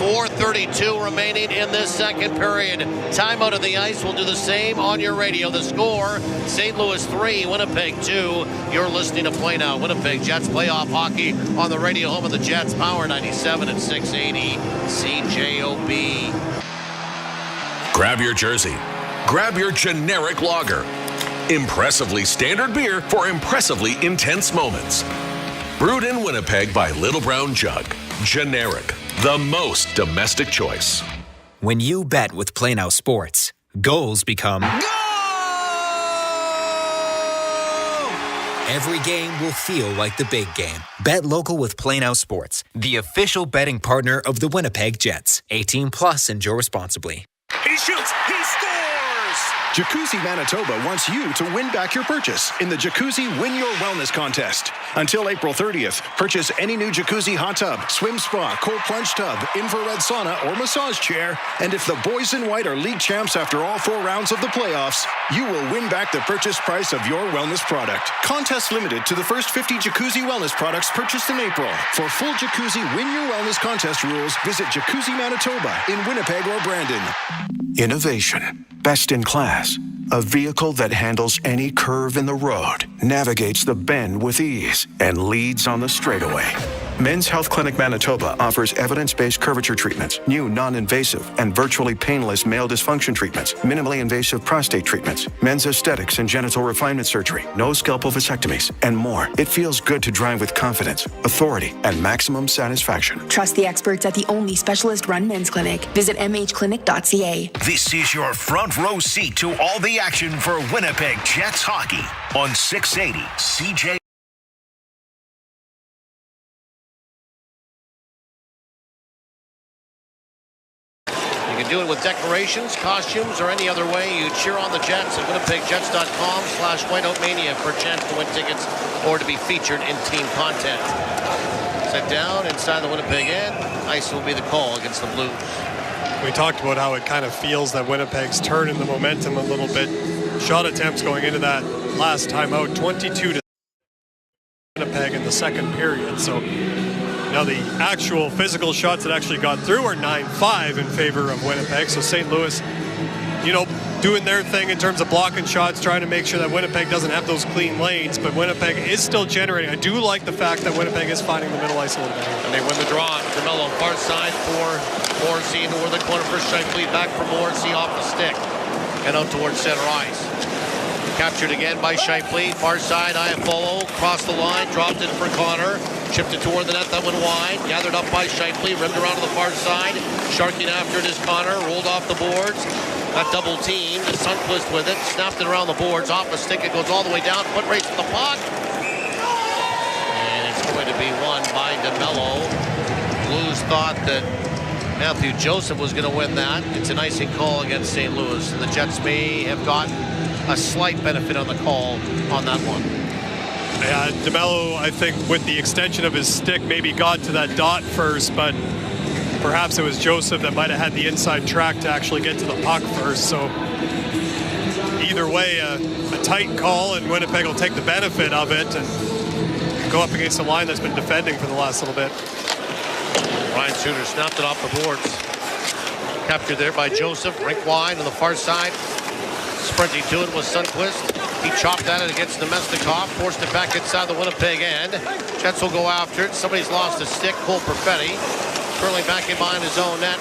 4:32 remaining in this second period. Timeout of the ice. We'll do the same on your radio. The score, St. Louis 3, Winnipeg 2. You're listening to Play Now. Winnipeg Jets playoff hockey on the radio home of the Jets. Power 97 and 680 CJOB. Grab your jersey. Grab your generic lager. Impressively standard beer for impressively intense moments. Brewed in Winnipeg by Little Brown Jug. Generic. The most domestic choice. When you bet with Play Now Sports, goals become... Every game will feel like the big game. Bet local with Play Now Sports, the official betting partner of the Winnipeg Jets. 18 plus, enjoy responsibly. He shoots. He scores. Jacuzzi Manitoba wants you to win back your purchase in the Jacuzzi Win Your Wellness Contest. Until April 30th, purchase any new jacuzzi hot tub, swim spa, cold plunge tub, infrared sauna, or massage chair, and if the boys in white are league champs after all 4 rounds of the playoffs, you will win back the purchase price of your wellness product. Contest limited to the first 50 Jacuzzi Wellness products purchased in April. For full Jacuzzi Win Your Wellness Contest rules, visit Jacuzzi Manitoba in Winnipeg or Brandon. Innovation. Best in class. A vehicle that handles any curve in the road, navigates the bend with ease, and leads on the straightaway. Men's Health Clinic Manitoba offers evidence-based curvature treatments, new non-invasive and virtually painless male dysfunction treatments, minimally invasive prostate treatments, men's aesthetics and genital refinement surgery, no scalpel vasectomies, and more. It feels good to drive with confidence, authority, and maximum satisfaction. Trust the experts at the only specialist-run men's clinic. Visit mhclinic.ca. This is your front row seat to all the action for Winnipeg Jets hockey on 680 CJ. Do it with decorations, costumes, or any other way. You cheer on the Jets at winnipegjets.com/whiteoutmania for a chance to win tickets or to be featured in team content. Set down inside the Winnipeg end. Ice will be the call against the Blues. We talked about how it kind of feels that Winnipeg's turning the momentum a little bit. Shot attempts going into that last time out, 22 to Winnipeg in the second period. So now the actual physical shots that actually got through are 9-5 in favor of Winnipeg. So St. Louis, doing their thing in terms of blocking shots, trying to make sure that Winnipeg doesn't have those clean lanes. But Winnipeg is still generating. I do like the fact that Winnipeg is finding the middle ice a little bit. And they win the draw. DeMello far side for Morrissey into the corner for Scheifele. Back for Morrissey off the stick and out towards center ice. Captured again by Scheifele. Far side, Iafolo. Crossed the line. Dropped it for Connor. Chipped it toward the net. That went wide. Gathered up by Scheifele. Rimmed around to the far side. Sharking after it is Connor. Rolled off the boards. Got double teamed. Sundqvist with it. Snapped it around the boards. Off the stick. It goes all the way down. Foot race to the puck. And it's going to be won by DeMello. Blues thought that Matthew Joseph was going to win that. It's an icing call against St. Louis. And the Jets may have gotten a slight benefit on the call on that one. Yeah, DeMello, I think, with the extension of his stick, maybe got to that dot first, but perhaps it was Joseph that might have had the inside track to actually get to the puck first. So either way, a tight call, and Winnipeg will take the benefit of it and go up against a line that's been defending for the last little bit. Ryan Suter snapped it off the boards. Captured there by Joseph. Rink wide on the far side. Sprinting to it was Sundqvist. He chopped at it against Nemestikov, forced it back inside the Winnipeg end. Jets will go after it. Somebody's lost a stick. Cole Perfetti. Curling back in behind his own net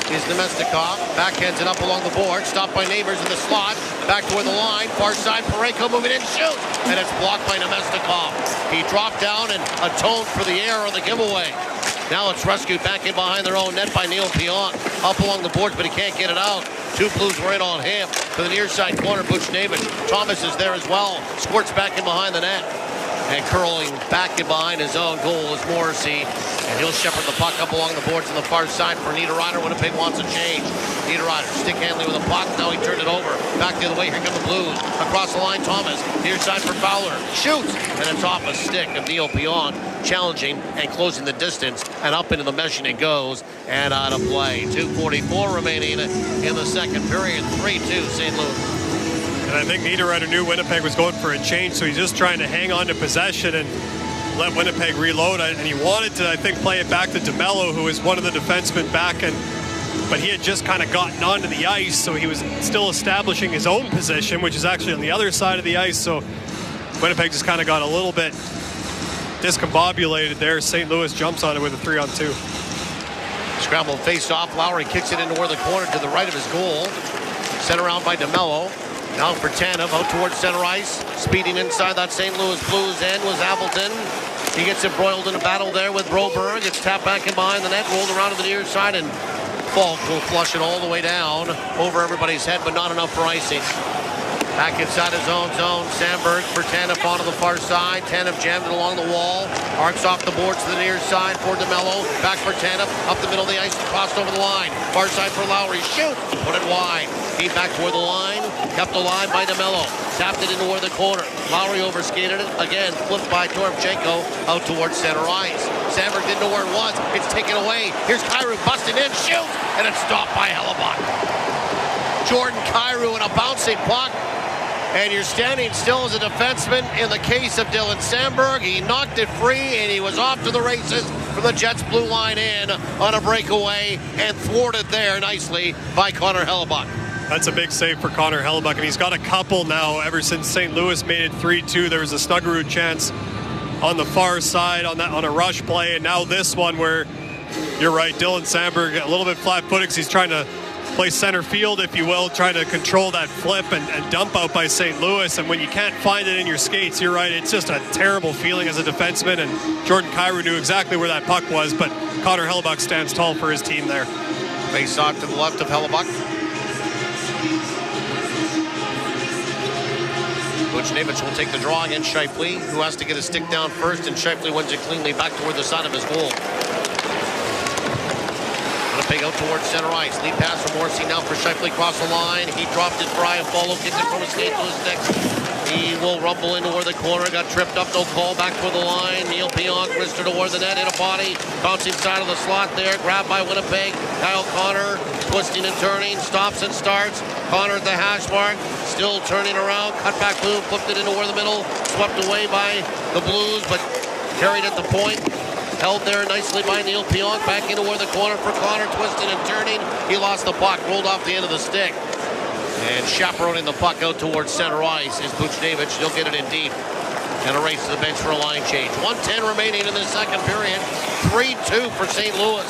is Nemestikov. Backhands it up along the board. Stopped by Neighbors in the slot. Back toward the line. Far side. Parayko moving in. Shoot! And it's blocked by Nemestikov. He dropped down and atoned for the error of the giveaway. Now it's rescued back in behind their own net by Neil Pion. Up along the boards, but he can't get it out. Two Blues right on him. To the near side corner, Buchnevich. Thomas is there as well. Squirts back in behind the net. And curling back in behind his own goal is Morrissey. And he'll shepherd the puck up along the boards on the far side for Niederreiter. Winnipeg wants a change. Niederreiter stick handling with the puck. Now he turned it over. Back the other way. Here come the Blues. Across the line, Thomas. Near side for Fowler. Shoots. And it's off a stick of Neil Pion. Challenging and closing the distance. And up into the mesh and it goes. And out of play. 2:44 remaining in the second period. 3-2 St. Louis. And I think Niederreiter knew Winnipeg was going for a change, so he's just trying to hang on to possession and let Winnipeg reload. And he wanted to, I think, play it back to DeMello, who is one of the defensemen back, but he had just kind of gotten onto the ice, so he was still establishing his own position, which is actually on the other side of the ice. So Winnipeg just kind of got a little bit discombobulated there. St. Louis jumps on it with a 3-on-2. Scramble face-off. Lowry kicks it into the corner to the right of his goal. Sent around by DeMello. Now for Tanev out towards center ice. Speeding inside that St. Louis Blues end was Appleton. He gets embroiled in a battle there with Broberg. Gets tapped back in behind the net. Rolled around to the near side. And Falk will flush it all the way down over everybody's head, but not enough for icing. Back inside his own zone. Sandberg for Tanev onto the far side. Tanev jammed it along the wall. Arcs off the boards to the near side for DeMello. Back for Tanev. Up the middle of the ice. Crossed over the line. Far side for Lowry. Shoot! Put it wide. Feed back toward the line. Kept alive by DeMello. Tapped it into the corner. Lowry overskated it. Again, flipped by Toropchenko out towards center ice. Sandberg didn't know where it was. It's taken away. Here's Kyrou busting in. Shoot! And it's stopped by Hellebuyck. Jordan Kyrou in a bouncing puck. And you're standing still as a defenseman in the case of Dylan Sandberg. He knocked it free, and he was off to the races from the Jets' blue line in on a breakaway and thwarted there nicely by Connor Hellebuyck. That's a big save for Connor Hellebuyck, and he's got a couple now ever since St. Louis made it 3-2. There was a Snuggerud chance on the far side on a rush play, and now this one where you're right, Dylan Sandberg a little bit flat-footed because he's trying to play center field, if you will, trying to control that flip and dump out by St. Louis. And when you can't find it in your skates, you're right, it's just a terrible feeling as a defenseman. And Jordan Kyrou knew exactly where that puck was, but Connor Hellebuyck stands tall for his team there. Face off to the left of Hellebuyck. Buchnevich will take the draw against Scheifele, who has to get a stick down first, and Scheifele wins it cleanly back toward the side of his goal. Winnipeg out towards center ice. Lead pass from Morrissey now for Scheifele across the line. He dropped it for Iafallo, kicked it from his skate to his stick. He will rumble into where the corner, got tripped up, no call, back for the line. Neil Pionk wristed toward the net, hit a body, bouncing side of the slot there, grabbed by Winnipeg. Kyle Connor twisting and turning, stops and starts. Connor at the hash mark, still turning around, cut back move, flipped it into where the middle, swept away by the Blues, but carried at the point. Held there nicely by Neil Pionk, back into where the corner for Connor, twisting and turning. He lost the puck, rolled off the end of the stick. And chaperoning the puck out towards center ice is Buchnevich. He'll get it in deep. And a race to the bench for a line change. 1:10 remaining in the second period. 3-2 for St. Louis.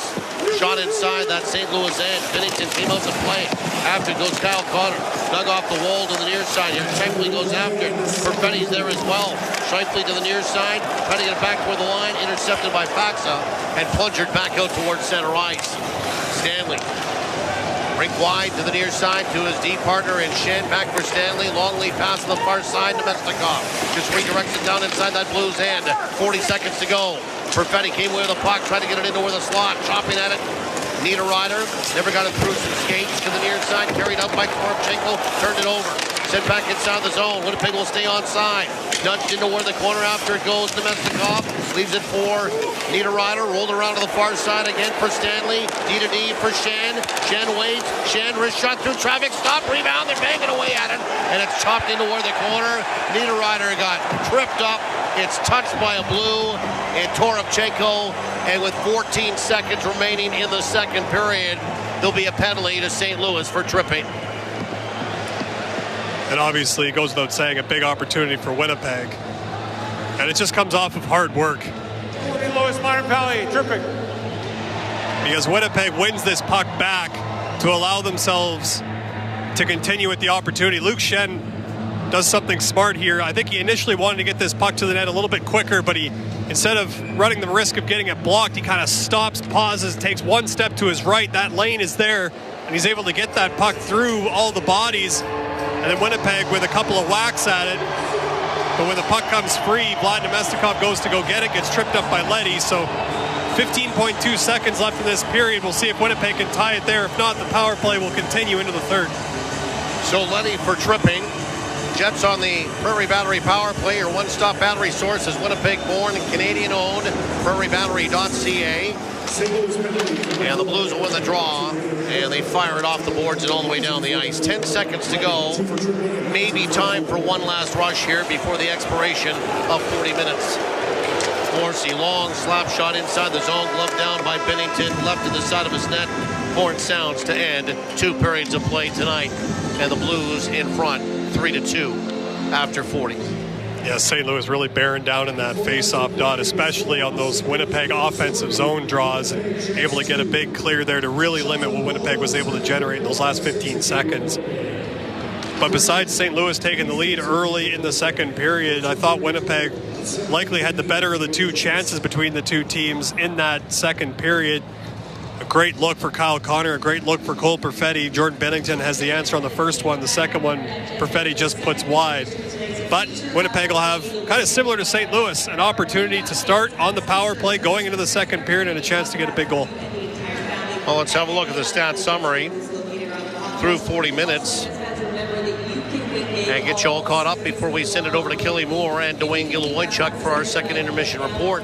Shot inside that St. Louis end. Binnington came out to play. After goes Kyle Connor. Dug off the wall to the near side here. Scheifele goes after. Perfetti's there as well. Scheifele to the near side. Trying to get it back toward the line. Intercepted by Faxa. And plungered back out towards center ice. Stanley. Rink wide to the near side to his D partner in Shen. Back for Stanley. Long lead pass on the far side to Mestikov. Just redirects it down inside that Blues end. 40 seconds to go. Perfetti came away with the puck. Tried to get it into where the slot. Chopping at it. Niederreiter. Never got it through some skates to the near side. Carried up by Korchenko. Turned it over. Sent back inside the zone. Winnipeg will stay onside. Nudged into where the corner after it goes to Mestikov. Leaves it for Niederreiter. Rolled around to the far side again for Stanley. D to D for Shen. Shen waits. Shen wrist shot through traffic. Stop. Rebound. They're banging away at it. And it's chopped into where the corner. Niederreiter got tripped up. It's touched by a Blue and Toropchenko. And with 14 seconds remaining in the second period, there'll be a penalty to St. Louis for tripping. And obviously, it goes without saying, a big opportunity for Winnipeg. And it just comes off of hard work. Louis minor penalty, tripping. Because Winnipeg wins this puck back to allow themselves to continue with the opportunity. Luke Shen does something smart here. I think he initially wanted to get this puck to the net a little bit quicker, but he, instead of running the risk of getting it blocked, he kind of stops, pauses, takes one step to his right. That lane is there, and he's able to get that puck through all the bodies. And then Winnipeg with a couple of whacks at it. But when the puck comes free, Vladimir Mestikov goes to go get it, gets tripped up by Leddy. So 15.2 seconds left in this period. We'll see if Winnipeg can tie it there. If not, the power play will continue into the third. So Leddy for tripping. Jets on the Prairie Battery power play. Your one-stop battery source is Winnipeg-born and Canadian-owned prairiebattery.ca. And the Blues will win the draw, and they fire it off the boards and all the way down the ice. 10 seconds to go. Maybe time for one last rush here before the expiration of 40 minutes. Morrissey, long slap shot inside the zone, gloved down by Binnington, left to the side of his net. Horn sounds to end 2 periods of play tonight, and the Blues in front 3-2 after 40. Yeah, St. Louis really bearing down in that face-off dot, especially on those Winnipeg offensive zone draws, and able to get a big clear there to really limit what Winnipeg was able to generate in those last 15 seconds. But besides St. Louis taking the lead early in the second period, I thought Winnipeg likely had the better of the two chances between the two teams in that second period. A great look for Kyle Connor, a great look for Cole Perfetti. Jordan Binnington has the answer on the first one. The second one, Perfetti just puts wide. But Winnipeg will have, kind of similar to St. Louis, an opportunity to start on the power play going into the second period and a chance to get a big goal. Well, let's have a look at the stat summary through 40 minutes and get you all caught up before we send it over to Kelly Moore and Dwayne Gilloychuk for our second intermission report.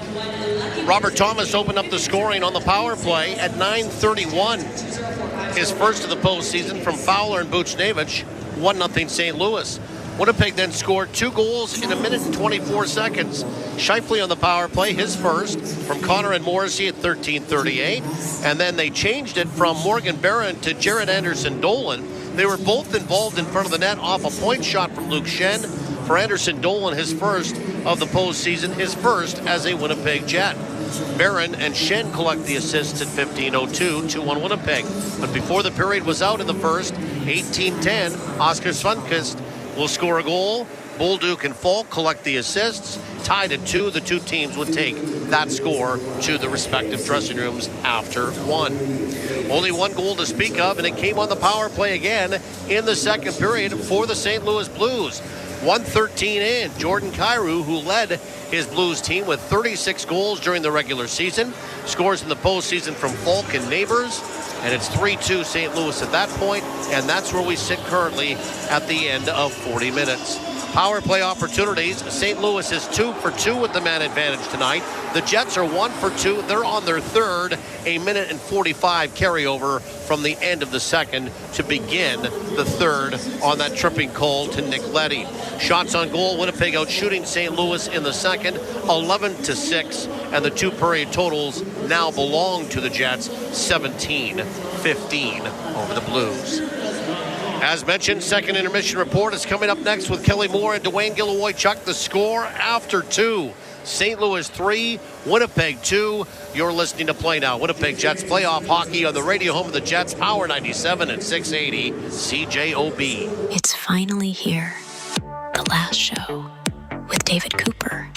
Robert Thomas opened up the scoring on the power play at 9:31. His first of the postseason from Fowler and Buchnevich, 1-0 St. Louis. Winnipeg then scored 2 goals in 1 minute and 24 seconds. Scheifele on the power play, his first, from Connor and Morrissey at 13:38. And then they changed it from Morgan Barron to Jared Anderson Dolan. They were both involved in front of the net off a point shot from Luke Shen. for Anderson Dolan, his first of the postseason, his first as a Winnipeg Jet. Barron and Shen collect the assists at 15:02, 2-1 Winnipeg. But before the period was out in the first, 18-10, Oscar Sundqvist will score a goal. Bolduc and Falk collect the assists. Tied at 2, the two teams would take that score to the respective dressing rooms after one. Only one goal to speak of, and it came on the power play again in the second period for the St. Louis Blues. 1:13 in, Jordan Kyrou, who led his Blues team with 36 goals during the regular season, scores in the postseason from Falk and Neighbors, and it's 3-2 St. Louis at that point, and that's where we sit currently at the end of 40 minutes. Power play opportunities. St. Louis is 2 for 2 with the man advantage tonight. The Jets are 1 for 2. They're on their third. A minute and 45 carryover from the end of the second to begin the third on that tripping call to Nick Leddy. Shots on goal. Winnipeg out shooting St. Louis in the second, 11-6, and the two period totals now belong to the Jets, 17-15 over the Blues. As mentioned, second intermission report is coming up next with Kelly Moore and Dwayne Gilroy-Chuck. The score after 2. St. Louis 3, Winnipeg 2. You're listening to Play Now. Winnipeg Jets playoff hockey on the radio home of the Jets, Power 97 and 680 CJOB. It's finally here. The last show with David Cooper.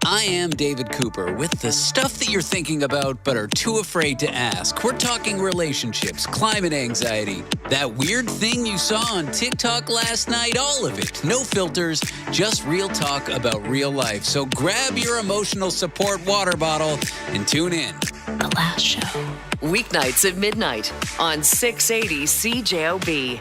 I am David Cooper with the stuff that you're thinking about but are too afraid to ask. We're talking relationships, climate anxiety, that weird thing you saw on TikTok last night, all of it. No filters, just real talk about real life. So grab your emotional support water bottle and tune in. The last show. Weeknights at midnight on 680 CJOB.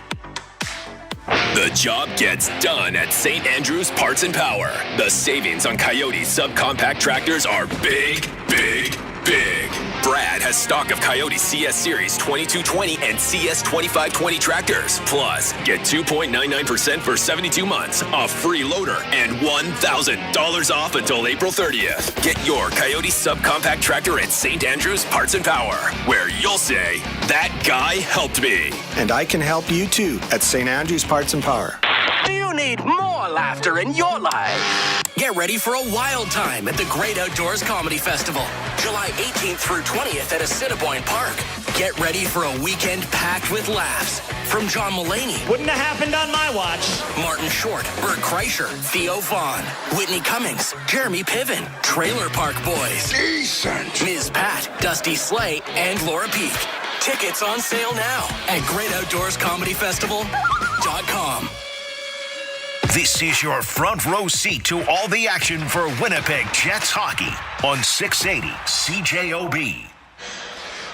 The job gets done at St. Andrews Parts and Power. The savings on Coyote subcompact tractors are big, big, big. Brad has stock of Coyote CS Series 2220 and CS 2520 tractors. Plus, get 2.99% for 72 months, a free loader, and $1,000 off until April 30th. Get your Coyote subcompact tractor at St. Andrews Parts and Power, where you'll say, that guy helped me. And I can help you too at St. Andrews Parts and Power. You need more laughter in your life. Get ready for a wild time at the Great Outdoors Comedy Festival, July 18th through 20th at Assiniboine Park. Get ready for a weekend packed with laughs from John Mulaney. Wouldn't have happened on my watch. Martin Short, Bert Kreischer, Theo Vaughn, Whitney Cummings, Jeremy Piven, Trailer Park Boys, Decent, Ms. Pat, Dusty Slay, and Laura Peak. Tickets on sale now at GreatOutdoorsComedyFestival.com. This is your front row seat to all the action for Winnipeg Jets hockey on 680 CJOB.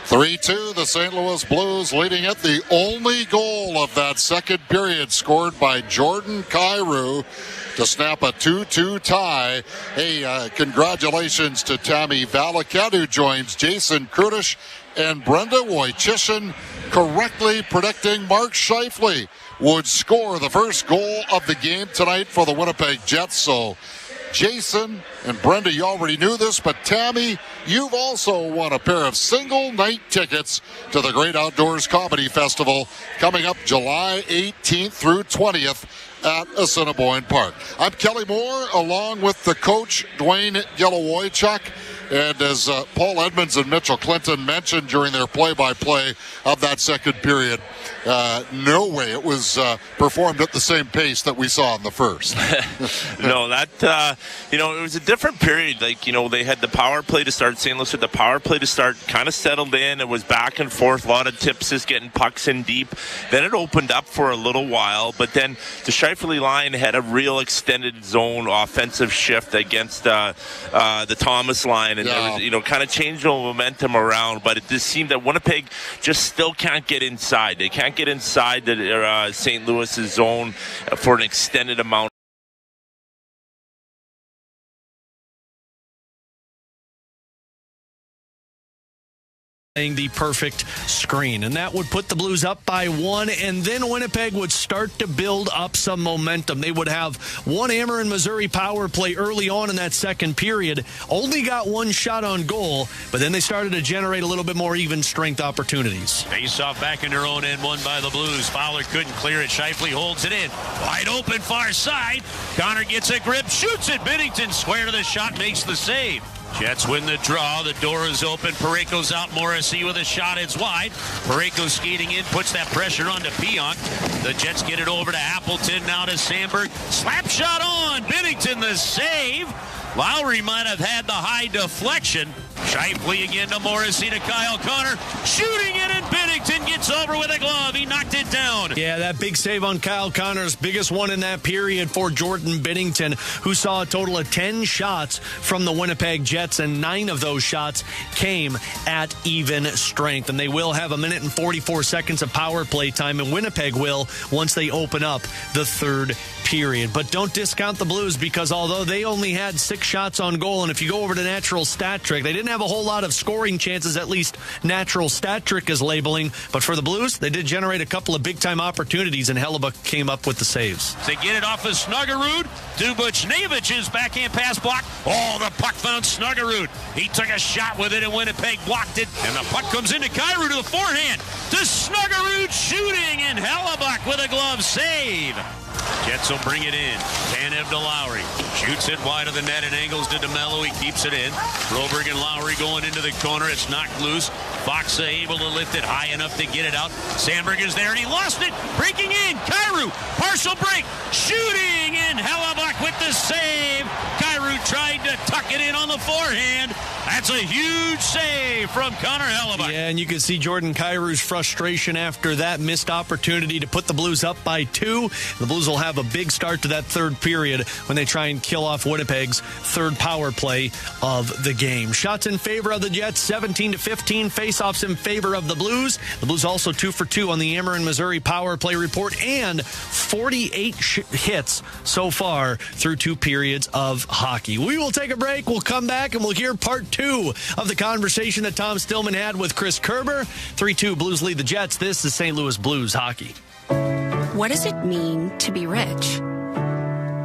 3-2, the St. Louis Blues leading it. The only goal of that second period scored by Jordan Kyrou to snap a 2-2 tie. Hey, congratulations to Tammy Valaket, who joins Jason Kurdish and Brenda Wojcichin, correctly predicting Mark Scheifele would score the first goal of the game tonight for the Winnipeg Jets. So Jason and Brenda, you already knew this, but Tammy, you've also won a pair of single night tickets to the Great Outdoors Comedy Festival coming up July 18th through 20th at Assiniboine Park. I'm Kelly Moore, along with the coach, Dwayne Gilroy-Chuck. And as Paul Edmonds and Mitchell Clinton mentioned during their play-by-play of that second period, no way it was performed at the same pace that we saw in the first. No, that, it was a different period. Like, they had the power play to start. St. Louis had the power play to start, kind of settled in. It was back and forth, a lot of tipses, getting pucks in deep. Then it opened up for a little while, but then the Scheifele line had a real extended zone offensive shift against the Thomas line. And there was, kind of changed the momentum around, but it just seemed that Winnipeg just still can't get inside. They can't get inside the St. Louis's zone for an extended amount. the perfect screen, and that would put the Blues up by 1, and then Winnipeg would start to build up some momentum. They would have one Ameren Missouri power play early on in that second period, only got one shot on goal, but then they started to generate a little bit more even strength opportunities. Face off back in their own end, won by the Blues. Fowler couldn't clear it. Scheifele holds it in. Wide open far side. Connor gets a grip, shoots it. Binnington square to the shot, makes the save. Jets win the draw. The door is open. Parayko's out. Morrissey with a shot. It's wide. Parayko skating in, puts that pressure on to Pionk. The Jets get it over to Appleton. Now to Sandberg. Slap shot on. Binnington the save. Lowry might have had the high deflection. Scheifele again to Morrissey to Kyle Connor. Shooting it, and Binnington gets over with a glove. He knocked it down. Yeah, that big save on Kyle Connor's biggest one in that period for Jordan Binnington, who saw a total of 10 shots from the Winnipeg Jets, and 9 of those shots came at even strength. And they will have 1 minute and 44 seconds of power play time, and Winnipeg will once they open up the third period. But don't discount the Blues, because although they only had 6 shots on goal, and if you go over to natural stat trick, they didn't have a whole lot of scoring chances, at least natural stat trick is labeling. But for the Blues, they did generate a couple of big-time opportunities, and Hellebuyck came up with the saves. They get it off of Snuggerud. Buchnevic's backhand pass block. Oh, the puck found Snuggerud. He took a shot with it, and Winnipeg blocked it. And the puck comes into Kyrou to the forehand. To Snuggerud shooting, and Hellebuyck with a glove save. Jets will bring it in. Tanev to Lowry. Shoots it wide of the net and angles to DeMello. He keeps it in. Broberg and Lowry going into the corner. It's knocked loose. Foxa able to lift it high enough to get it out. Sandberg is there, and he lost it. Breaking in. Kyrou. Partial break. Shooting, and Hellebuyck with the save. Kyrou tried to tuck it in on the forehand. That's a huge save from Connor Hellebuyck. Yeah, and you can see Jordan Kyrou's frustration after that missed opportunity to put the Blues up by 2. The Blues will have a big start to that third period when they try and kill off Winnipeg's third power play of the game. Shots in favor of the Jets, 17-15. Face-offs in favor of the Blues. The Blues also 2 for 2 on the Ameren Missouri power play report, and 48 hits so far through 2 periods of hockey. We will take a break. We'll come back and we'll hear part 2 of the conversation that Tom Stillman had with Chris Kerber. 3-2 Blues lead the Jets. This is St. Louis Blues hockey. What does it mean to be rich?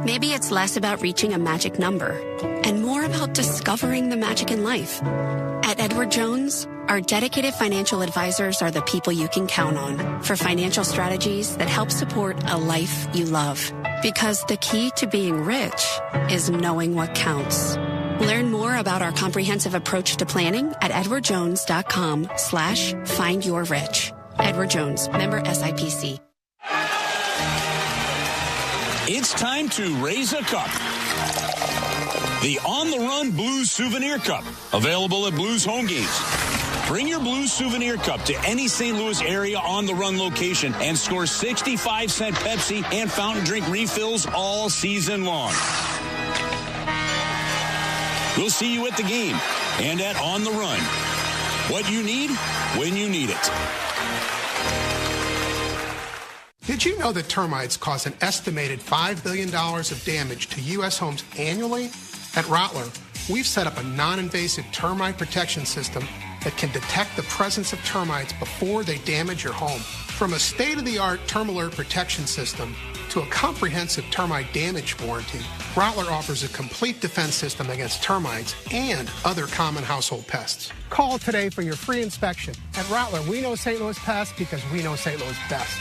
Maybe it's less about reaching a magic number and more about discovering the magic in life. At Edward Jones, our dedicated financial advisors are the people you can count on for financial strategies that help support a life you love. Because the key to being rich is knowing what counts. Learn more about our comprehensive approach to planning at edwardjones.com/findyourrich. Edward Jones, member SIPC. It's time to raise a cup. The On the Run Blues Souvenir Cup, available at Blues home games. Bring your Blues Souvenir Cup to any St. Louis area On the Run location and score 65-cent Pepsi and fountain drink refills all season long. We'll see you at the game and at On the Run. What you need, when you need it. Did you know that termites cause an estimated $5 billion of damage to U.S. homes annually? At Rottler, we've set up a non-invasive termite protection system that can detect the presence of termites before they damage your home. From a state-of-the-art term alert protection system to a comprehensive termite damage warranty, Rottler offers a complete defense system against termites and other common household pests. Call today for your free inspection. At Rottler, we know St. Louis pests because we know St. Louis best.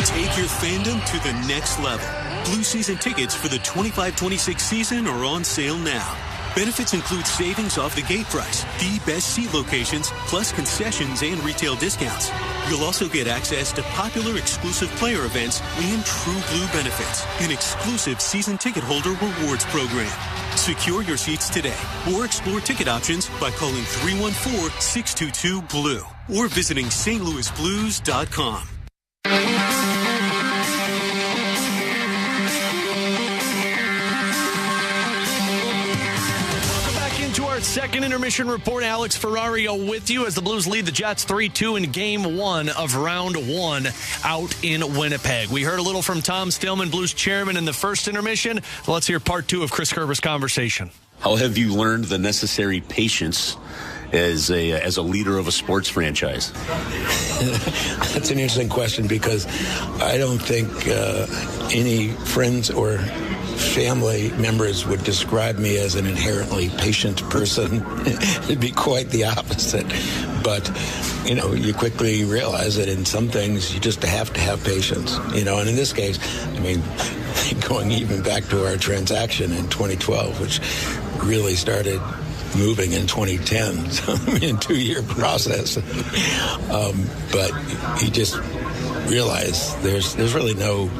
Take your fandom to the next level. Blue season tickets for the 25-26 season are on sale now. Benefits include savings off the gate price, the best seat locations, plus concessions and retail discounts. You'll also get access to popular exclusive player events and True Blue benefits, an exclusive season ticket holder rewards program. Secure your seats today or explore ticket options by calling 314-622-BLUE or visiting stlouisblues.com. Second intermission report. Alex Ferrario with you as the Blues lead the Jets 3-2 in Game 1 of Round 1 out in Winnipeg. We heard a little from Tom Stillman, Blues chairman, in the first intermission. Let's hear part 2 of Chris Kerber's conversation. How have you learned the necessary patience as a leader of a sports franchise? That's an interesting question, because I don't think any friends or family members would describe me as an inherently patient person. It'd be quite the opposite. But, you quickly realize that in some things you just have to have patience, and in this case, going even back to our transaction in 2012, which really started moving in 2010, so a 2-year process. But you just realize there's really no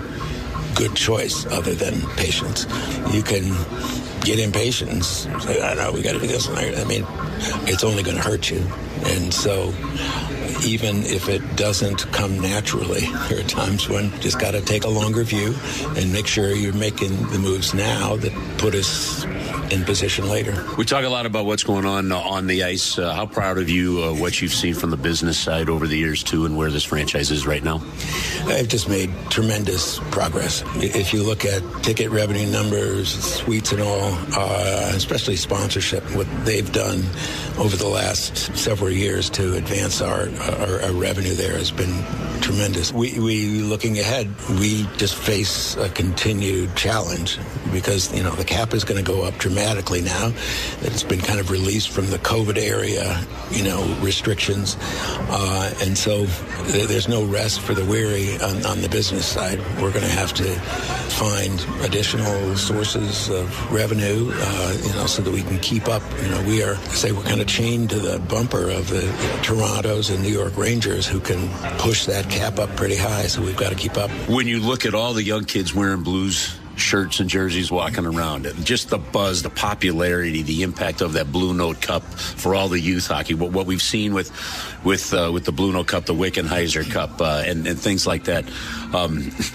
good choice other than patience. You can get impatient and say, I know, we got to do this. It's only going to hurt you. And so even if it doesn't come naturally, there are times when you just got to take a longer view and make sure you're making the moves now that put us in position later. We talk a lot about what's going on the ice. How proud of you what you've seen from the business side over the years, too, and where this franchise is right now? I've just made tremendous progress. If you look at ticket revenue numbers, suites and all, especially sponsorship, what they've done over the last several years to advance our revenue there has been tremendous. We looking ahead, we just face a continued challenge because, the cap is going to go up dramatically now. It's been kind of released from the COVID area, restrictions. And so there's no rest for the weary on the business side. We're going to have to find additional sources of revenue, so that we can keep up. We're kind of chained to the bumper of the Torontos and New York Rangers who can push that cap up pretty high, so we've got to keep up. When you look at all the young kids wearing Blues shirts and jerseys walking around, and just the buzz, the popularity, the impact of that Blue Note Cup for all the youth hockey, what we've seen with the Blue Note Cup, the Wickenheiser Cup, and things like that,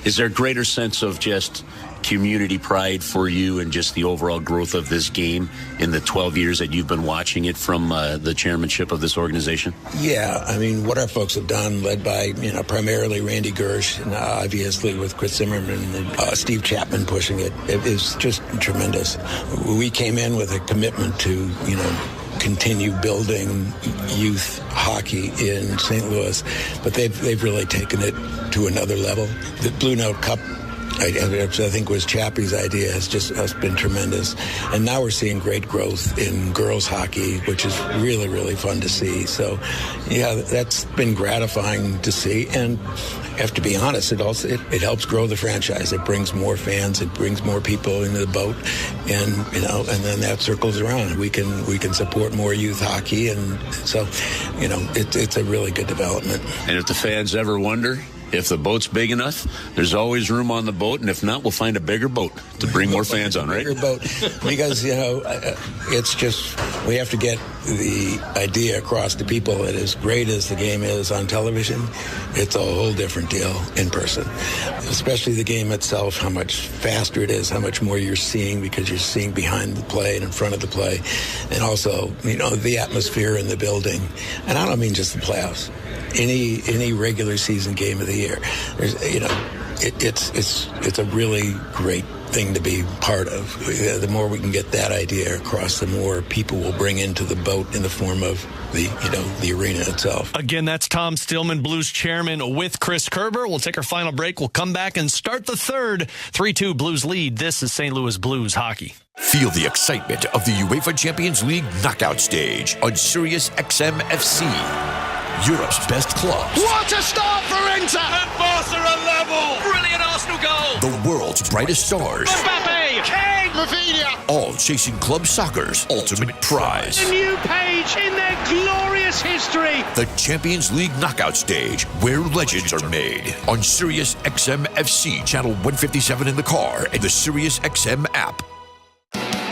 is there a greater sense of just community pride for you and just the overall growth of this game in the 12 years that you've been watching it from the chairmanship of this organization? Yeah, what our folks have done, led by, primarily Randy Gersh, and obviously with Chris Zimmerman and Steve Chapman pushing it, it is just tremendous. We came in with a commitment to, continue building youth hockey in St. Louis, but they've really taken it to another level. The Blue Note Cup, I think was Chappie's idea, has been tremendous. And now we're seeing great growth in girls hockey, which is really, really fun to see. So, yeah, that's been gratifying to see. And I have to be honest, it helps grow the franchise. It brings more fans. It brings more people into the boat. And, and then that circles around. We can support more youth hockey. And so, it's a really good development. And if the fans ever wonder if the boat's big enough, there's always room on the boat, and if not, we'll find a bigger boat to bring more fans on, right? Bigger boat, because, it's just, we have to get the idea across to people that as great as the game is on television, it's a whole different deal in person. Especially the game itself, how much faster it is, how much more you're seeing because you're seeing behind the play and in front of the play. And also, the atmosphere in the building. And I don't mean just the playoffs. Any regular season game of the year, it's a really great thing to be part of. The more we can get that idea across, the more people will bring into the boat in the form of the arena itself. Again, that's Tom Stillman, Blues chairman, with Chris Kerber. We'll take our final break. We'll come back and start the third. 3-2 Blues lead. This is St. Louis Blues hockey. Feel the excitement of the UEFA Champions League knockout stage on Sirius XM FC. Europe's best clubs. What a start for Inter! And Barca are level! Brilliant Arsenal goal! The world's brightest stars. Mbappe! King! Rafinha! All chasing club soccer's ultimate prize. A new page in their glorious history. The Champions League knockout stage, where legends are made. On Sirius XM FC, channel 157 in the car, and the Sirius XM app.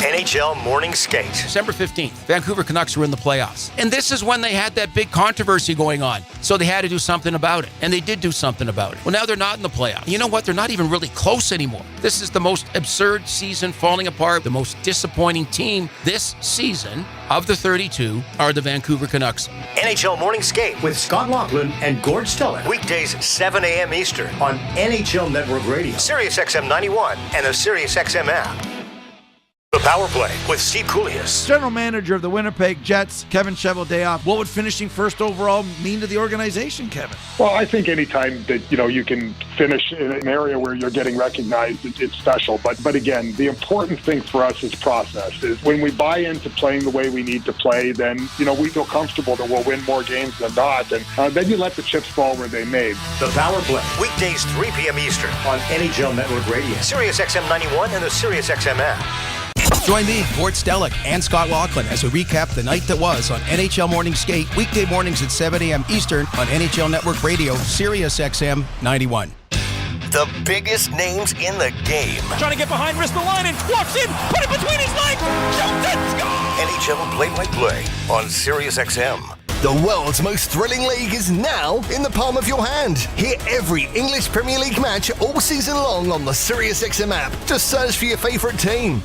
NHL Morning Skate. December 15th, Vancouver Canucks were in the playoffs. And this is when they had that big controversy going on. So they had to do something about it. And they did do something about it. Well, now they're not in the playoffs. You know what? They're not even really close anymore. This is the most absurd season falling apart. The most disappointing team this season of the 32 are the Vancouver Canucks. NHL Morning Skate with Scott Laughlin and Gord Stiller. Weekdays 7 a.m. Eastern on NHL Network Radio, Sirius XM 91, and the Sirius XM app. The Power Play with Steve Koulias. General manager of the Winnipeg Jets, Kevin Scheifele. What would finishing first overall mean to the organization, Kevin? Well, I think anytime that, you can finish in an area where you're getting recognized, it's special. But again, the important thing for us is process. Is when we buy into playing the way we need to play, then, we feel comfortable that we'll win more games than not. And then you let the chips fall where they may. The Power Play. Weekdays 3 p.m. Eastern on NHL Network Radio. Sirius XM 91 and the Sirius XM app. Join me, Gord Stellick, and Scott Laughlin as we recap the night that was on NHL Morning Skate, weekday mornings at 7 a.m. Eastern on NHL Network Radio, Sirius XM 91. The biggest names in the game. Trying to get behind Ristolainen, walks in, put it between his legs, shoots it, score! NHL Play-by-Play on Sirius XM. The world's most thrilling league is now in the palm of your hand. Hear every English Premier League match all season long on the Sirius XM app. Just search for your favourite team.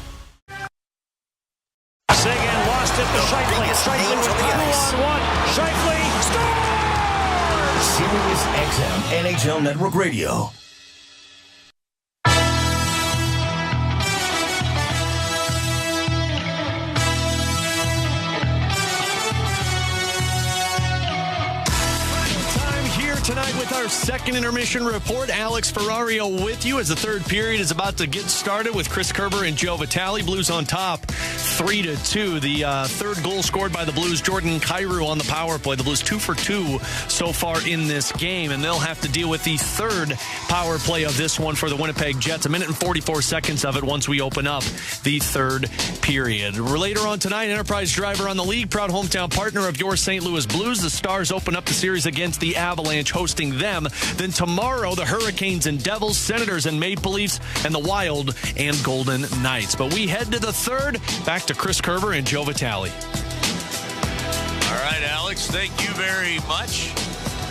Seguin lost it to Scheifele. Scheifele with Kyrou on one. Scheifele scores! Sirius XM NHL Network Radio. Tonight with our second intermission report. Alex Ferrario with you as the third period is about to get started with Chris Kerber and Joe Vitale. Blues on top 3-2. The third goal scored by the Blues, Jordan Kyrou on the power play. The Blues 2 for 2 so far in this game, and they'll have to deal with the third power play of this one for the Winnipeg Jets. 1 minute and 44 seconds of it once we open up the third period. Later on tonight, Enterprise driver on the league, proud hometown partner of your St. Louis Blues. The Stars open up the series against the Avalanche, hosting them. Then tomorrow, the Hurricanes and Devils, Senators and Maple Leafs, and the Wild and Golden Knights. But we head to the third. Back to Chris Kerber and Joe Vitale. All right, Alex, thank you very much.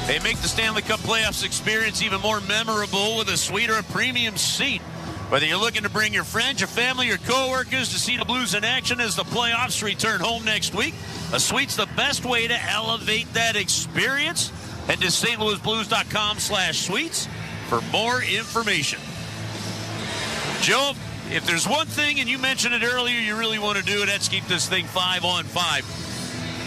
They make the Stanley Cup Playoffs experience even more memorable with a suite or a premium seat. Whether you're looking to bring your friends, your family, your coworkers to see the Blues in action as the playoffs return home next week, a suite's the best way to elevate that experience. Head to stlouisblues.com/suites for more information. Joe, if there's one thing, and you mentioned it earlier, you really want to do it, that's keep this thing 5-on-5.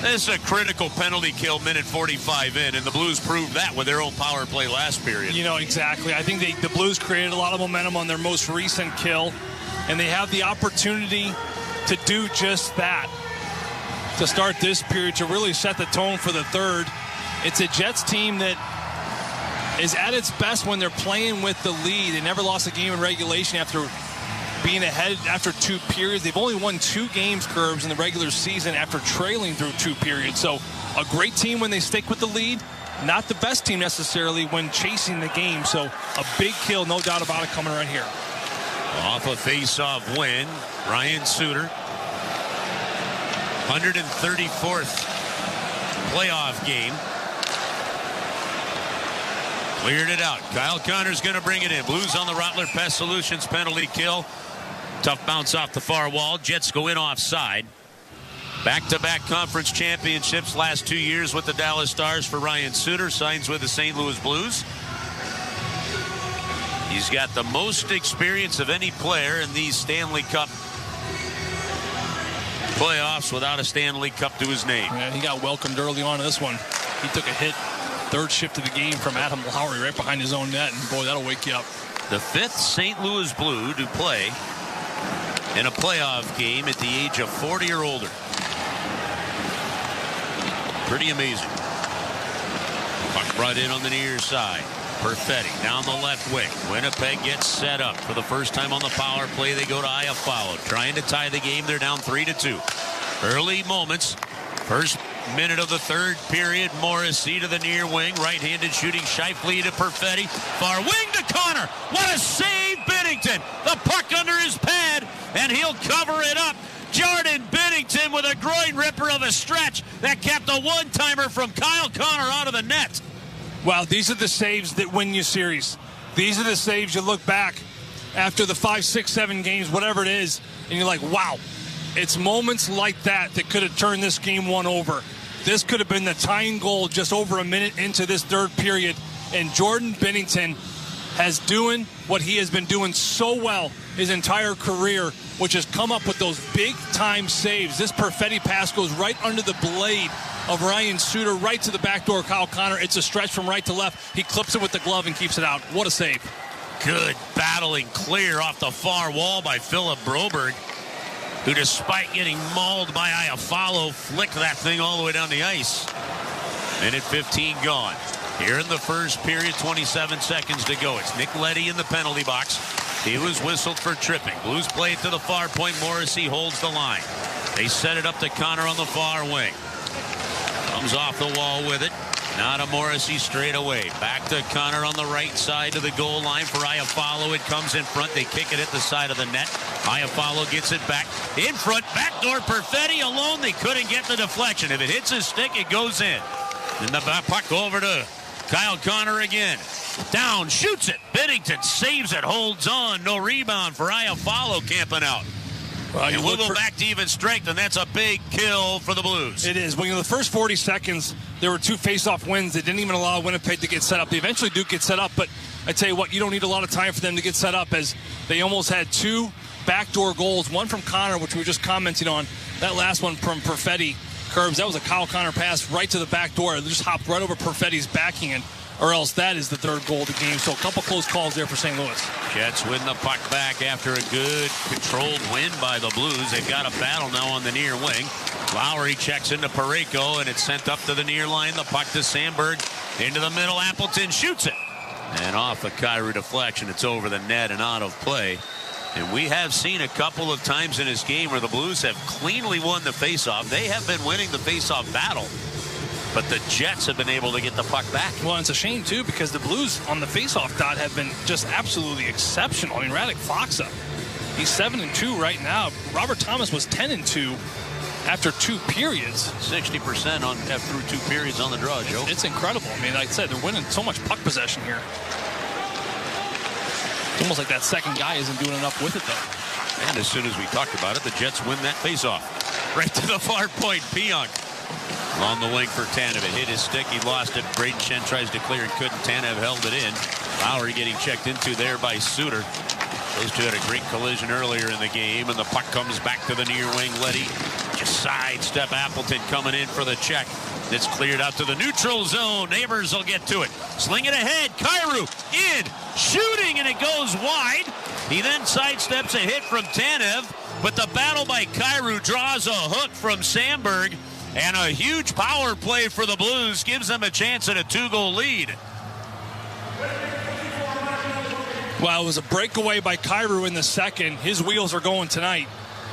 This is a critical penalty kill, minute 45 in, and the Blues proved that with their own power play last period. Exactly. I think the Blues created a lot of momentum on their most recent kill, and they have the opportunity to do just that, to start this period, to really set the tone for the third. It's a Jets team that is at its best when they're playing with the lead. They never lost a game in regulation after being ahead after 2 periods. They've only won 2 games, Curbs, in the regular season after trailing through 2 periods. So a great team when they stick with the lead. Not the best team necessarily when chasing the game. So a big kill, no doubt about it, coming right here. Off a face-off win, Ryan Suter. 134th playoff game. Cleared it out. Kyle Connor's going to bring it in. Blues on the Rottler Pest Solutions penalty kill. Tough bounce off the far wall. Jets go in offside. Back-to-back conference championships last 2 years with the Dallas Stars for Ryan Suter. Signs with the St. Louis Blues. He's got the most experience of any player in these Stanley Cup playoffs without a Stanley Cup to his name. Yeah, he got welcomed early on in this one. He took a hit. Third shift of the game from Adam Lowry right behind his own net, and boy, that'll wake you up. The 5th St. Louis Blue to play in a playoff game at the age of 40 or older. Pretty amazing. Puck brought in on the near side. Perfetti down the left wing. Winnipeg gets set up for the first time on the power play. They go to Iafallo, trying to tie the game. They're down 3-2. Early moments. First minute of the third period. Morrissey to the near wing. Right-handed shooting. Scheifele to Perfetti. Far wing to Connor. What a save, Binnington. The puck under his pad, and he'll cover it up. Jordan Binnington with a groin ripper of a stretch that kept a one-timer from Kyle Connor out of the net. Wow, these are the saves that win you series. These are the saves you look back after the 5, 6, 7 games, whatever it is, and you're like, wow. It's moments like that that could have turned this game 1 over. This could have been the tying goal just over a minute into this third period, and Jordan Binnington has doing what he has been doing so well his entire career, which has come up with those big-time saves. This Perfetti pass goes right under the blade of Ryan Suter, right to the backdoor Kyle Connor. It's a stretch from right to left. He clips it with the glove and keeps it out. What a save. Good battling clear off the far wall by Philip Broberg, who, despite getting mauled by Iafallo, flicked that thing all the way down the ice. Minute 15 gone. Here in the first period, 27 seconds to go. It's Nick Leddy in the penalty box. He was whistled for tripping. Blues play it to the far point. Morrissey holds the line. They set it up to Connor on the far wing. Comes off the wall with it. Now to Morrissey straight away. Back to Connor on the right side to the goal line for Iafallo. It comes in front. They kick it at the side of the net. Iafallo gets it back in front. Backdoor Perfetti alone. They couldn't get the deflection. If it hits his stick, it goes in. And the puck over to Kyle Connor again. Down, shoots it. Binnington saves it, holds on. No rebound for Iafallo camping out. And we'll go back to even strength, and that's a big kill for the Blues. It is. When in the first 40 seconds, there were two face-off wins that didn't even allow Winnipeg to get set up. They eventually do get set up, but I tell you what, you don't need a lot of time for them to get set up, as they almost had two backdoor goals, one from Connor, which we were just commenting on. That last one from Perfetti, Curbs, that was a Kyle Connor pass right to the back door. They just hopped right over Perfetti's backhand, or else that is the third goal of the game. So a couple close calls there for St. Louis. Jets win the puck back after a good controlled win by the Blues. They've got a battle now on the near wing. Lowry checks into Parayko, and it's sent up to the near line. The puck to Sandberg. Into the middle. Appleton shoots it. And off a Kyrou deflection, it's over the net and out of play. And we have seen a couple of times in this game where the Blues have cleanly won the faceoff. They have been winning the faceoff battle, but the Jets have been able to get the puck back. Well, it's a shame, too, because the Blues on the faceoff dot have been just absolutely exceptional. I mean, Radek Faksa, he's 7-2 right now. Robert Thomas was 10-2 after 2 periods. 60% on through 2 periods on the draw, Joe. It's incredible. I mean, like I said, they're winning so much puck possession here. It's almost like that second guy isn't doing enough with it, though. And as soon as we talked about it, the Jets win that faceoff. Right to the far point, Pionk. On the wing for Tanev. It hit his stick. He lost it. Braden Shen tries to clear and couldn't. Tanev held it in. Lowry getting checked into there by Suter. Those two had a great collision earlier in the game, and the puck comes back to the near wing. Leddy just sidestep. Appleton coming in for the check. It's cleared out to the neutral zone. Neighbors will get to it. Sling it ahead. Kyrou in. Shooting, and it goes wide. He then sidesteps a hit from Tanev, but the battle by Kyrou draws a hook from Sandberg, and a huge power play for the Blues gives them a chance at a 2-goal lead. Well, it was a breakaway by Kyrou in the second. His wheels are going tonight.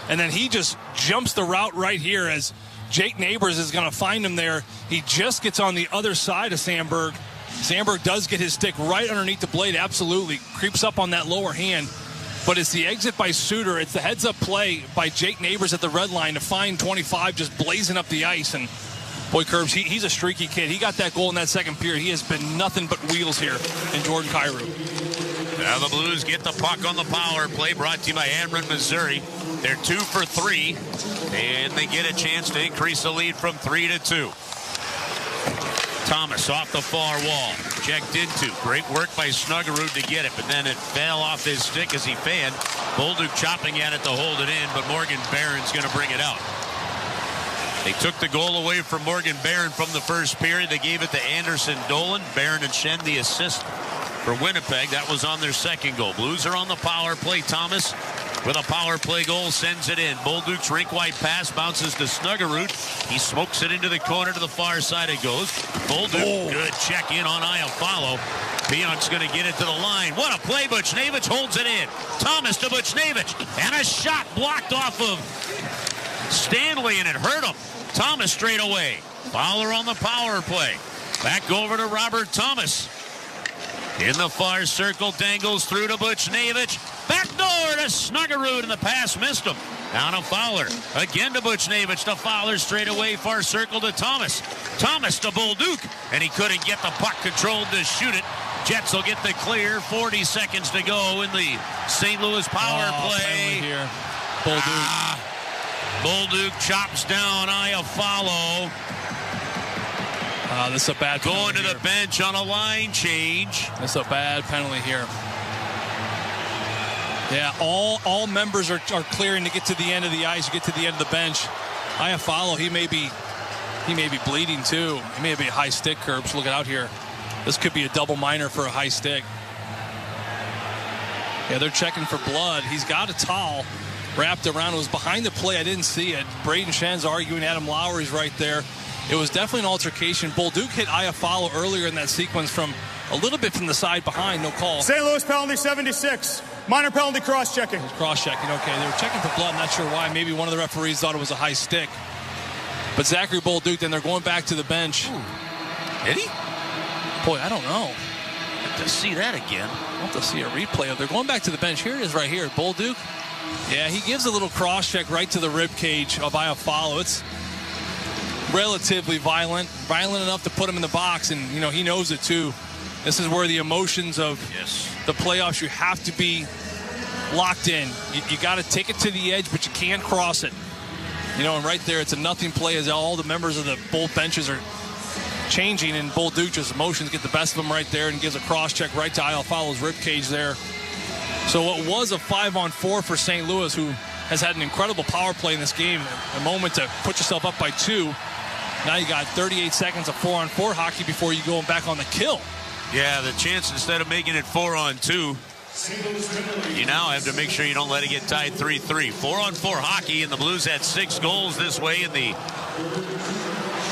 And then he just jumps the route right here as Jake Neighbors is going to find him there. He just gets on the other side of Sandberg. Sandberg does get his stick right underneath the blade, absolutely. Creeps up on that lower hand. But it's the exit by Suter. It's the heads-up play by Jake Neighbors at the red line to find 25 just blazing up the ice. And, boy, Curbs, he's a streaky kid. He got that goal in that second period. He has been nothing but wheels here in Jordan Kyrou. Now the Blues get the puck on the power play, brought to you by Ameren, Missouri. They're 2 for 3, and they get a chance to increase the lead from 3-2. Thomas off the far wall, checked into. Great work by Snuggerud to get it, but then it fell off his stick as he fanned. Bolduc chopping at it to hold it in, but Morgan Barron's going to bring it out. They took the goal away from Morgan Barron from the first period. They gave it to Anderson Dolan. Barron and Shen the assist for Winnipeg. That was on their second goal. Blues are on the power play. Thomas with a power play goal sends it in. Bolduc's rink-wide pass bounces to Snuggerud. He smokes it into the corner to the far side. It goes. Bolduc, good check in on Iafallo. Pionk's going to get it to the line. What a play. Buchnevich holds it in. Thomas to Buchnevich. And a shot blocked off of Stanley, and it hurt him. Thomas straight away. Fowler on the power play. Back over to Robert Thomas. In the far circle, dangles through to Buchnevich. Back door to Snuggerud, and the pass missed him. Down to Fowler. Again to Buchnevich. To Fowler straight away. Far circle to Thomas. Thomas to Bolduc, and he couldn't get the puck controlled to shoot it. Jets will get the clear. 40 seconds to go in the St. Louis power play. Here. Bolduc. Bolduc chops down Iafallo. This is a bad penalty. Going to the bench on a line change. This is a bad penalty here. Yeah, all members are clearing to get to the end of the ice, get to the end of the bench. Iafallo, he may be bleeding too. He may be a high stick, Curbs. Look out here. This could be a double minor for a high stick. Yeah, they're checking for blood. He's got a towel wrapped around. It was behind the play. I didn't see it. Braden Shen's arguing. Adam Lowry's right there. It was definitely an altercation. Bolduc hit Iafallo earlier in that sequence from a little bit from the side behind. No call. St. Louis penalty 76. Minor penalty cross-checking. Cross-checking. Okay, they were checking for blood. Not sure why. Maybe one of the referees thought it was a high stick. But Zachary Bolduc, then they're going back to the bench. Did he? Boy, I don't know. Have to see that again. I'll have to see a replay of. They're going back to the bench. Here it is right here. Bolduc. Yeah, he gives a little cross-check right to the rib cage of Iafallo. It's relatively violent enough to put him in the box, and he knows it too. This is where the emotions of the playoffs, you have to be locked in. You got to take it to the edge, but you can't cross it. And right there, it's a nothing play as all the members of the both benches are changing, and Bolduc just emotions get the best of him right there and gives a cross-check right to Iafallo's rib cage there. So it was a 5-on-4 for St. Louis, who has had an incredible power play in this game. A moment to put yourself up by 2. Now you got 38 seconds of 4-on-4 hockey before you go back on the kill. Yeah, the chance instead of making it 4-on-2, you now have to make sure you don't let it get tied 3-3. 4-on-4 hockey, and the Blues had 6 goals this way in the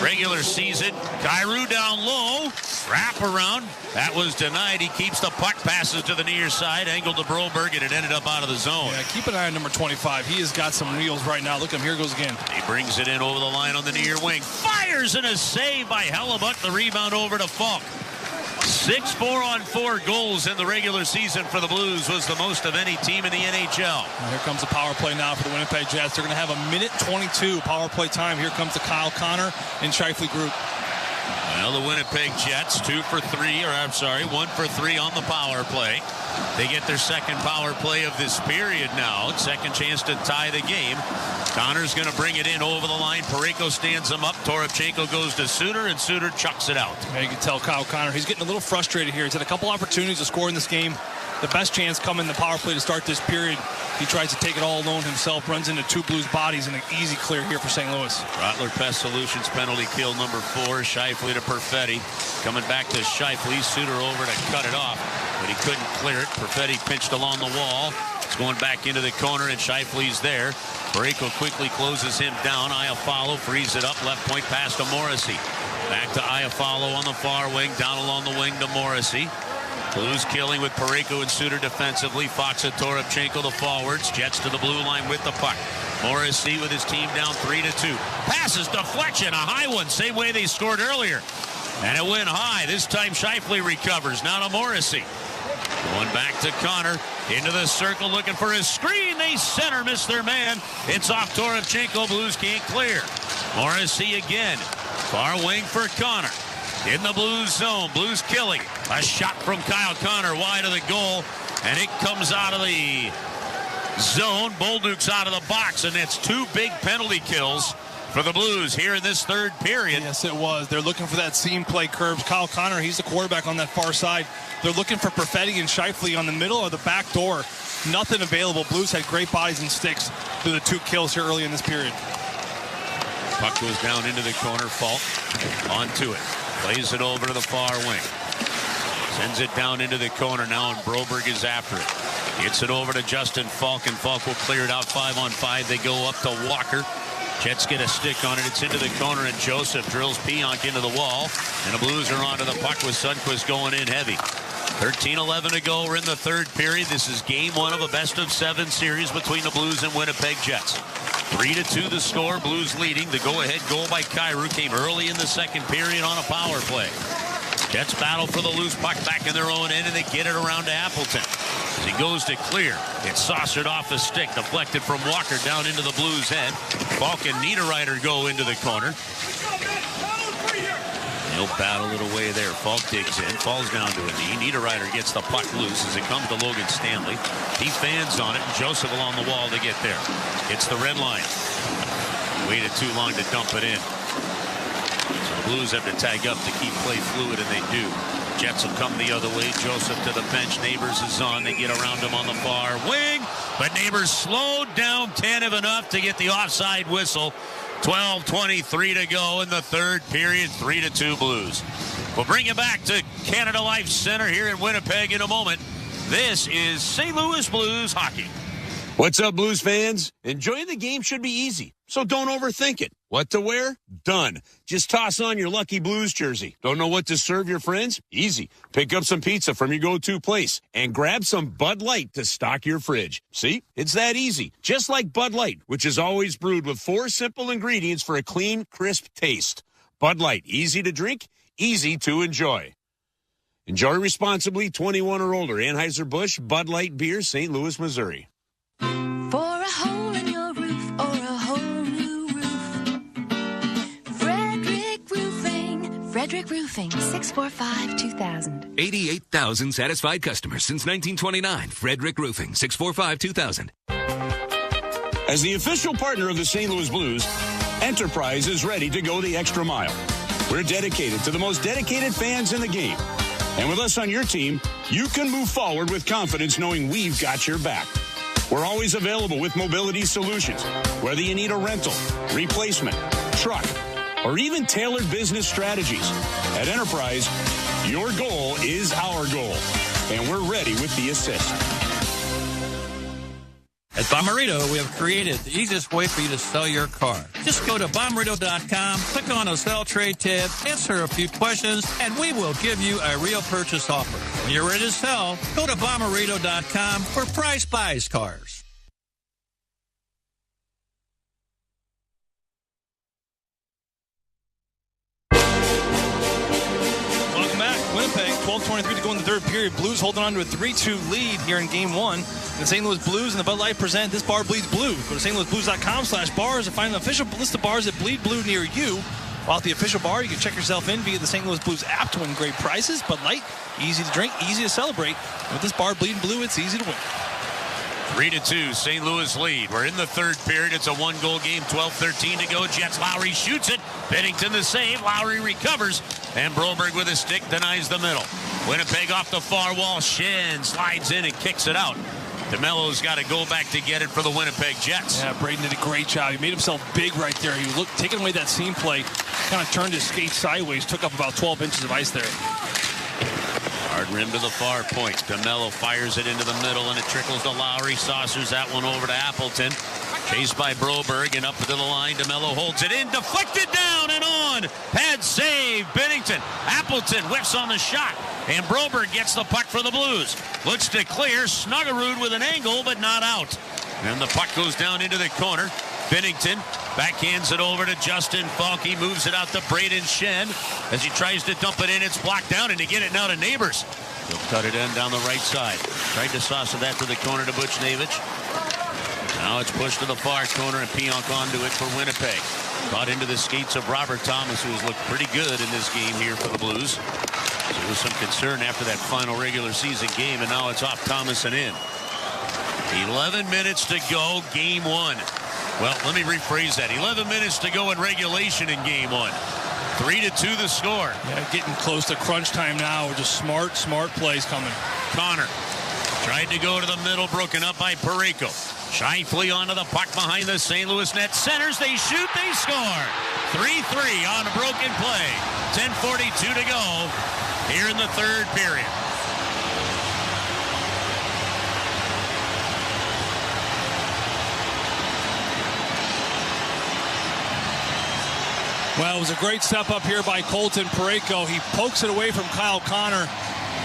regular season. Kyrou down low, wrap around. That was denied. He keeps the puck, passes to the near side, angled to Broberg, and it ended up out of the zone. Yeah, keep an eye on number 25. He has got some wheels right now. Look at him. Here goes again. He brings it in over the line on the near wing. Fires in a save by Hellebuyck. The rebound over to Falk. 6 4-on-4 goals in the regular season for the Blues was the most of any team in the NHL. And here comes the power play now for the Winnipeg Jets. They're going to have a minute 22 power play time. Here comes the Kyle Connor and Scheifele group. Well, the Winnipeg Jets 1 for 3 on the power play. They get their second power play of this period now. Second chance to tie the game. Connor's going to bring it in over the line. Parayko stands him up. Toropchenko goes to Suter, and Suter chucks it out. Yeah, you can tell Kyle Connor, he's getting a little frustrated here. He's had a couple opportunities to score in this game. The best chance coming in the power play to start this period. He tries to take it all alone himself, runs into 2 Blues bodies, and an easy clear here for St. Louis. Rottler Pest Solutions penalty kill number 4. Scheifele to Perfetti. Coming back to Scheifele. Suter over to cut it off, but he couldn't clear it. Perfetti pinched along the wall. It's going back into the corner, and Scheifele's there. Parayko quickly closes him down. Iafallo frees it up. Left point pass to Morrissey. Back to Iafallo on the far wing. Down along the wing to Morrissey. Blues killing with Parayko and Suter defensively. Fox and Toropchenko the forwards. Jets to the blue line with the puck. Morrissey with his team down 3-2. Passes, deflection, a high one. Same way they scored earlier. And it went high. This time Scheifele recovers. Now to Morrissey. Going back to Connor. Into the circle looking for his screen. They center miss their man. It's off Toropchenko. Blues can't clear. Morrissey again. Far wing for Connor. In the Blues zone. Blues killing. A shot from Kyle Connor wide of the goal. And it comes out of the zone. Bolduc's out of the box. And it's 2 big penalty kills for the Blues here in this third period. Yes, it was. They're looking for that seam play curves. Kyle Connor, he's the quarterback on that far side. They're looking for Perfetti and Scheifele on the middle or the back door. Nothing available. Blues had great bodies and sticks through the 2 kills here early in this period. Puck goes down into the corner. Falk onto it. Plays it over to the far wing. Sends it down into the corner now, and Broberg is after it. Gets it over to Justin Falk, and Falk will clear it out 5-on-5. They go up to Walker. Jets get a stick on it. It's into the corner, and Joseph drills Pionk into the wall. And the Blues are onto the puck with Sundqvist going in heavy. 13-11 to go. We're in the third period. This is game 1 of a best-of-7 series between the Blues and Winnipeg Jets. 3-2 the score. Blues leading. The go-ahead goal by Kyrou came early in the second period on a power play. Jets battle for the loose puck back in their own end, and they get it around to Appleton. As he goes to clear, it's saucered off a stick, deflected from Walker down into the Blues' head. Falk and Niederreiter go into the corner. He'll battle it away there. Falk digs in, falls down to a knee. Niederreiter gets the puck loose as it comes to Logan Stanley. He fans on it, and Joseph along the wall to get there. It's the red line. Waited too long to dump it in. So the Blues have to tag up to keep play fluid, and they do. Jets will come the other way. Joseph to the bench. Neighbors is on. They get around him on the far wing. but Neighbors slowed down 10 enough to get the offside whistle. 12:23 to go in the third period, 3-2 Blues. We'll bring you back to Canada Life Center here in Winnipeg in a moment. This is St. Louis Blues hockey. What's up, Blues fans? Enjoying the game should be easy, so don't overthink it. What to wear? Done. Just toss on your Lucky Blues jersey. Don't know what to serve your friends? Easy. Pick up some pizza from your go-to place and grab some Bud Light to stock your fridge. See? It's that easy. Just like Bud Light, which is always brewed with 4 simple ingredients for a clean, crisp taste. Bud Light, easy to drink, easy to enjoy. Enjoy responsibly, 21 or older. Anheuser-Busch, Bud Light Beer, St. Louis, Missouri. For a hole in your roof or a whole new roof, Frederick Roofing, 645-2000. 88,000 satisfied customers since 1929. Frederick Roofing, 645-2000. As the official partner of the St. Louis Blues, Enterprise is ready to go the extra mile. We're dedicated to the most dedicated fans in the game. And with us on your team, you can move forward with confidence knowing we've got your back. We're always available with mobility solutions, whether you need a rental, replacement, truck, or even tailored business strategies. At Enterprise, your goal is our goal, and we're ready with the assist. At Bomarito, we have created the easiest way for you to sell your car. Just go to Bomarito.com, click on the Sell Trade tab, answer a few questions, and we will give you a real purchase offer. When you're ready to sell, go to Bomarito.com for Price Buys Cars. Welcome back. Winnipeg, 12:23 to go in the third period. Blues holding on to a 3-2 lead here in Game 1. The St. Louis Blues and the Bud Light present This Bar Bleeds Blue. Go to stlouisblues.com/bars and find an official list of bars that bleed blue near you. While at the official bar, you can check yourself in via the St. Louis Blues app to win great prizes. Bud Light, easy to drink, easy to celebrate. And with This Bar Bleeding Blue, it's easy to win. 3-2, St. Louis lead. We're in the third period. It's a one-goal game, 12:13 to go. Jets, Lowry shoots it. Binnington the save. Lowry recovers. And Broberg with a stick denies the middle. Winnipeg off the far wall. Shen slides in and kicks it out. DeMello's got to go back to get it for the Winnipeg Jets. Yeah, Braden did a great job. He made himself big right there. He looked, taking away that seam play, kind of turned his skate sideways, took up about 12 inches of ice there. Hard rim to the far point. DeMello fires it into the middle, and it trickles to Lowry. Saucers that one over to Appleton. Chased by Broberg and up to the line. DeMello holds it in. Deflected down and on. Pad save. Binnington. Appleton whiffs on the shot. And Broberg gets the puck for the Blues. Looks to clear. Snuggerud with an angle, but not out. And the puck goes down into the corner. Binnington backhands it over to Justin Falk. He moves it out to Braden Shen. As he tries to dump it in, it's blocked down, and to get it now to Neighbors. He'll cut it in down the right side. Tried to saucer that to the corner to Buchnevich. Now it's pushed to the far corner, and Pionk onto it for Winnipeg. Caught into the skates of Robert Thomas, who has looked pretty good in this game here for the Blues. There was some concern after that final regular season game, and now it's off Thomas and in. 11 minutes to go, Game 1. Well, let me rephrase that. 11 minutes to go in regulation in Game 1. 3-2 the score. Yeah, getting close to crunch time now. Just smart plays coming. Connor tried to go to the middle, broken up by Parayko. Scheifele onto the puck behind the St. Louis net. Centers, they shoot, they score. 3-3 on a broken play. 10:42 to go here in the third period. Well, it was a great step up here by Colton Parayko. He pokes it away from Kyle Connor.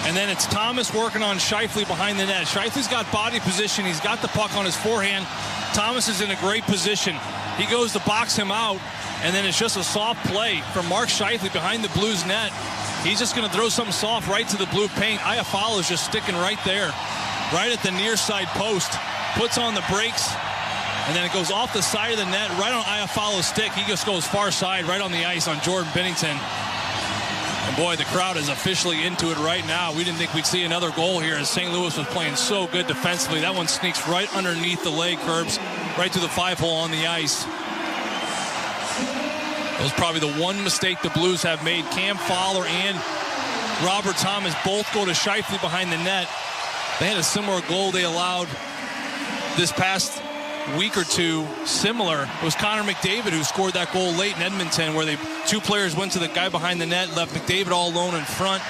And then it's Thomas working on Scheifele behind the net. Scheifele's got body position. He's got the puck on his forehand. Thomas is in a great position. He goes to box him out. And then it's just a soft play from Mark Scheifele behind the Blues net. He's just going to throw something soft right to the blue paint. Iafalo's just sticking right there, right at the near side post. Puts on the brakes. And then it goes off the side of the net, right on Iafalo's stick. He just goes far side, right on the ice on Jordan Binnington. And boy, the crowd is officially into it right now. We didn't think we'd see another goal here as St. Louis was playing so good defensively. That one sneaks right underneath the leg curbs, right to the 5-hole on the ice. That was probably the one mistake the Blues have made. Cam Fowler and Robert Thomas both go to Scheifele behind the net. They had a similar goal they allowed this past week or two similar. It was Connor McDavid who scored that goal late in Edmonton where two players went to the guy behind the net, left McDavid all alone in front.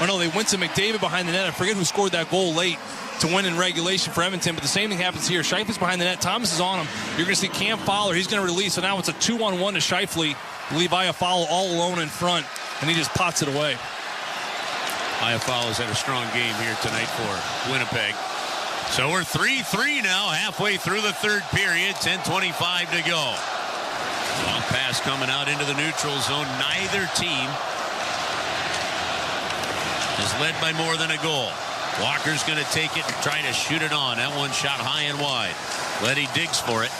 Oh, no, they went to McDavid behind the net. I forget who scored that goal late to win in regulation for Edmonton, but the same thing happens here. Scheifele's behind the net. Thomas is on him. You're going to see Cam Fowler. He's going to release, so now it's a 2-on-1 to Scheifele. Levi Fowler all alone in front, and he just pots it away. Iafallo's had a strong game here tonight for Winnipeg. So we're 3-3 now, halfway through the third period, 10:25 to go. Long pass coming out into the neutral zone. Neither team is led by more than a goal. Walker's going to take it and try to shoot it on. That one shot high and wide. Leddy digs for it,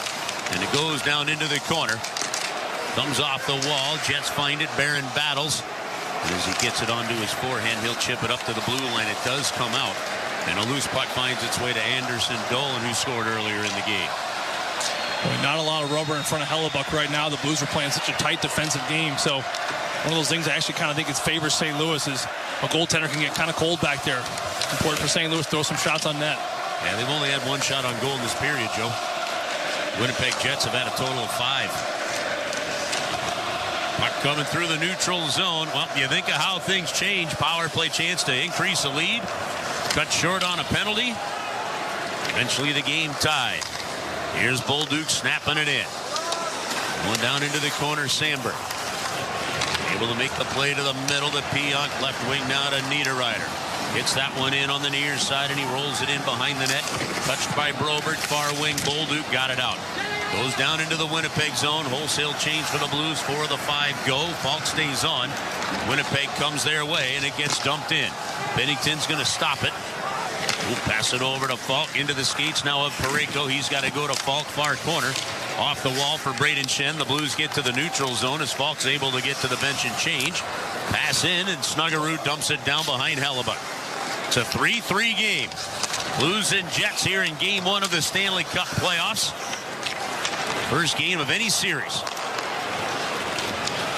and it goes down into the corner. Comes off the wall. Jets find it. Barron battles. And as he gets it onto his forehand, he'll chip it up to the blue line. It does come out. And a loose puck finds its way to Anderson Dolan, who scored earlier in the game. Boy, not a lot of rubber in front of Hellebuyck right now. The Blues are playing such a tight defensive game. So one of those things I actually kind of think it favors St. Louis is a goaltender can get kind of cold back there. Important for St. Louis to throw some shots on net. Yeah, they've only had one shot on goal in this period, Joe. Winnipeg Jets have had a total of 5. Puck coming through the neutral zone. Well, you think of how things change. Power play chance to increase the lead. Cut short on a penalty. Eventually the game tied. Here's Bolduc snapping it in. One down into the corner, Sandberg. Able to make the play to the middle to Pionk. Left wing now to Niederreiter. Gets that one in on the near side, and he rolls it in behind the net. Touched by Broberg. Far wing, Bolduc got it out. Goes down into the Winnipeg zone. Wholesale change for the Blues. 4 of the 5 go. Falk stays on. Winnipeg comes their way, and it gets dumped in. Binnington's going to stop it. We'll pass it over to Falk into the skates now of Parayko. He's got to go to Falk, far corner. Off the wall for Braden Shen. The Blues get to the neutral zone as Falk's able to get to the bench and change. Pass in, and Snuggerud dumps it down behind Hellebuyck. It's a 3-3 game. Blues and Jets here in Game 1 of the Stanley Cup Playoffs. First game of any series.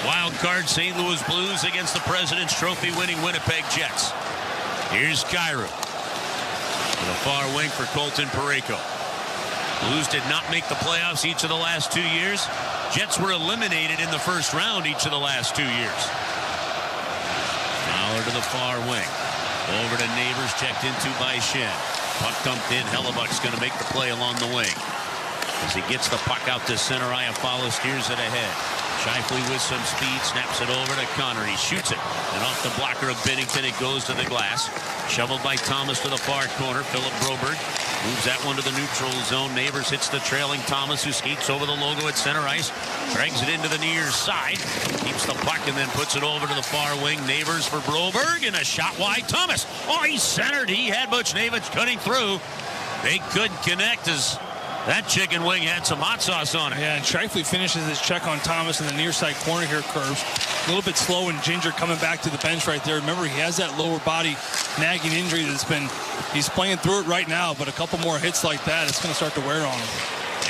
Wild card St. Louis Blues against the President's Trophy winning Winnipeg Jets. Here's Kyrou. To the far wing for Colton Parayko. Blues did not make the playoffs each of the last 2 years. Jets were eliminated in the first round each of the last 2 years. Fowler to the far wing. Over to Neighbors, checked into by Shen. Puck dumped in. Hellebuyck's going to make the play along the wing. As he gets the puck out to center, Iafallo steers it ahead. Scheifele with some speed, snaps it over to Connor. He shoots it. And off the blocker of Binnington, it goes to the glass. Shoveled by Thomas to the far corner. Philip Broberg moves that one to the neutral zone. Neighbors hits the trailing Thomas, who skates over the logo at center ice. Drags it into the near side. Keeps the puck and then puts it over to the far wing. Neighbors for Broberg, and a shot wide. Thomas. Oh, he's centered. He had Buchnevich cutting through. They couldn't connect as that chicken wing had some hot sauce on it. Yeah, and Scheifele finishes his check on Thomas in the near side corner here, Curves. A little bit slow and ginger coming back to the bench right there. Remember, he has that lower body nagging injury that's been, he's playing through it right now, but a couple more hits like that, it's going to start to wear on him.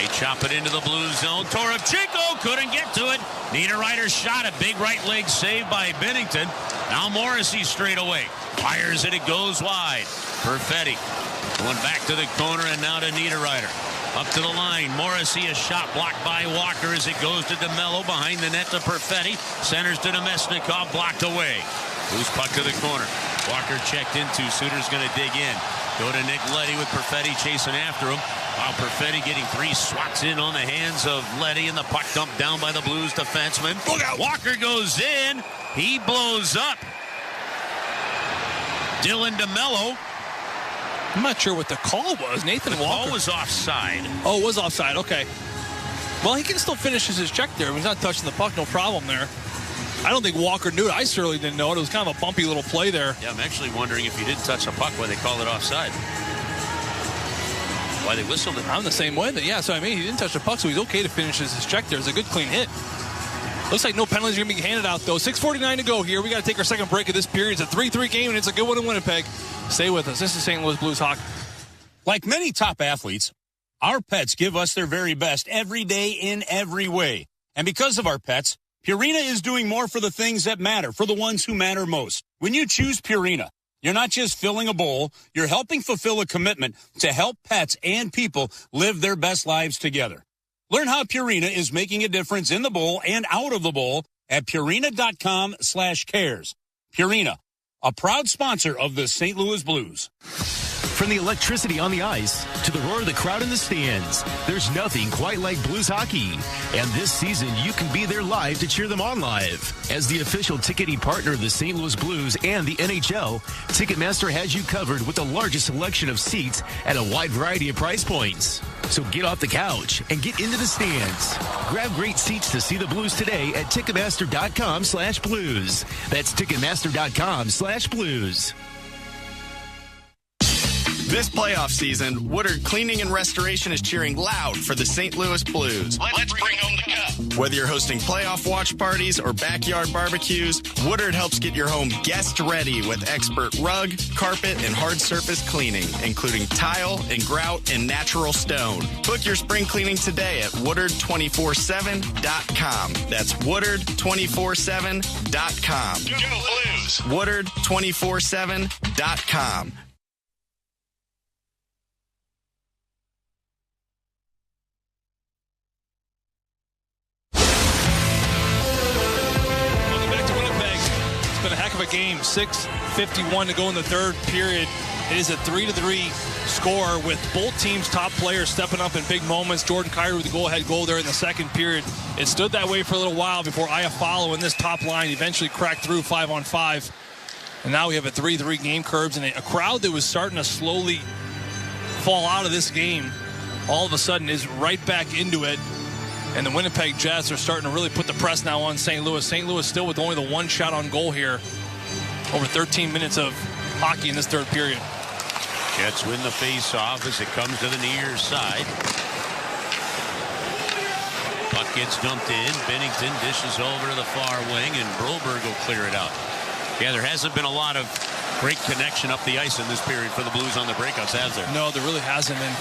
They chop it into the blue zone. Toropchenko couldn't get to it. Niederreiter shot, a big right leg save by Binnington. Now Morrissey straight away. Fires it, it goes wide. Perfetti going back to the corner and now to Niederreiter. Up to the line. Morrissey, a shot blocked by Walker as it goes to DeMello behind the net to Perfetti. Centers to Nemesnikov, blocked away. Loose puck to the corner. Walker checked into. Suter's going to dig in. Go to Nick Leddy with Perfetti chasing after him. While Perfetti getting 3 swats in on the hands of Leddy, and the puck dumped down by the Blues defenseman. Look out. Walker goes in. He blows up Dylan DeMello. I'm not sure what the call was. Nathan Walker. The call was offside. Oh, it was offside. Okay. Well, he can still finish his check there. He's not touching the puck. No problem there. I don't think Walker knew it. I certainly didn't know it. It was kind of a bumpy little play there. Yeah, I'm actually wondering if he didn't touch the puck, why they call it offside. Why they whistled it. I'm the same way. Yeah, so I mean, he didn't touch the puck, so he's okay to finish his check there. It's a good, clean hit. Looks like no penalties are going to be handed out, though. 6:49 to go here. We got to take our second break of this period. It's a 3-3 game, and it's a good one in Winnipeg. Stay with us. This is St. Louis Blues Hockey. Like many top athletes, our pets give us their very best every day in every way. And because of our pets, Purina is doing more for the things that matter, for the ones who matter most. When you choose Purina, You're not just filling a bowl, you're helping fulfill a commitment to help pets and people live their best lives together. Learn how Purina is making a difference in the bowl and out of the bowl at Purina.com/cares. Purina, a proud sponsor of the St. Louis Blues. From the electricity on the ice to the roar of the crowd in the stands, there's nothing quite like Blues hockey. And this season, you can be there live to cheer them on live. As the official ticketing partner of the St. Louis Blues and the NHL, Ticketmaster has you covered with the largest selection of seats at a wide variety of price points. So get off the couch and get into the stands. Grab great seats to see the Blues today at Ticketmaster.com/Blues. That's Ticketmaster.com/Blues. This playoff season, Woodard Cleaning and Restoration is cheering loud for the St. Louis Blues. Let's bring home the cup. Whether you're hosting playoff watch parties or backyard barbecues, Woodard helps get your home guest ready with expert rug, carpet, and hard surface cleaning, including tile and grout and natural stone. Book your spring cleaning today at Woodard247.com. That's Woodard247.com. Go Blues! Woodard247.com. Of a game, 6:51 to go in the third period. It is a 3-3 score with both teams' top players stepping up in big moments. Jordan Kyrou with the go-ahead goal there in the second period. It stood that way for a little while before Scheifele in this top line eventually cracked through 5-on-5. And now we have a 3-3 game, Curbs, and a crowd that was starting to slowly fall out of this game all of a sudden is right back into it. And the Winnipeg Jets are starting to really put the press now on St. Louis. St. Louis still with only the one shot on goal here. Over 13 minutes of hockey in this third period. Jets win the face-off as it comes to the near side. Puck gets dumped in. Binnington dishes over to the far wing, and Broberg will clear it out. Yeah, there hasn't been a lot of great connection up the ice in this period for the Blues on the breakouts, has there? No, there really hasn't. And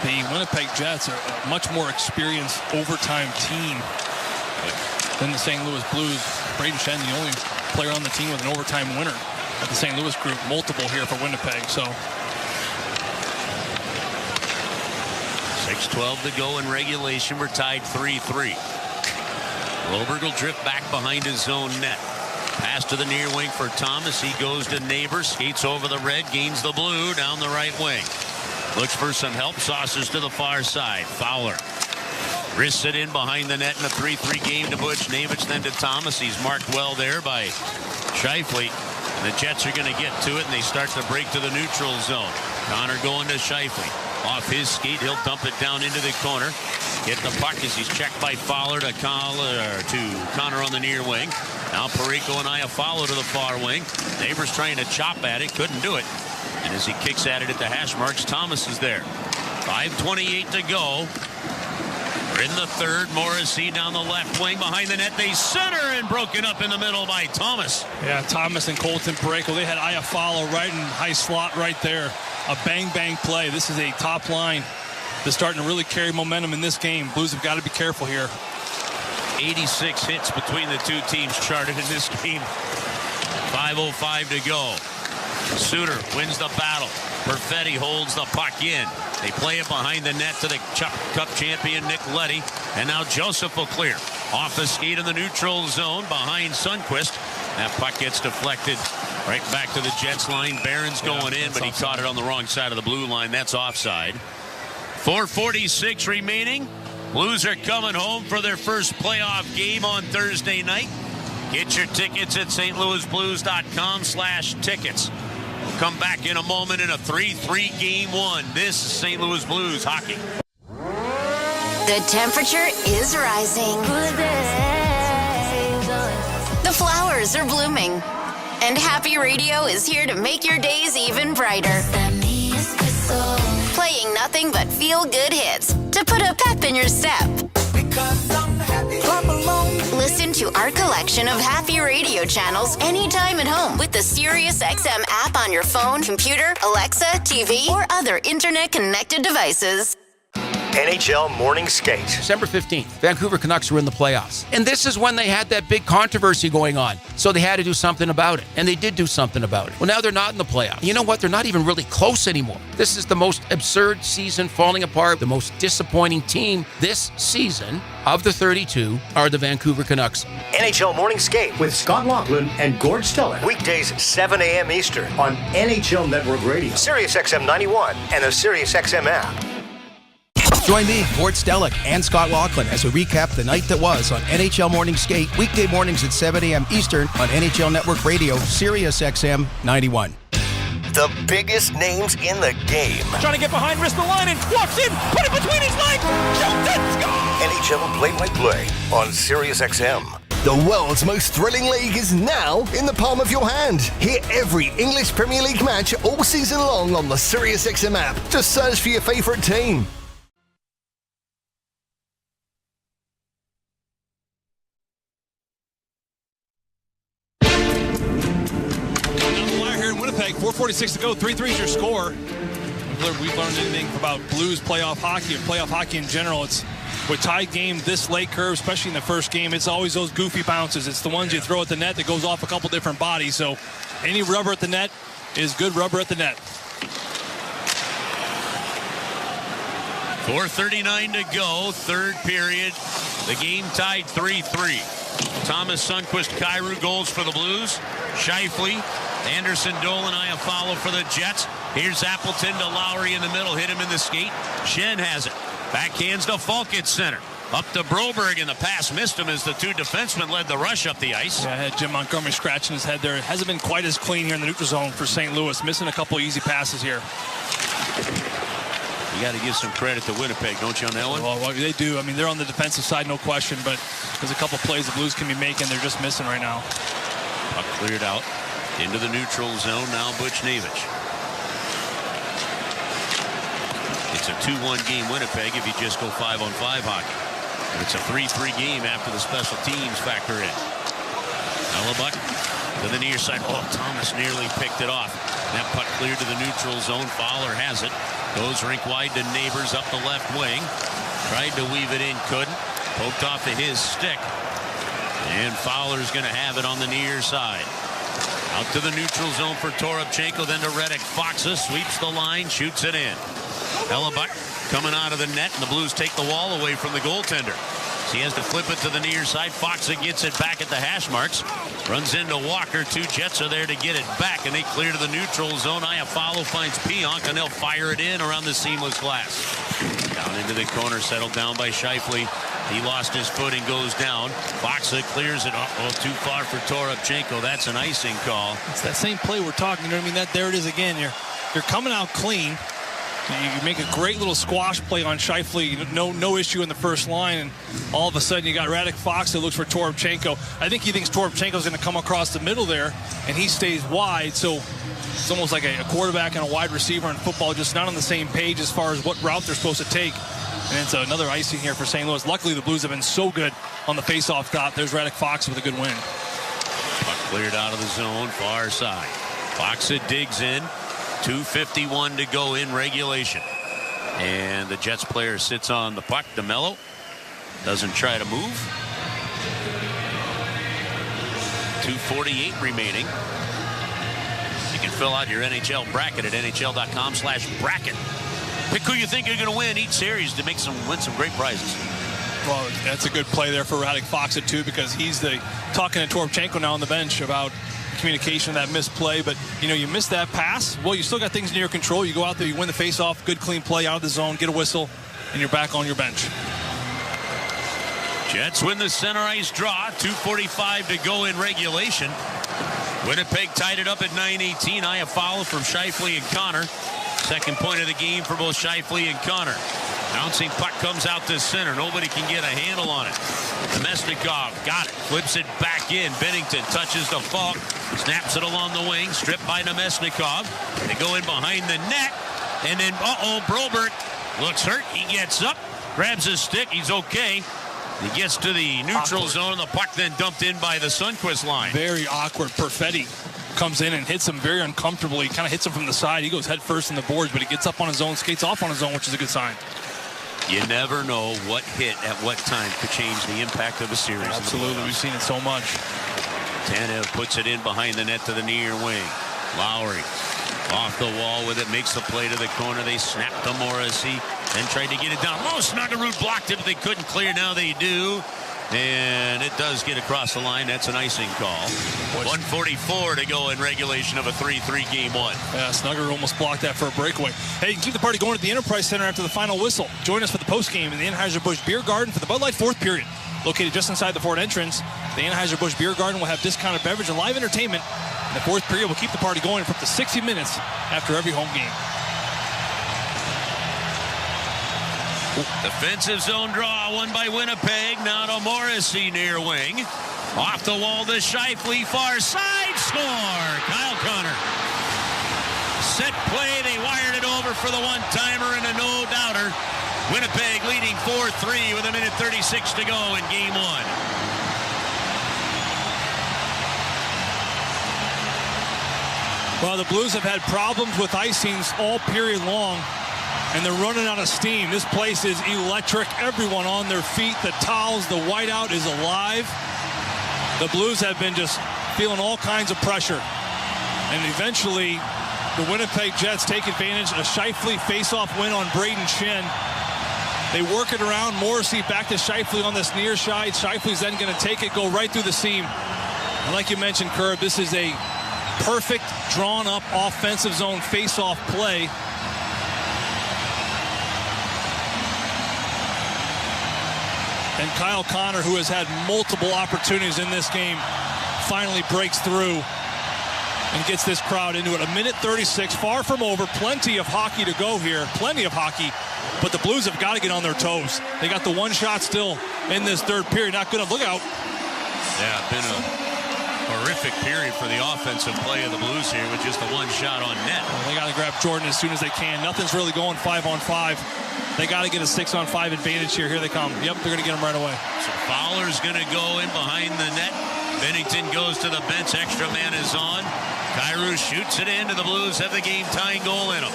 the Winnipeg Jets are a much more experienced overtime team than the St. Louis Blues. Braden Shen, the only player on the team with an overtime winner at the St. Louis group. Multiple here for Winnipeg. So 6:12 to go in regulation. We're tied 3-3. Broberg will drift back behind his own net. Pass to the near wing for Thomas. He goes to Neighbor, skates over the red, gains the blue down the right wing. Looks for some help, saucers to the far side. Fowler wrists it in behind the net in a 3-3 game to Butch Navich, then to Thomas. He's marked well there by Scheifele. The Jets are going to get to it, and they start to break to the neutral zone. Connor going to Scheifele. Off his skate, he'll dump it down into the corner. Get the puck as he's checked by Fowler to Connor on the near wing. Now Perico and Scheifele to the far wing. Neighbors trying to chop at it, couldn't do it. And as he kicks at it at the hash marks, Thomas is there. 5:28 to go. We're in the third. Morrissey down the left wing behind the net. They center and broken up in the middle by Thomas. Yeah, Thomas and Colton Perico. They had Scheifele right in high slot right there. A bang-bang play. This is a top line that's starting to really carry momentum in this game. Blues have got to be careful here. 86 hits between the two teams charted in this game. 5:05 to go. Suter wins the battle. Perfetti holds the puck in. They play it behind the net to the Cup champion Nick Leddy. And now Joseph will clear. Off the skate in the neutral zone behind Sundqvist. That puck gets deflected right back to the Jets line. Barron's going in, but he caught it on the wrong side of the blue line. That's offside. 4:46 remaining. Blues are coming home for their first playoff game on Thursday night. Get your tickets at stlouisblues.com/tickets. We'll come back in a moment in a 3-3 game one. This is St. Louis Blues hockey. The temperature is rising. The flowers are blooming. And Happy Radio is here to make your days even brighter. Playing nothing but feel-good hits to put a pep in your step. Listen to our collection of Happy Radio channels anytime at home with the SiriusXM app on your phone, computer, Alexa, TV, or other internet-connected devices. NHL Morning Skate. December 15th, Vancouver Canucks were in the playoffs. And this is when they had that big controversy going on. So they had to do something about it. And they did do something about it. Well, now they're not in the playoffs. You know what? They're not even really close anymore. This is the most absurd season falling apart. The most disappointing team this season of the 32 are the Vancouver Canucks. NHL Morning Skate with Scott Laughlin and Gord Stellick. Weekdays 7 a.m. Eastern on NHL Network Radio, Sirius XM 91 and the Sirius XM app. Join me, Gord Stellick, and Scott Laughlin as we recap the night that was on NHL Morning Skate, weekday mornings at 7 a.m. Eastern on NHL Network Radio, Sirius XM 91. The biggest names in the game. Trying to get behind Ristolainen, walks in, put it between his legs, shoots it, score! NHL play-by-play on Sirius XM. The world's most thrilling league is now in the palm of your hand. Hear every English Premier League match all season long on the Sirius XM app. Just search for your favourite team. Winnipeg, 4:46 to go, 3-3 is your score. If we've learned anything about Blues playoff hockey and playoff hockey in general, it's with tied game this late curve, especially in the first game, it's always those goofy bounces. It's the ones you throw at the net that goes off a couple different bodies. So any rubber at the net is good rubber at the net. 4:39 to go, third period. The game tied 3-3. Thomas, Sundqvist, Kyrou goals for the Blues. Scheifele, Anderson, Dolan, Iafallo for the Jets. Here's Appleton to Lowry in the middle. Hit him in the skate. Schenn has it. Backhands to Falk at center. Up to Broberg, and the pass missed him as the two defensemen led the rush up the ice. Yeah, I had Jim Montgomery scratching his head there. It hasn't been quite as clean here in the neutral zone for St. Louis. Missing a couple easy passes here. You got to give some credit to Winnipeg, don't you, on that one? Well, they do. I mean, they're on the defensive side, no question, but there's a couple plays the Blues can be making. They're just missing right now. Puck cleared out into the neutral zone. Now Buchnevich. It's a 2-1 game Winnipeg if you just go 5-on-5 hockey. And it's a 3-3 game after the special teams factor in. Hellebuyck to the near side. Oh, Thomas nearly picked it off. That puck cleared to the neutral zone. Fowler has it. Goes rink wide to Neighbors up the left wing. Tried to weave it in, couldn't. Poked off to his stick. And Fowler's going to have it on the near side. Out to the neutral zone for Toropchenko, then to Reddick. Foxa sweeps the line, shoots it in. Hellebuyck coming out of the net, and the Blues take the wall away from the goaltender. So he has to flip it to the near side. Foxa gets it back at the hash marks. Runs into Walker. Two Jets are there to get it back, and they clear to the neutral zone. Iafallo finds Pionk, and they'll fire it in around the seamless glass. Down into the corner, settled down by Scheifele. He lost his footing, goes down. Foxa clears it. Oh, too far for Toropchenko. That's an icing call. It's that same play we're talking. You know what I mean? There it is again. You're coming out clean. You make a great little squash play on Scheifele. No issue in the first line, and all of a sudden you got Radek Fox that looks for Toropchenko. I think he thinks Toropchenko's going to come across the middle there, and he stays wide. So it's almost like a quarterback and a wide receiver in football, just not on the same page as far as what route they're supposed to take. And it's another icing here for St. Louis. Luckily, the Blues have been so good on the face-off dot. There's Radek Fox with a good win. Puck cleared out of the zone, far side. Foxa digs in. 2:51 to go in regulation. And the Jets player sits on the puck. DeMello doesn't try to move. 2:48 remaining. You can fill out your NHL bracket at NHL.com/bracket. Pick who you think you're going to win each series to win some great prizes. Well, that's a good play there for Radek Fox too, because he's talking to Toropchenko now on the bench about communication of that missed play. But you miss that pass, well, you still got things in your control. You go out there, you win the face-off, good clean play out of the zone, get a whistle, and you're back on your bench. Jets win the center ice draw. 2:45 to go in regulation. Winnipeg tied it up at 9:18. Iafallo from Scheifele and Connor. Second point of the game for both Scheifele and Connor. Bouncing puck comes out to center. Nobody can get a handle on it. Nemesnikov got it. Flips it back in. Binnington touches the Falk. Snaps it along the wing. Stripped by Nemesnikov. They go in behind the net. And then, Broberg looks hurt. He gets up. Grabs his stick. He's okay. He gets to the neutral zone. And the puck then dumped in by the Sundqvist line. Very awkward. Perfetti comes in and hits him very uncomfortably. Kind of hits him from the side. He goes head first in the boards, but he gets up on his own, skates off on his own, which is a good sign. You never know what hit at what time could change the impact of a series. Absolutely. We've seen it so much. Tanev puts it in behind the net to the near wing. Lowry off the wall with it, makes the play to the corner. They snap to Morrissey, then tried to get it down. Oh, Snuggerud blocked it, but they couldn't clear. Now they do. And it does get across the line. That's an icing call. 1:44 to go in regulation of a 3-3 game one. Yeah, Snuggerud almost blocked that for a breakaway. Hey, you can keep the party going at the Enterprise Center after the final whistle. Join us for the postgame in the Anheuser-Busch Beer Garden for the Bud Light fourth period. Located just inside the Ford entrance, the Anheuser-Busch Beer Garden will have discounted beverage and live entertainment. The fourth period will keep the party going for up to 60 minutes after every home game. Defensive zone draw won by Winnipeg. Now to Morrissey near wing. Off the wall to Scheifele, far side, score! Kyle Connor. Set play, they wired it over for the one-timer and a no-doubter. Winnipeg leading 4-3 with 1:36 to go in game one. Well, the Blues have had problems with icings all period long, and they're running out of steam. This place is electric. Everyone on their feet. The towels, the whiteout is alive. The Blues have been just feeling all kinds of pressure. And eventually, the Winnipeg Jets take advantage. A Scheifele face-off win on Braden Shin. They work it around. Morrissey back to Scheifele on this near side. Scheifele's then going to take it, go right through the seam. And like you mentioned, Curb, this is a perfect drawn-up offensive zone face-off play. And Kyle Connor, who has had multiple opportunities in this game, finally breaks through and gets this crowd into it. 1:36, far from over. Plenty of hockey to go here. Plenty of hockey. But the Blues have got to get on their toes. They got the one shot still in this third period. Not good enough. Look out. Yeah, been a horrific period for the offensive play of the Blues here with just the one shot on net. Well, they got to grab Jordan as soon as they can. Nothing's really going 5-on-5. They got to get a 6-on-5 advantage here. Here they come. Yep, they're going to get them right away. So Fowler's going to go in behind the net. Binnington goes to the bench. Extra man is on. Kyrou shoots it in, and the Blues have the game-tying goal in them.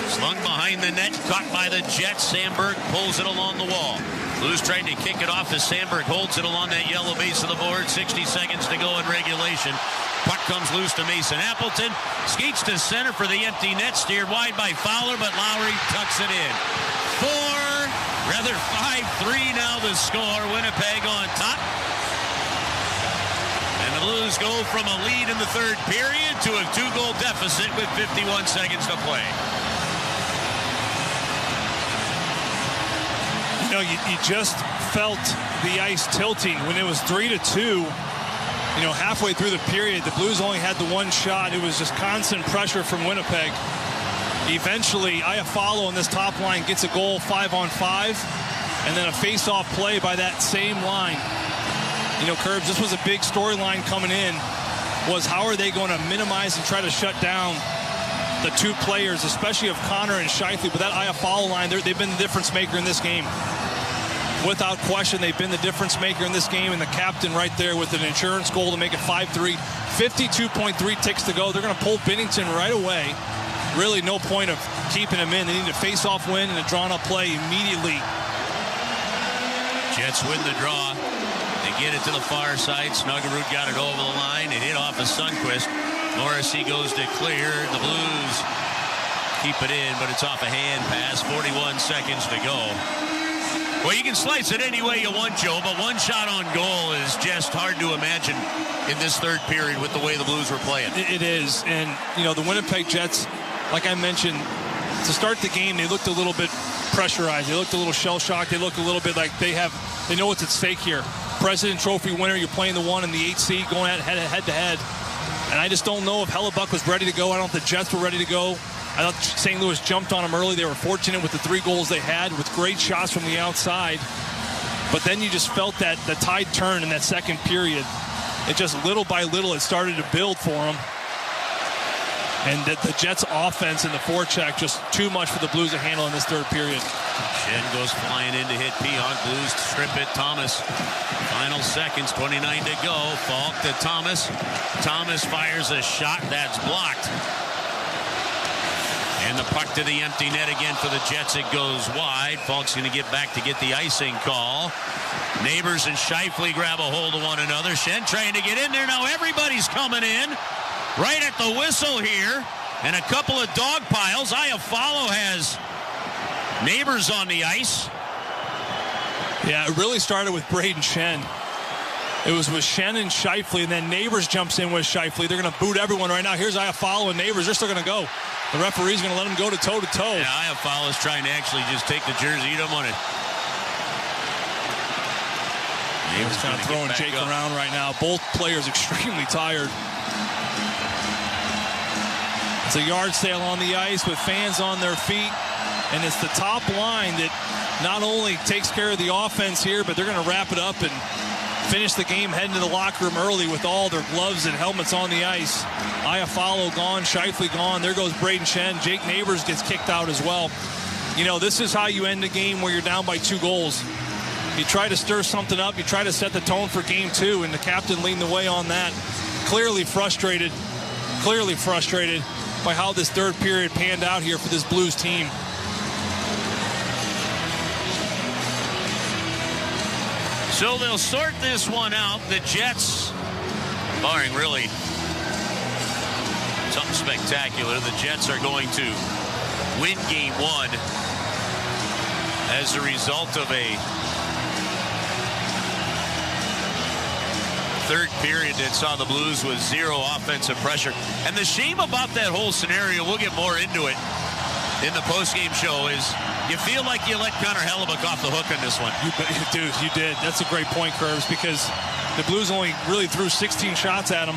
Slung behind the net, caught by the Jets. Sandberg pulls it along the wall. Blues trying to kick it off as Sandberg holds it along that yellow base of the board. 60 seconds to go in regulation. Puck comes loose to Mason Appleton. Skates to center for the empty net. Steered wide by Fowler, but Lowry tucks it in. 5-3 now the score. Winnipeg on top. And the Blues go from a lead in the third period to a 2-goal deficit with 51 seconds to play. You know, you just felt the ice tilting when it was 3-2. You know, halfway through the period, the Blues only had the one shot. It was just constant pressure from Winnipeg. Eventually, Iafallo on this top line gets a goal 5-on-5, and then a face-off play by that same line. You know, Curbs, this was a big storyline coming in, was how are they going to minimize and try to shut down the two players, especially of Connor and Scheifele. But that Iafallo line, they've been the difference maker in this game. Without question, they've been the difference maker in this game, and the captain right there with an insurance goal to make it 5-3. 52.3 ticks to go. They're going to pull Binnington right away. Really no point of keeping him in. They need a face-off win and a drawn-up play immediately. Jets win the draw. They get it to the far side. Snuggerud got it over the line. It hit off of Sundqvist. Morrissey goes to clear. The Blues keep it in, but it's off a hand pass. 41 seconds to go. Well, you can slice it any way you want, Joe, but one shot on goal is just hard to imagine in this third period with the way the Blues were playing. It is, and, you know, the Winnipeg Jets, like I mentioned, to start the game, they looked a little bit pressurized. They looked a little shell-shocked. They looked a little bit like they know what's at stake here. President Trophy winner, you're playing the 1 and the 8 seed, going head-to-head. And I just don't know if Hellebuyck was ready to go. I don't think the Jets were ready to go. I thought St. Louis jumped on them early. They were fortunate with the 3 goals they had with great shots from the outside. But then you just felt that the tide turn in that second period. It just little by little it started to build for them. And the Jets' offense and the forecheck just too much for the Blues to handle in this third period. Shen goes flying in to hit Pionk. Blues strip it. Thomas. Final seconds, 29 to go. Falk to Thomas. Thomas fires a shot that's blocked. And the puck to the empty net again for the Jets. It goes wide. Falk's going to get back to get the icing call. Neighbors and Scheifele grab a hold of one another. Schenn trying to get in there. Now everybody's coming in right at the whistle here. And a couple of dog piles. Iafallo has Neighbors on the ice. Yeah, it really started with Brayden Schenn. It was with Schenn and Scheifele, and then Neighbors jumps in with Scheifele. They're going to boot everyone right now. Here's Iafallo and Neighbors. They're still going to go. The referee's going to let them go to toe-to-toe. Yeah, Iafallo's trying to actually just take the jersey. You don't want it. Neighbors kind of throwing Jake around right now. Both players extremely tired. It's a yard sale on the ice with fans on their feet. And it's the top line that not only takes care of the offense here, but they're going to wrap it up and finish the game, heading to the locker room early with all their gloves and helmets on the ice. Iafallo gone, Scheifele gone. There goes Brayden Schenn. Jake Neighbors gets kicked out as well. You know, this is how you end a game where you're down by 2 goals. You try to stir something up. You try to set the tone for game 2, and the captain leading the way on that. Clearly frustrated by how this third period panned out here for this Blues team. So they'll sort this one out. The Jets, barring really something spectacular, the Jets are going to win game 1 as a result of a third period that saw the Blues with 0 offensive pressure. And the shame about that whole scenario, we'll get more into it in the postgame show, is you feel like you let Connor Hellebuyck off the hook on this one. Dude, you did. That's a great point, Curbs, because the Blues only really threw 16 shots at him.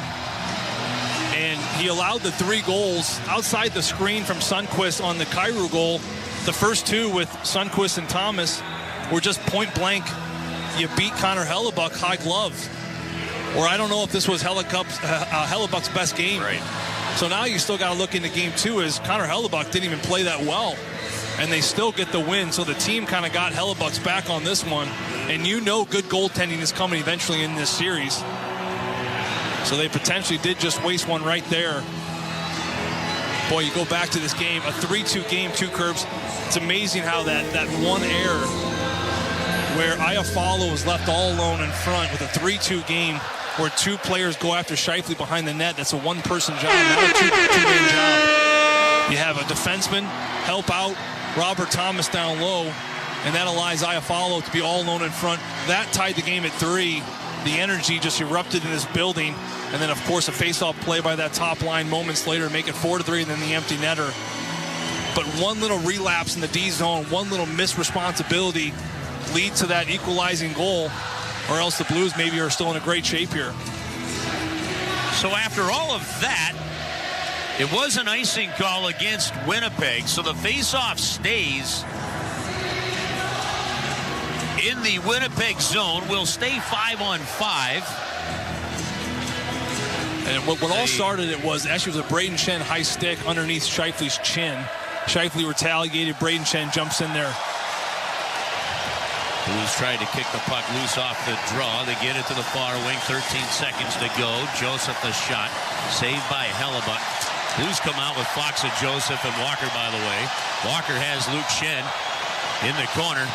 And he allowed the 3 goals outside the screen from Sundqvist on the Kyrou goal. The first 2 with Sundqvist and Thomas were just point blank. You beat Connor Hellebuyck high glove. Or I don't know if this was Hellebuck's best game. Right. So now you still got to look into game 2 as Connor Hellebuyck didn't even play that well. And they still get the win. So the team kind of got Hellebuck's back on this one. And you know good goaltending is coming eventually in this series. So they potentially did just waste one right there. Boy, you go back to this game, a 3-2 game, 2 Curbs. It's amazing how that one error where Iafallo was left all alone in front with a 3-2 game where 2 players go after Scheifele behind the net. That's a one-person job, not a two-man job. You have a defenseman help out Robert Thomas down low, and that allows Iafallo to be all alone in front. That tied the game at 3. The energy just erupted in this building. And then, of course, a face-off play by that top line moments later to make it 4-3, and then the empty netter. But one little relapse in the D zone, one little misresponsibility lead to that equalizing goal, or else the Blues maybe are still in a great shape here. So after all of that, it was an icing call against Winnipeg, so the face-off stays in the Winnipeg zone. Will stay 5-on-5. And what all started it was actually a Brayden Schenn high stick underneath Scheifele's chin. Scheifele retaliated. Brayden Schenn jumps in there. Blues tried to kick the puck loose off the draw. They get it to the far wing. 13 seconds to go. Joseph the shot. Saved by Hellebuyck. Blues come out with Fox and Joseph and Walker, by the way. Walker has Luke Schenn in the corner.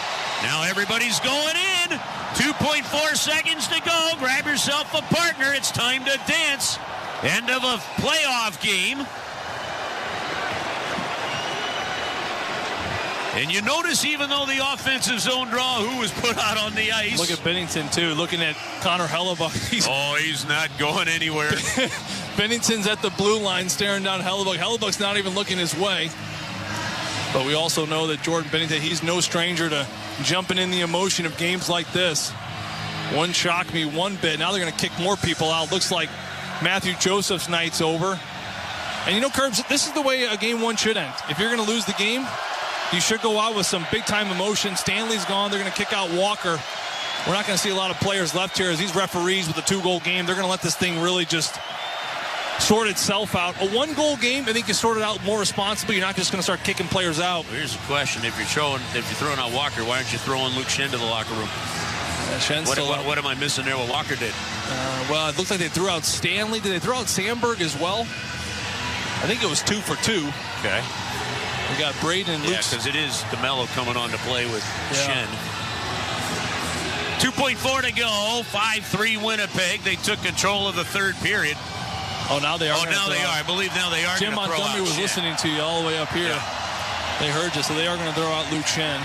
Now everybody's going in. 2.4 seconds to go. Grab yourself a partner. It's time to dance. End of a playoff game. And you notice, even though the offensive zone draw, who was put out on the ice. Look at Binnington, too. Looking at Connor Hellebuyck. He's not going anywhere. Binnington's at the blue line staring down Hellebuyck. Hellebuck's not even looking his way. But we also know that Jordan Binnington, he's no stranger to jumping in the emotion of games like this. One shocked me one bit. Now they're going to kick more people out. Looks like Matthew Joseph's night's over. And you know, Curbs, this is the way a game 1 should end. If you're going to lose the game, you should go out with some big-time emotion. Stanley's gone. They're going to kick out Walker. We're not going to see a lot of players left here as these referees with a 2-goal game. They're going to let this thing really just sort itself out. A 1-goal game, I think you sort it out more responsibly. You're not just going to start kicking players out. Well, here's a question. If you're throwing out Walker, why aren't you throwing Luke Schenn to the locker room? What am I missing there what Walker did? Well, it looks like they threw out Stanley. Did they throw out Sandberg as well? I think it was 2 for 2. Okay. We got Braden and Luke. Yeah, because it is DeMello coming on to play with Shen. 2.4 to go. 5-3 Winnipeg. They took control of the third period. Oh, now they are. Oh, now they are. I believe now they are. Jim Montgomery was listening to you all the way up here. Yeah. They heard you, so they are going to throw out Luke Shen.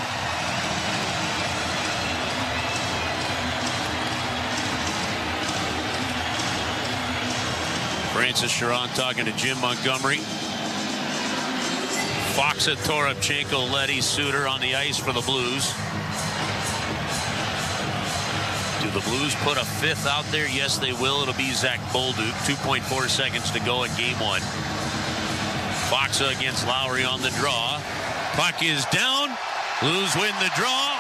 Francis Chiron talking to Jim Montgomery. Foxa, Toropchenko, Leddy, Suter on the ice for the Blues. Do the Blues put a fifth out there? Yes, they will. It'll be Zach Bolduc. 2.4 seconds to go in game one. Foxa against Lowry on the draw. Puck is down. Blues win the draw.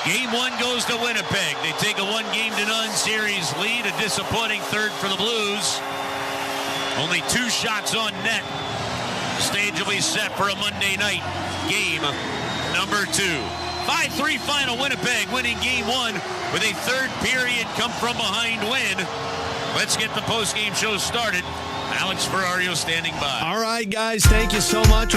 Game one goes to Winnipeg. They take a 1-0 series lead. A disappointing third for the Blues. Only 2 shots on net. The stage will be set for a Monday night game number 2. 5-3 final. Winnipeg winning game one with a third period come from behind win. Let's get the post-game show started. Alex Ferrario standing by. All right, guys. Thank you so much.